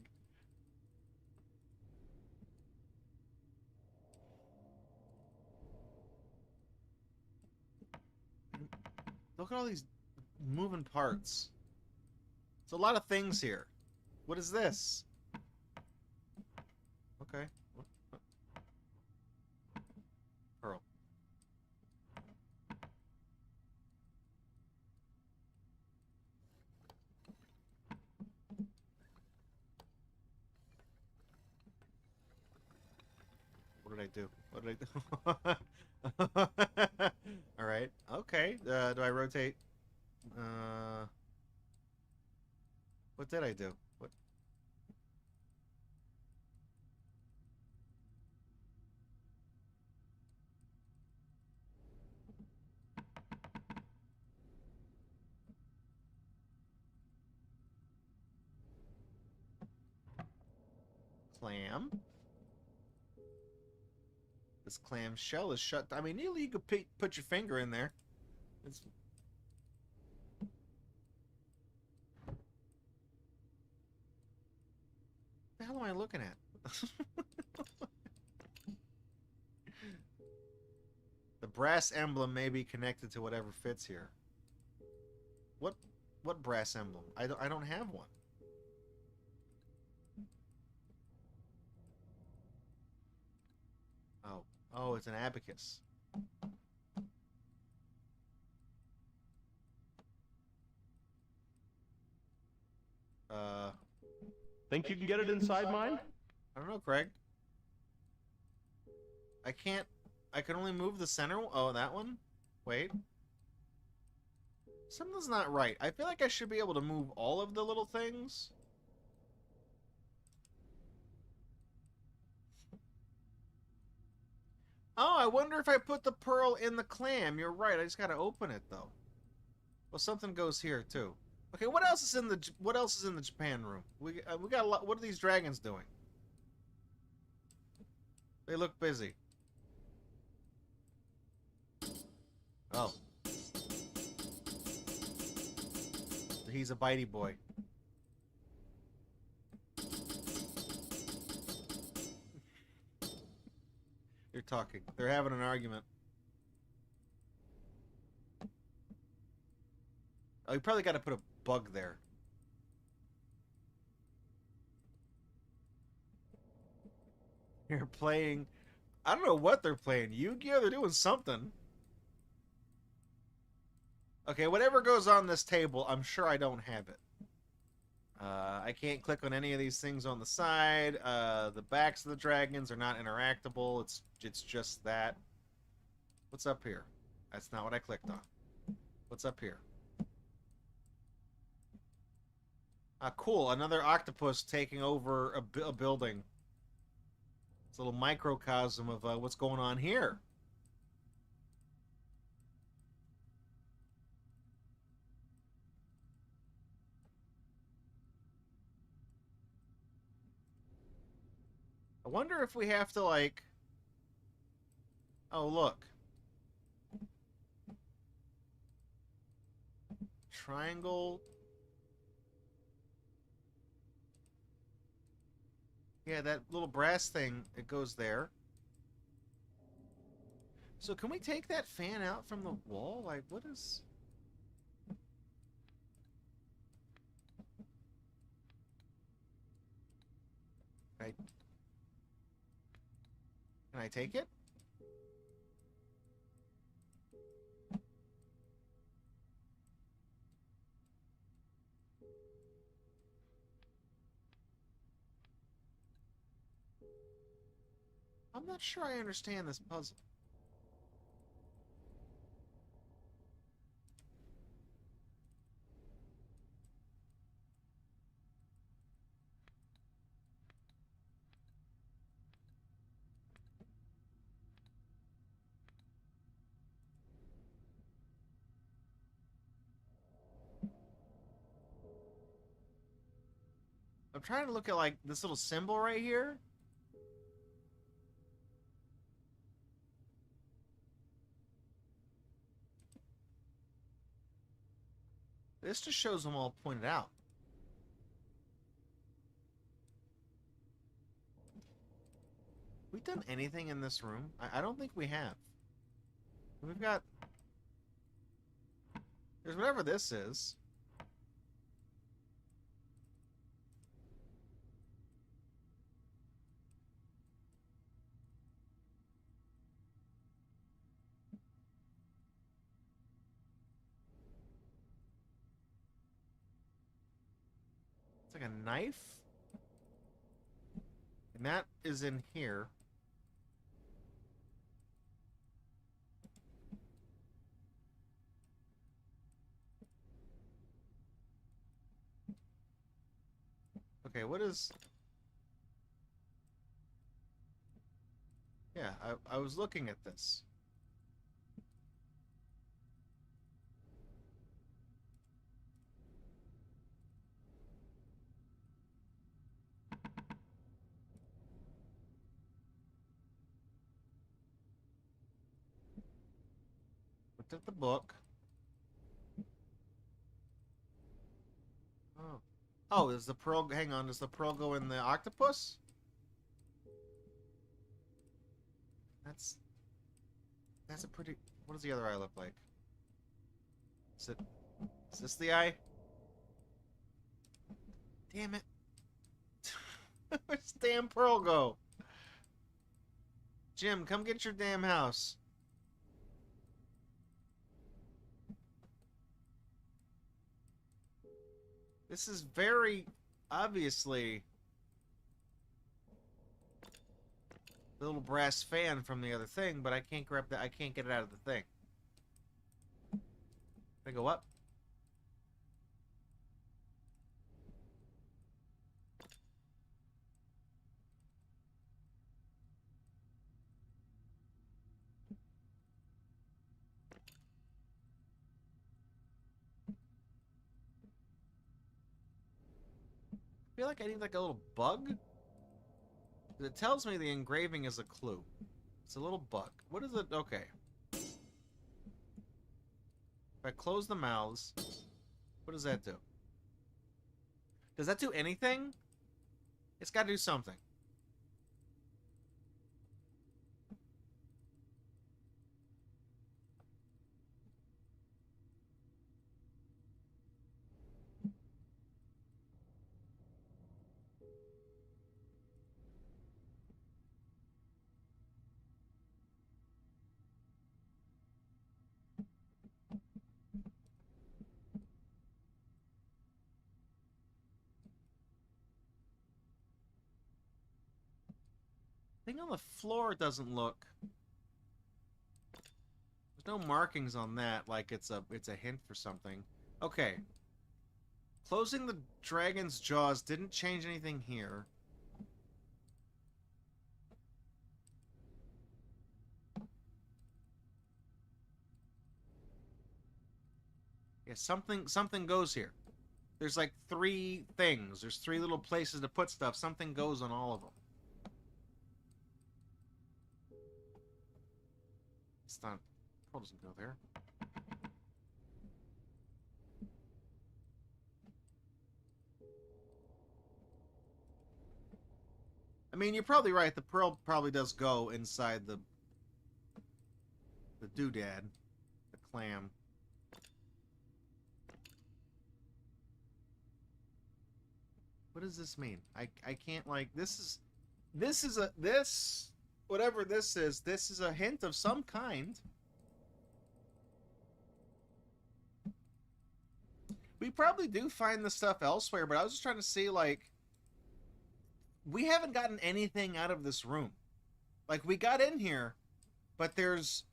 Look at all these moving parts. It's a lot of things here. What is this? Okay. Pearl. What did I do? What did I do? All right. Okay. Do I rotate? What did I do? What? Clam. This clam shell is shut. I mean, you could put your finger in there. It's... What the hell am I looking at? The brass emblem may be connected to whatever fits here. What brass emblem? I don't have one. Oh, it's an abacus. Think you can get it inside mine? I don't know, Craig. I can't... I can only move the center... Oh, that one? Wait. Something's not right. I feel like I should be able to move all of the little things. Oh, I wonder if I put the pearl in the clam. You're right. I just gotta open it though. Well, something goes here too. Okay, what else is in the Japan room? We got a lot. What are these dragons doing? They look busy. Oh. He's a bitey boy. They're talking. They're having an argument. Oh, you probably got to put a bug there. They're playing... I don't know what they're playing. Yu-Gi-Oh! They're doing something. Okay, whatever goes on this table, I'm sure I don't have it. I can't click on any of these things on the side. The backs of the dragons are not interactable. It's just that. What's up here? That's not what I clicked on. What's up here? Ah, cool. Another octopus taking over a building. It's a little microcosm of what's going on here. I wonder if we have to, like... Oh, look. Triangle. Yeah, that little brass thing, it goes there. So can we take that fan out from the wall? Like, what is... Right. Can I take it? I'm not sure I understand this puzzle. I'm trying to look at, like, this little symbol right here. This just shows them all pointed out. We've done anything in this room? I don't think we have. We've got... There's whatever this is. It's like a knife. And that is in here. Okay, what is... Yeah, I was looking at this. Looked at the book. Oh. Oh, is the pearl... Hang on, does the pearl go in the octopus? That's a pretty... What does the other eye look like? Is it... Is this the eye? Damn it. Where's the damn pearl go? Jim, come get your damn house. This is very obviously the little brass fan from the other thing, but I can't grab that. I can't get it out of the thing. Can I go up? I feel like I need like a little bug. It tells me the engraving is a clue. It's a little bug. What is it? Okay. If I close the mouths, what does that do? Does that do anything? It's got to do something. Thing on the floor doesn't look. There's no markings on that, like it's a hint for something. Okay. Closing the dragon's jaws didn't change anything here. Yeah, something goes here. There's like 3 things. There's 3 little places to put stuff. Something goes on all of them. It's not... Pearl doesn't go there. I mean, you're probably right. The pearl probably does go inside the doodad, the clam. What does this mean? I can't, like, this whatever this is a hint of some kind. We probably do find the stuff elsewhere, but I was just trying to see, like, we haven't gotten anything out of this room. Like, we got in here, but there's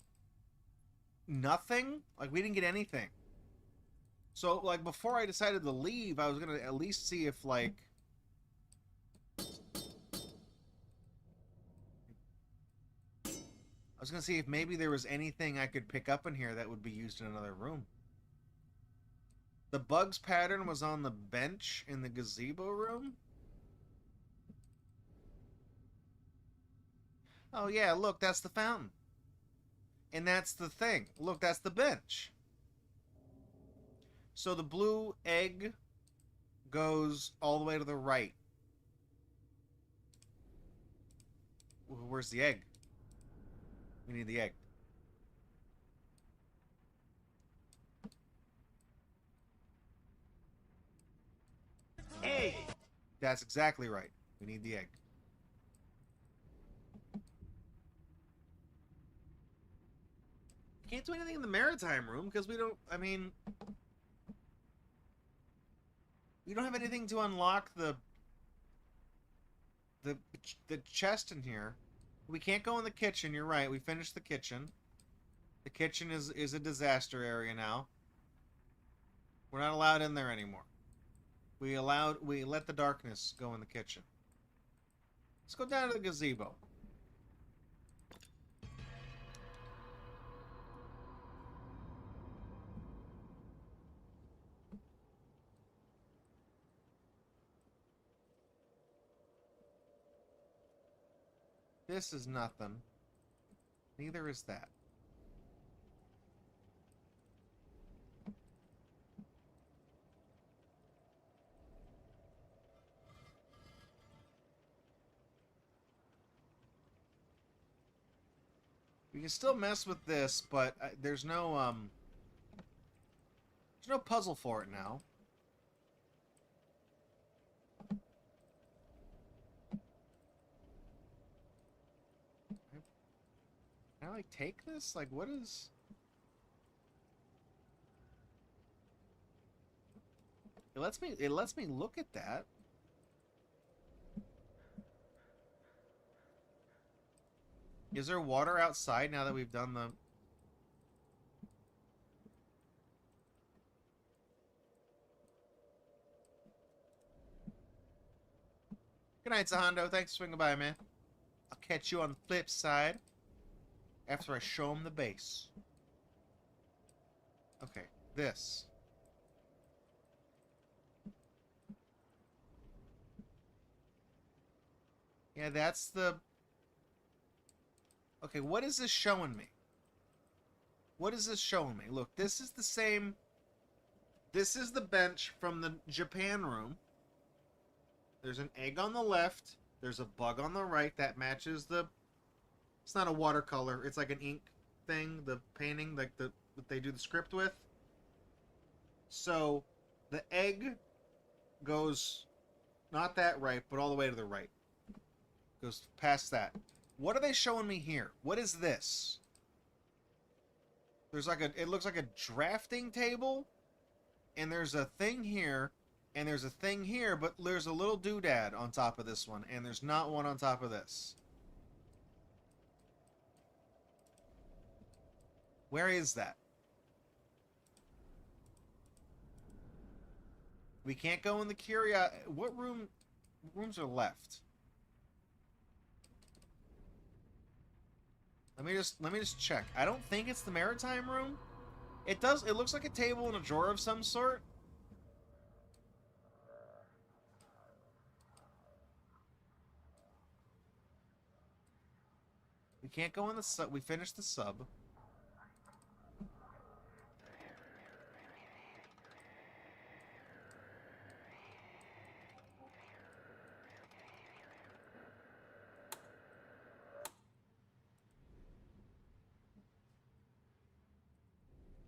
nothing. Like, we didn't get anything. So, like, before I decided to leave, I was going to at least see if, like... I was going to see if maybe there was anything I could pick up in here that would be used in another room. The bugs pattern was on the bench in the gazebo room? Oh, yeah, look, that's the fountain. And that's the thing. Look, that's the bench. So the blue egg goes all the way to the right. Where's the egg? We need the egg. Egg! That's exactly right. We need the egg. Can't do anything in the maritime room because we don't, I mean... We don't have anything to unlock the chest in here. We can't go in the kitchen, you're right. We finished the kitchen. The kitchen is a disaster area now. We're not allowed in there anymore. We let the darkness go in the kitchen. Let's go down to the gazebo. This is nothing. Neither is that. We can still mess with this, but there's no puzzle for it now. Can I, like, take this? Like, what is... It lets me look at that. Is there water outside now that we've done the... Good night, Zahondo. Thanks for swinging by, man. I'll catch you on the flip side after I show him the base. Okay, this. Yeah, that's the... Okay, what is this showing me? What is this showing me? Look, this is the same... This is the bench from the Japan room. There's an egg on the left. There's a bug on the right that matches the... It's not a watercolor. It's like an ink thing. The painting, like what they do the script with. So, the egg goes not that right, but all the way to the right. Goes past that. What are they showing me here? What is this? There's like it looks like a drafting table, and there's a thing here, and there's a thing here, but there's a little doodad on top of this one, and there's not one on top of this. Where is that? We can't go in the What rooms are left? Let me just check. I don't think it's the maritime room. It does. It looks like a table in a drawer of some sort. We can't go in the sub. We finished the sub.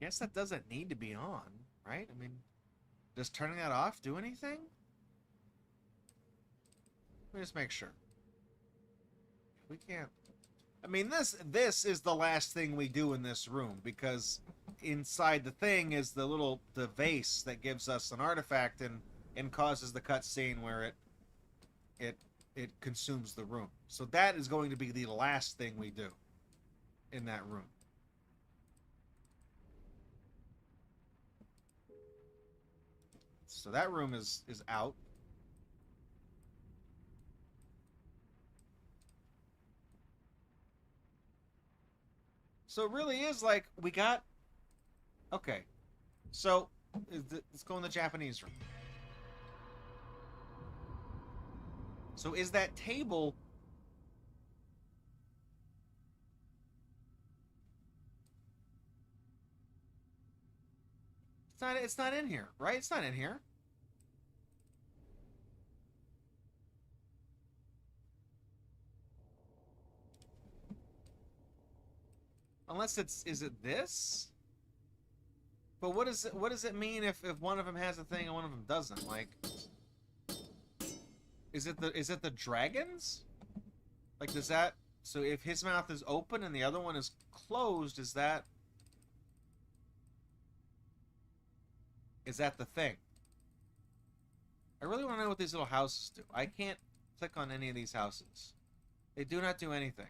Guess that doesn't need to be on, right? I mean, does turning that off do anything? Let me just make sure. We can't. I mean, this is the last thing we do in this room, because inside the thing is the vase that gives us an artifact and causes the cutscene where it consumes the room. So that is going to be the last thing we do in that room. So that room is out. So it really is like we got. Okay, so let's go in the Japanese room. So is that table? It's not in here, right? It's not in here. Unless is it this? But what does it mean if one of them has a thing and one of them doesn't? Like, is it the dragons? Like, does that, so if his mouth is open and the other one is closed, is that the thing? I really want to know what these little houses do. I can't click on any of these houses. They do not do anything.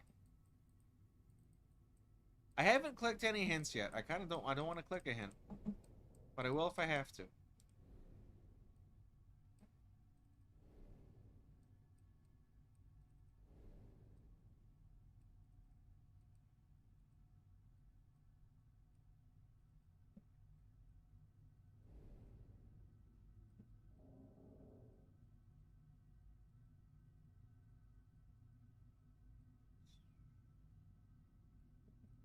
I haven't clicked any hints yet. I don't want to click a hint. But I will if I have to.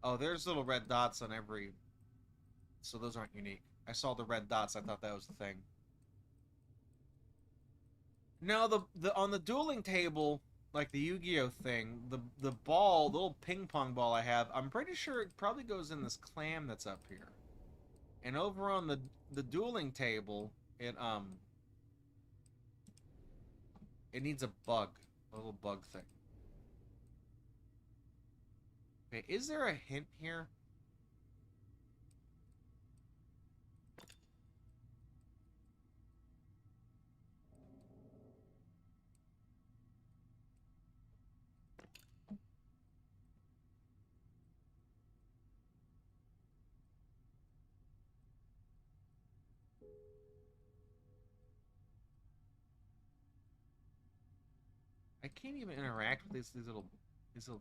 Oh, there's little red dots on every... So those aren't unique. I saw the red dots. I thought that was the thing. No, the on the dueling table, like the Yu-Gi-Oh thing, the ball, the little ping pong ball I have, I'm pretty sure it probably goes in this clam that's up here. And over on the dueling table, it needs a bug, a little bug thing. Okay, is there a hint here? I can't even interact with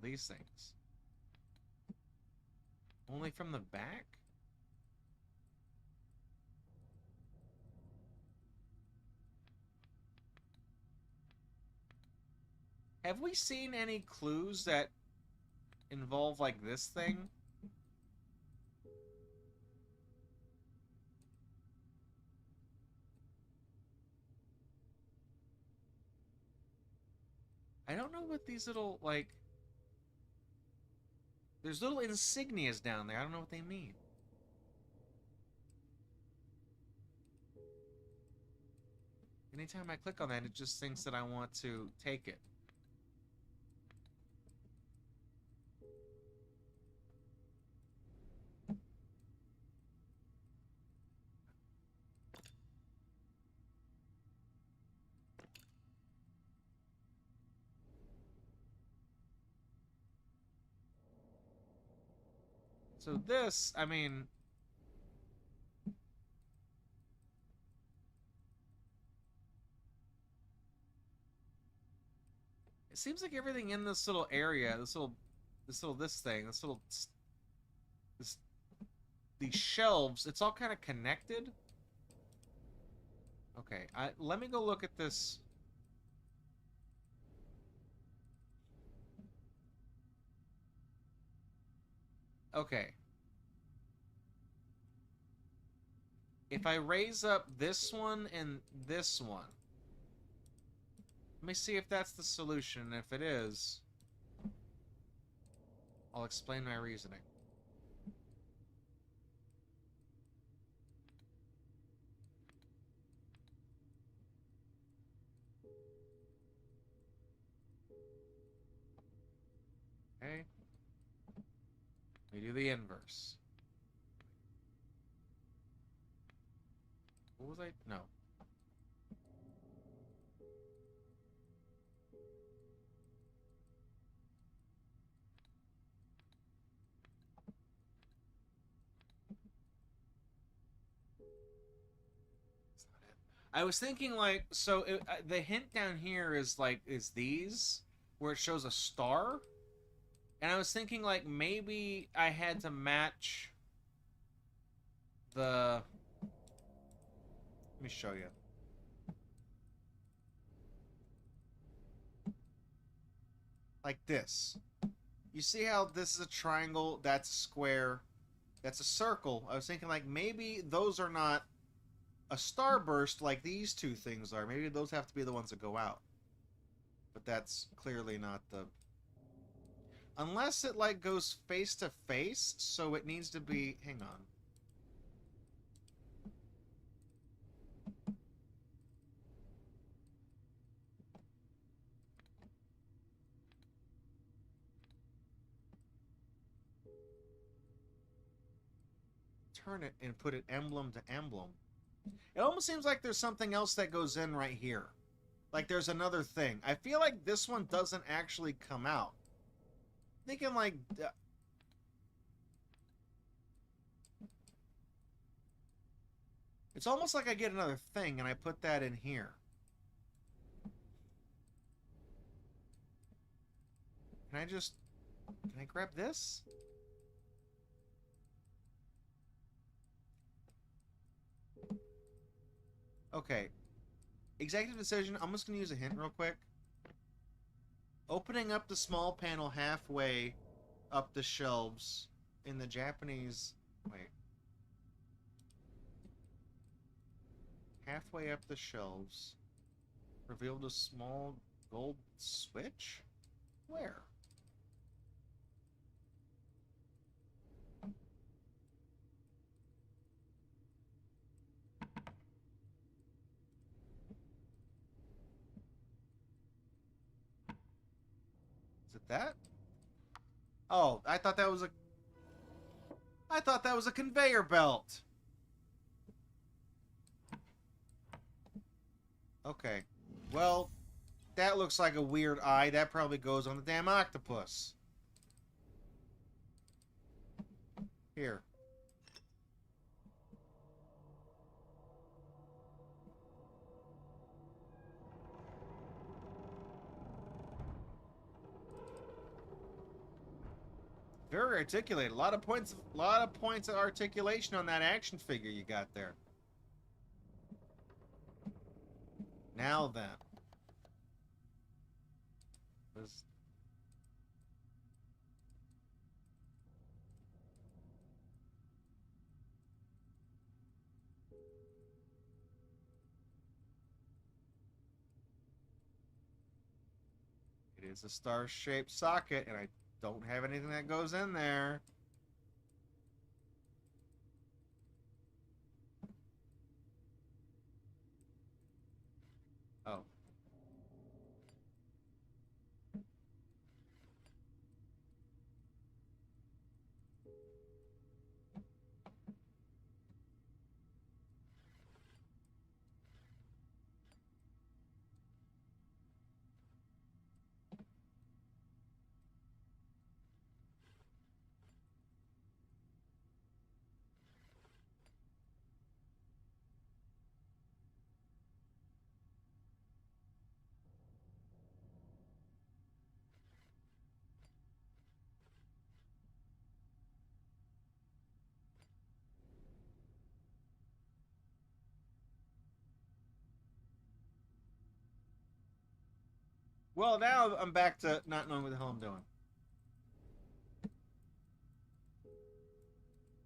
these things. Only from the back? Have we seen any clues that involve, like, this thing? I don't know what these little, like... There's little insignias down there. I don't know what they mean. Anytime I click on that, it just thinks that I want to take it. So this, I mean... It seems like everything in this little area, this thing, this these shelves, it's all kind of connected. Okay, let me go look at this. Okay. If I raise up this one and this one, let me see if that's the solution. If it is, I'll explain my reasoning. Okay. We do the inverse. What was I? No. I was thinking like, so the hint down here is like, is these where it shows a star? And I was thinking like maybe I had to match the. Let me show you. Like this. You see how this is a triangle, that's a square, that's a circle. I was thinking like maybe those are not a starburst like these two things are. Maybe those have to be the ones that go out. But that's clearly not the... Unless it like goes face to face, so it needs to be... Hang on. Turn it and put it emblem to emblem. It almost seems like there's something else that goes in right here. Like there's another thing. I feel like this one doesn't actually come out. Thinking like... It's almost like I get another thing and I put that in here. Can I just... Can I grab this? Okay. Executive decision. I'm just going to use a hint real quick. Opening up the small panel halfway up the shelves in the Japanese... Wait. Halfway up the shelves. Revealed a small gold switch? Where? Is it that? Oh, I thought that was a... I thought that was a conveyor belt. Okay. Well, that looks like a weird eye. That probably goes on the damn octopus. Here. Very articulated. A lot of points of articulation on that action figure you got there. Now then. This... It is a star-shaped socket, and I don't have anything that goes in there. Oh. Well, now I'm back to not knowing what the hell I'm doing.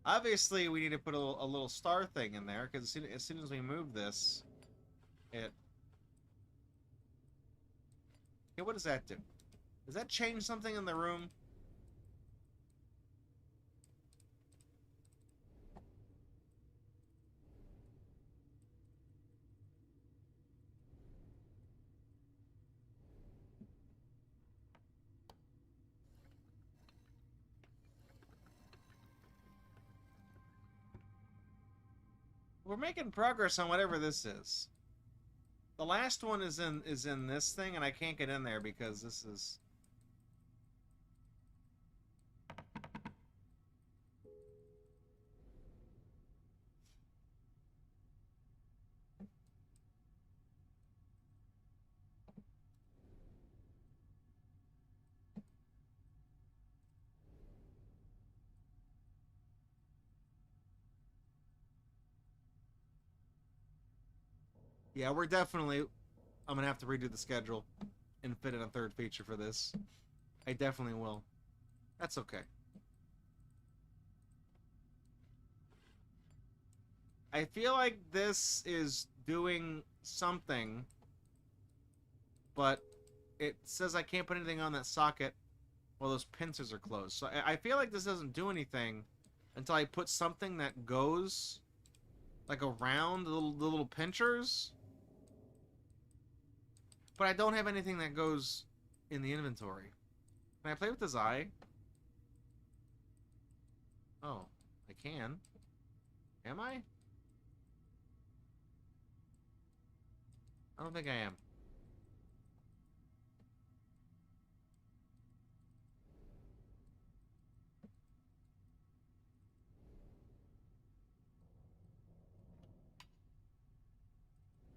Obviously, we need to put a little star thing in there, because as soon as we move this, it... Hey, what does that do? Does that change something in the room? We're making progress on whatever this is. The last one is in this thing, and I can't get in there because this is... Yeah, we're definitely... I'm gonna have to redo the schedule and fit in a third feature for this. I definitely will. That's okay. I feel like this is doing something, but it says I can't put anything on that socket while those pincers are closed. So I feel like this doesn't do anything until I put something that goes like around the little pinchers. But I don't have anything that goes in the inventory. Can I play with this eye? Oh, I can. Am I? I don't think I am.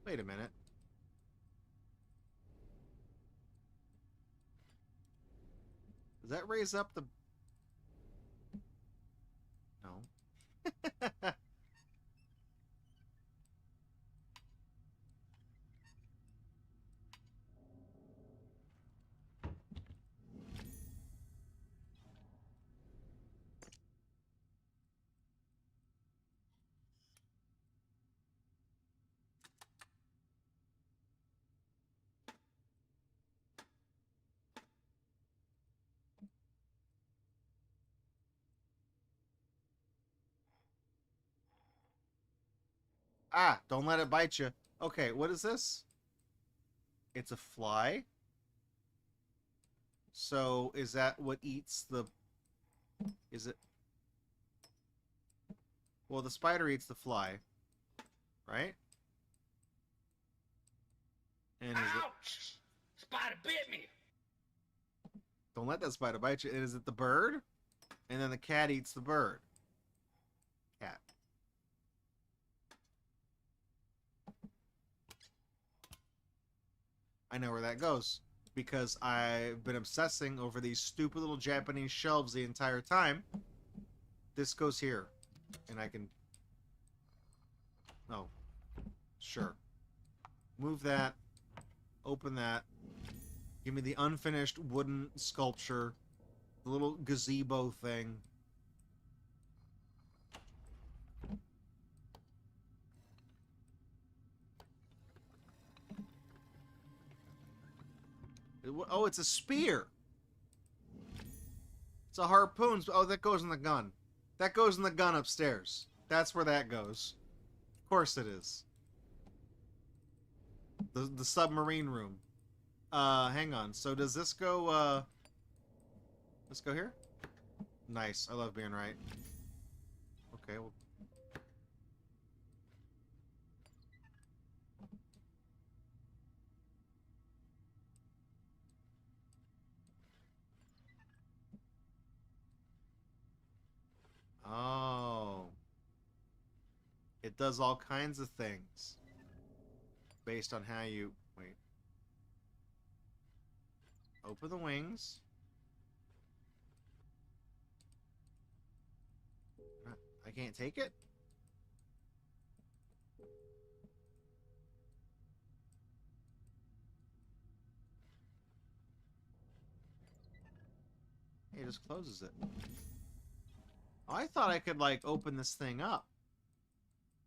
Wait a minute. Does that raise up the... No. Ah, don't let it bite you. Okay, what is this? It's a fly? So, is that what eats the... Is it... Well, the spider eats the fly. Right? And is it... Ouch! Spider bit me! Don't let that spider bite you. And is it the bird? And then the cat eats the bird. Cat. I know where that goes. Because I've been obsessing over these stupid little Japanese shelves the entire time. This goes here. And I can... Oh. Sure. Move that. Open that. Give me the unfinished wooden sculpture. The little gazebo thing. Oh, it's a spear. It's a harpoon. Oh, that goes in the gun. That goes in the gun upstairs. That's where that goes. Of course it is. The submarine room. Hang on. So does this go, let's go here? Nice. I love being right. Okay, well... Oh. It does all kinds of things. Based on how you... Wait. Open the wings. I can't take it? He just closes it. Oh, I thought I could, like, open this thing up.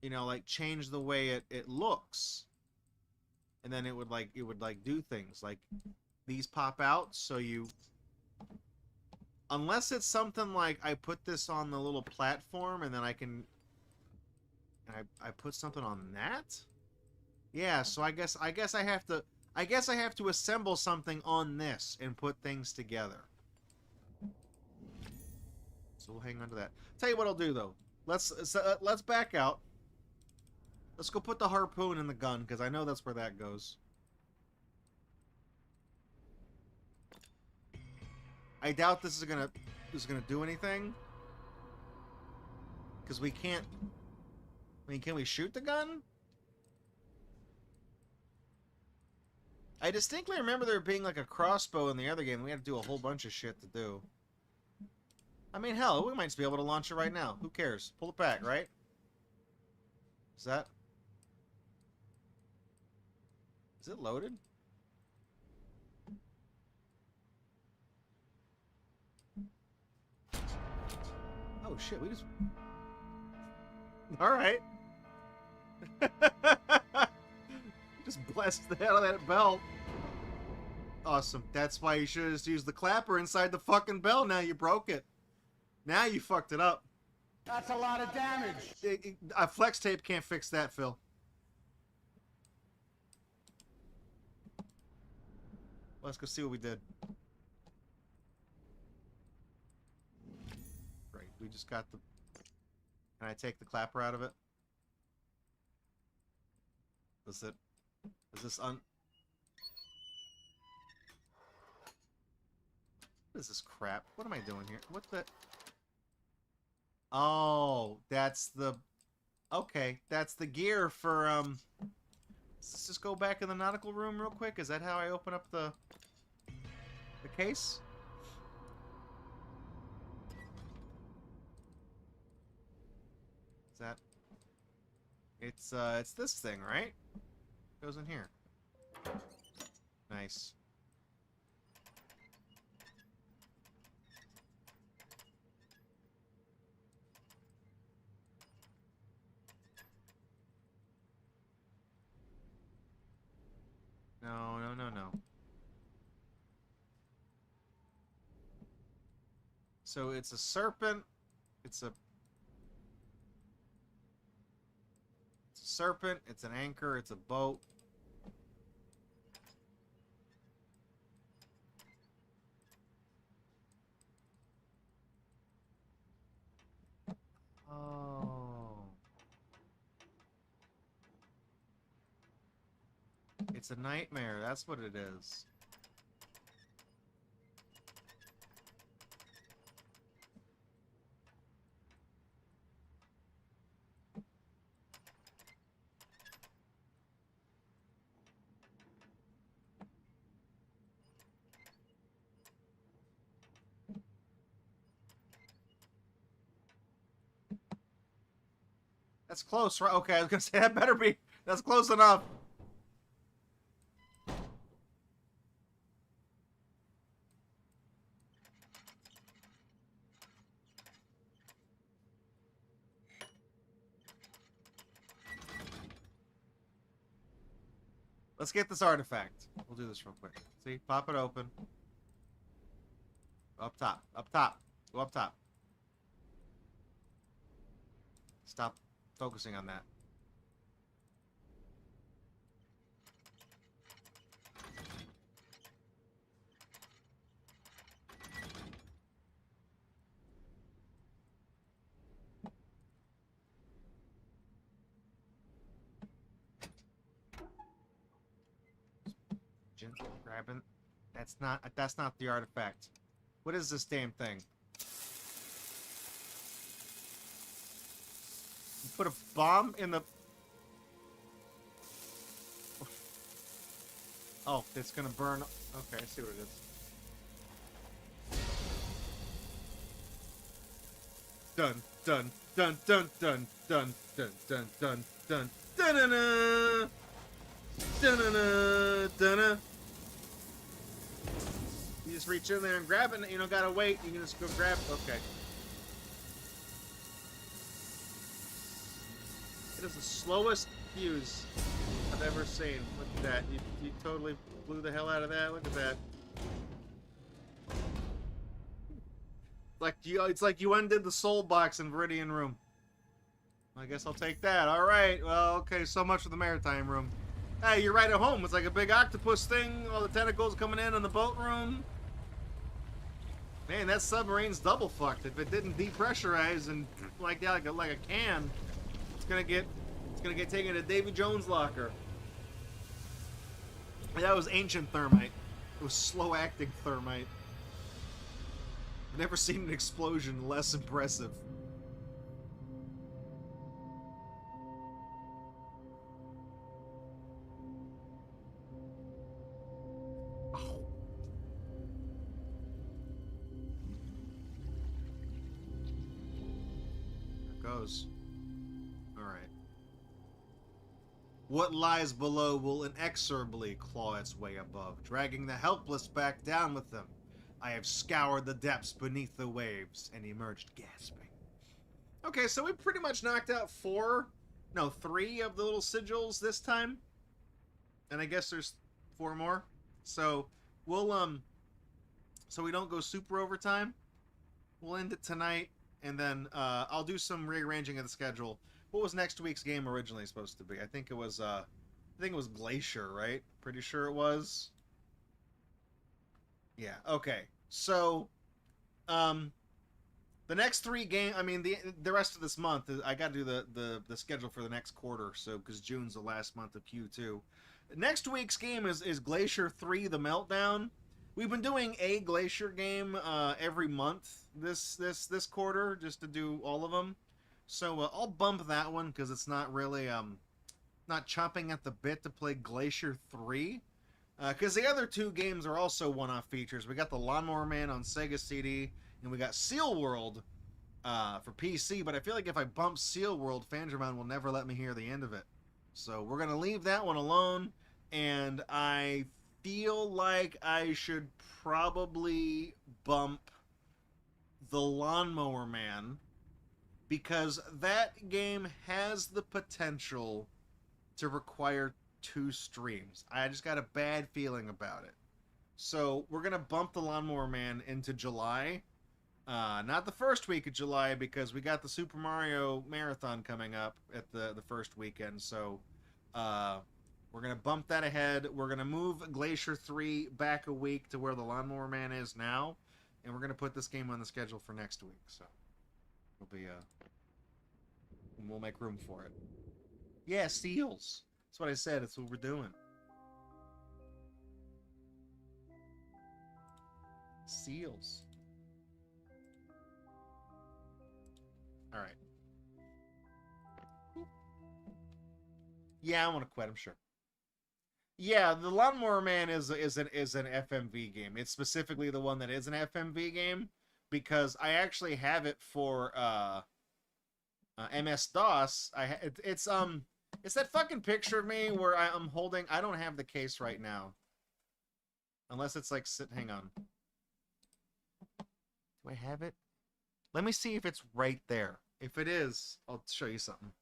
You know, like, change the way it looks. And then it would do things. Like, these pop out, so you... Unless it's something like I put this on the little platform and then I can... I put something on that? Yeah, so I guess I have to... I guess I have to assemble something on this and put things together. So we'll hang on to that. Tell you what I'll do, though. Let's back out. Let's go put the harpoon in the gun, because I know that's where that goes. I doubt this is gonna do anything. Because we can't... I mean, can we shoot the gun? I distinctly remember there being like a crossbow in the other game. We had to do a whole bunch of shit to do. I mean, hell, we might just be able to launch it right now. Who cares? Pull it back, right? Is that... Is it loaded? Oh shit, we just... Alright. Just blessed the hell out of that bell. Awesome. That's why you should have just used the clapper inside the fucking bell. Now you broke it. Now you fucked it up. That's a lot of damage. A flex tape can't fix that, Phil. Let's go see what we did. Great. We just got the... Can I take the clapper out of it? Is this What is this crap? What am I doing here? What the... Oh, that's the... Okay, that's the gear for, Let's just go back in the nautical room real quick. Is that how I open up the case? Is that... It's this thing, right? Goes in here. Nice. No, no, no, no. So it's a serpent. It's a serpent. It's an anchor. It's a boat. Oh. It's a nightmare. That's what it is. That's close, right? Okay, I was gonna say that better be. That's close enough. Let's get this artifact. We'll do this real quick. See? Pop it open. Up top. Up top. Go up top. Stop focusing on that. Grabbing. That's not the artifact. What is this damn thing? You put a bomb in the... Oh, it's gonna burn. Okay, I see what it is. Dun dun dun dun dun dun dun dun dun dun dun dun dun dun dun. You just reach in there and grab it. You don't gotta wait. You can just go grab. Okay. It is the slowest fuse I've ever seen. Look at that. You totally blew the hell out of that. Look at that. It's like you undid the soul box in Viridian Room. I guess I'll take that. All right. Well, okay. So much for the maritime room. Hey, you're right at home. It's like a big octopus thing. All the tentacles coming in the boat room. Man, that submarine's double fucked. If it didn't depressurize and like that, like a can, it's gonna get taken to Davy Jones' locker. That was ancient thermite. It was slow acting thermite. I've never seen an explosion less impressive. Oh. There goes. Alright. What lies below will inexorably claw its way above, dragging the helpless back down with them. I have scoured the depths beneath the waves and emerged gasping. Okay, so we pretty much knocked out 3 of the little sigils this time. And I guess there's 4 more. So we'll so we don't go super overtime. We'll end it tonight, and then I'll do some rearranging of the schedule. What was next week's game originally supposed to be? I think it was Glacier, right? Pretty sure it was. Yeah, okay. So, the next 3 games, I mean, the rest of this month, I got to do the schedule for the next quarter, so, because June's the last month of Q2. Next week's game is Glacier 3, The Meltdown. We've been doing a Glacier game every month this quarter, just to do all of them. So, I'll bump that one, because it's not really, not chomping at the bit to play Glacier 3. Because the other 2 games are also one-off features. We got the Lawnmower Man on Sega CD, and we got Seal World for PC, but I feel like if I bump Seal World, Fangerman will never let me hear the end of it. So we're going to leave that one alone, and I feel like I should probably bump the Lawnmower Man, because that game has the potential to require 2 streams. I just got a bad feeling about it. So we're going to bump the Lawnmower Man into July. Not the first week of July, because we got the Super Mario Marathon coming up at the first weekend. So we're going to bump that ahead. We're going to move Glacier 3 back a week to where the Lawnmower Man is now. And we're going to put this game on the schedule for next week. So it'll be we'll make room for it. Yeah, seals. That's what I said. It's what we're doing. Seals. All right. Yeah, I want to quit. I'm sure. Yeah, the Lawnmower Man is an FMV game. It's specifically the one that is an FMV game, because I actually have it for MS DOS. It's that fucking picture of me where I'm holding... I don't have the case right now. Unless it's like... Hang on. Do I have it? Let me see if it's right there. If it is, I'll show you something.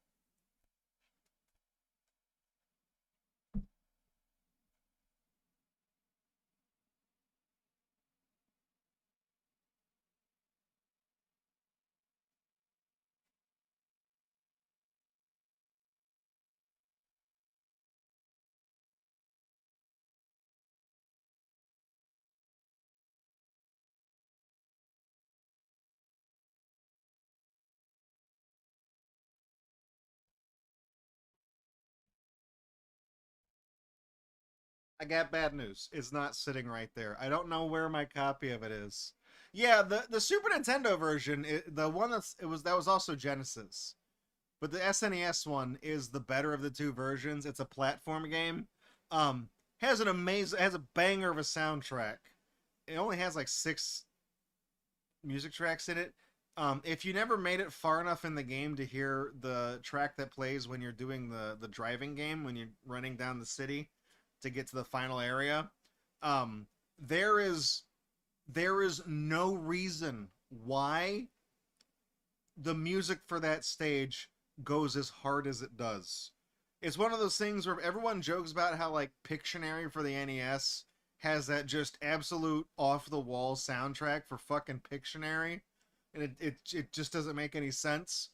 I got bad news. It's not sitting right there. I don't know where my copy of it is. Yeah, the Super Nintendo version, the one that was also Genesis. But the SNES one is the better of the 2 versions. It's a platform game. Has a banger of a soundtrack. It only has like 6 music tracks in it. If you never made it far enough in the game to hear the track that plays when you're doing the driving game, when you're running down the city to get to the final area, there is there is no reason why the music for that stage goes as hard as it does. It's one of those things where everyone jokes about how like Pictionary for the NES has that just absolute off the wall soundtrack for fucking Pictionary, and it just doesn't make any sense.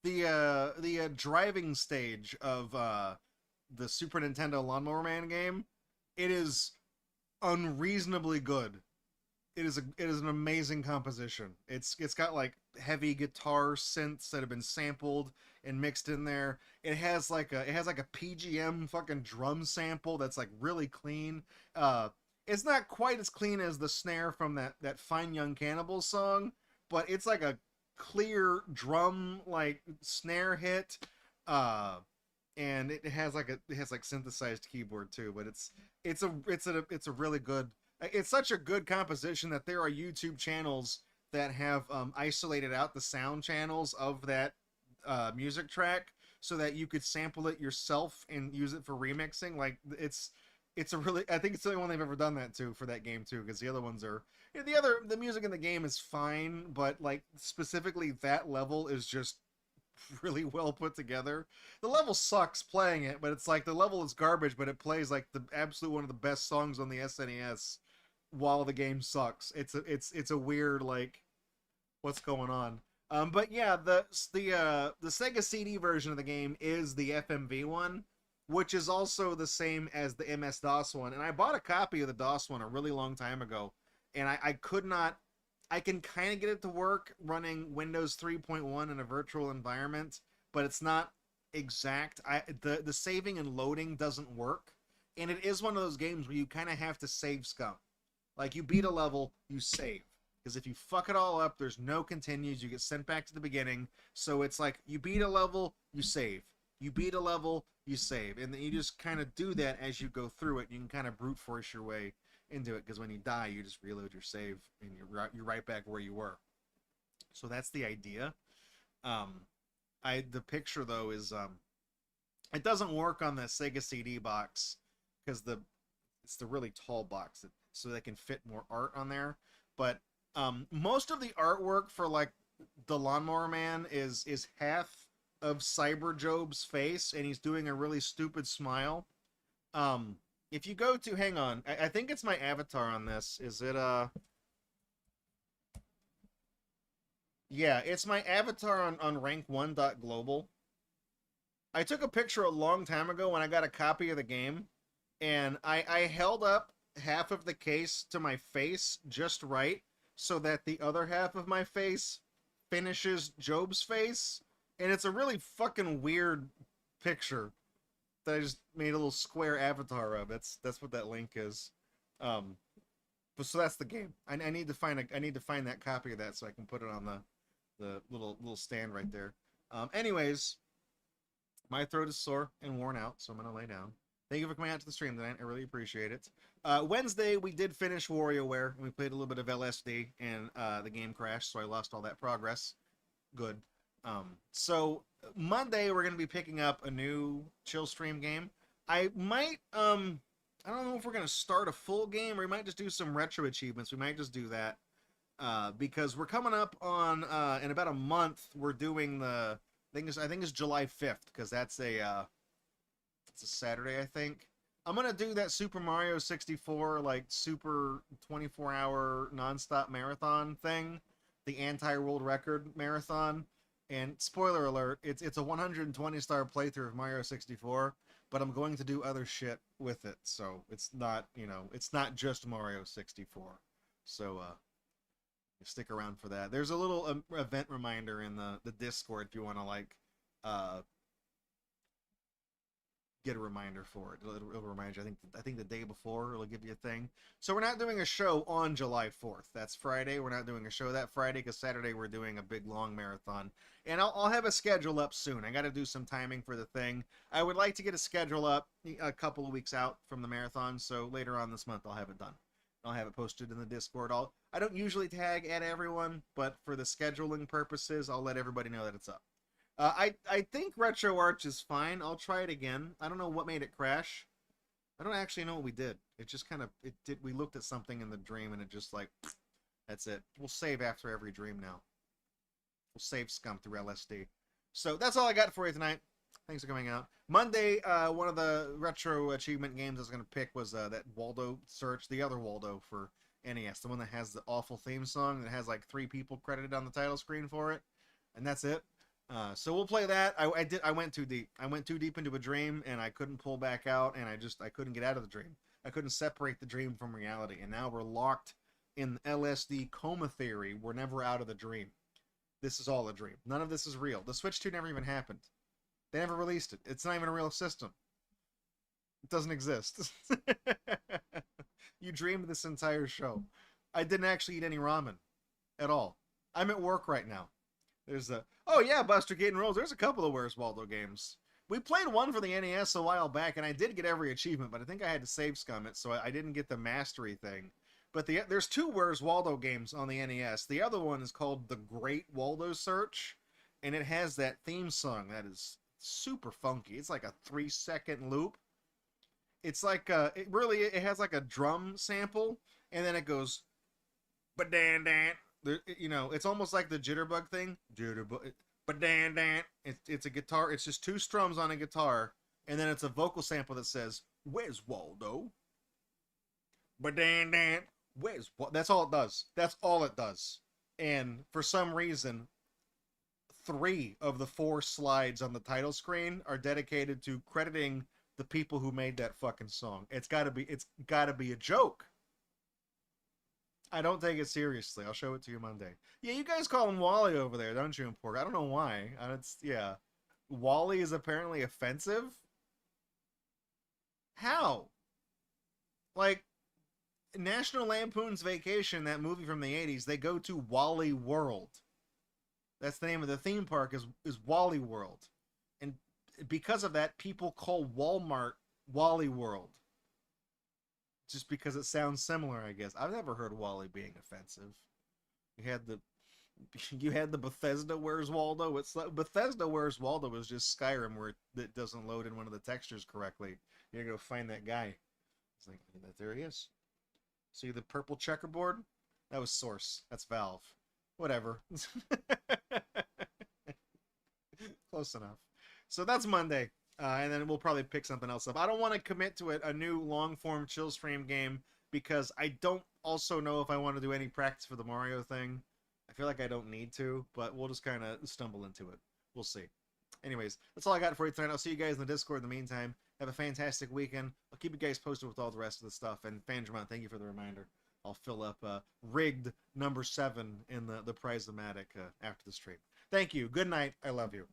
The driving stage of the Super Nintendo Lawnmower Man game, it is unreasonably good. It is an amazing composition. It's got like heavy guitar synths that have been sampled and mixed in there. It has like a PGM fucking drum sample that's like really clean. It's not quite as clean as the snare from that Fine Young Cannibals song, but it's like a clear drum like snare hit. And it has like synthesized keyboard too, but it's a really good. It's such a good composition that there are YouTube channels that have isolated out the sound channels of that music track so that you could sample it yourself and use it for remixing. Like it's a really, I think it's the only one they've ever done that to for that game too, because the other ones are, the music in the game is fine, but like specifically that level is just really well put together. The level sucks playing it, but it's like the level is garbage, but it plays like the absolute one of the best songs on the SNES while the game sucks. It's a weird like what's going on. But yeah, the Sega CD version of the game is the FMV one, which is also the same as the MS DOS one. And I bought a copy of the DOS one a really long time ago, and I could not. I can kind of get it to work running Windows 3.1 in a virtual environment, but it's not exact. The saving and loading doesn't work, and it is one of those games where you kind of have to save scum. Like you beat a level, you save. Because if you fuck it all up, there's no continues. You get sent back to the beginning. So it's like you beat a level, you save. You beat a level, you save. And then you just kind of do that as you go through it. You can kind of brute force your way into it, because when you die, you just reload your save and you're right back where you were. So that's the idea. The picture though is it doesn't work on the Sega CD box because it's the really tall box so they can fit more art on there. But most of the artwork for like the Lawnmower Man is half of Cyber Job's face, and he's doing a really stupid smile. If you go to, hang on, I think it's my avatar on this. Is it, yeah, it's my avatar on rank1.global. I took a picture a long time ago when I got a copy of the game, and I held up half of the case to my face just right so that the other half of my face finishes Job's face, and it's a really fucking weird picture that I just made a little square avatar of. That's what that link is. But so that's the game. I need to find that copy of that so I can put it on the little stand right there. Anyways, my throat is sore and worn out, so I'm gonna lay down. Thank you for coming out to the stream tonight. I really appreciate it. Wednesday we did finish WarioWare, and we played a little bit of LSD, and the game crashed, so I lost all that progress. Good. So Monday we're gonna be picking up a new chill stream game. I might I don't know if we're gonna start a full game or we might just do some retro achievements. We might just do that because we're coming up on in about a month. We're doing I think it's July 5th, because that's it's a Saturday, I think. I'm gonna do that Super Mario 64 like super 24-hour nonstop marathon thing, the anti-world record marathon. And spoiler alert, it's a 120-star playthrough of Mario 64, but I'm going to do other shit with it, so it's not, it's not just Mario 64. So stick around for that. There's a little event reminder in the Discord if you want to like get a reminder for it. It'll remind you. I think the day before it'll give you a thing. So we're not doing a show on July 4th. That's Friday. We're not doing a show that Friday because Saturday we're doing a big long marathon. And I'll have a schedule up soon. I got to do some timing for the thing. I would like to get a schedule up a couple of weeks out from the marathon. So later on this month I'll have it done. I'll have it posted in the Discord. I don't usually tag at everyone, but for the scheduling purposes, I'll let everybody know that it's up. I think RetroArch is fine. I'll try it again. I don't know what made it crash. I don't actually know what we did. It just kind of, we looked at something in the dream and it just like That's it. We'll save after every dream now. We'll save scum through LSD. So that's all I got for you tonight. Thanks for coming out. Monday, one of the retro achievement games I was going to pick was that Waldo search, the other Waldo for NES, the one that has the awful theme song that has like 3 people credited on the title screen for it, and that's it. So we'll play that. I went too deep. I went too deep into a dream, and I couldn't pull back out, and I couldn't get out of the dream. I couldn't separate the dream from reality, and now we're locked in LSD coma theory. We're never out of the dream. This is all a dream. None of this is real. The Switch 2 never even happened. They never released it. It's not even a real system. It doesn't exist. You dreamed this entire show. I didn't actually eat any ramen at all. I'm at work right now. There's a... Oh yeah, Buster Keaton Rolls. There's a couple of Where's Waldo games. We played one for the NES a while back, and I did get every achievement, but I think I had to save scum it, so I didn't get the mastery thing. But there's 2 Where's Waldo games on the NES. The other one is called The Great Waldo Search, and it has that theme song that is super funky. It's like a 3-second loop. It's like it has like a drum sample, and then it goes, ba-dan-dan. You know, it's almost like the jitterbug thing. Ba-dan-dan. It's a guitar. It's just 2 strums on a guitar, and then it's a vocal sample that says, "Where's Waldo?" Ba-dan-dan. Where's what? That's all it does. That's all it does. And for some reason, 3 of the 4 slides on the title screen are dedicated to crediting the people who made that fucking song. It's gotta be a joke. I don't take it seriously. I'll show it to you Monday. Yeah, you guys call him Wally over there, don't you, in Pork? I don't know why. Yeah. Wally is apparently offensive? How? Like, National Lampoon's Vacation, that movie from the 80s, they go to Wally World. That's the name of the theme park, is Wally World. And because of that, people call Walmart Wally World. Just because it sounds similar, I guess. I've never heard Wally being offensive. You had the Bethesda Where's Waldo. It's like Bethesda Where's Waldo is just Skyrim where it doesn't load in one of the textures correctly. You gotta go find that guy. It's like, there he is. See the purple checkerboard? That was Source. That's Valve. Whatever. Close enough. So that's Monday. And then we'll probably pick something else up. I don't want to commit to a new long-form chill stream game because I don't also know if I want to do any practice for the Mario thing. I feel like I don't need to, but we'll just kind of stumble into it. We'll see. Anyways, that's all I got for you tonight. I'll see you guys in the Discord in the meantime. Have a fantastic weekend. I'll keep you guys posted with all the rest of the stuff. And Fangermont, thank you for the reminder. I'll fill up rigged number 7 in the prize-o-matic after the stream. Thank you. Good night. I love you.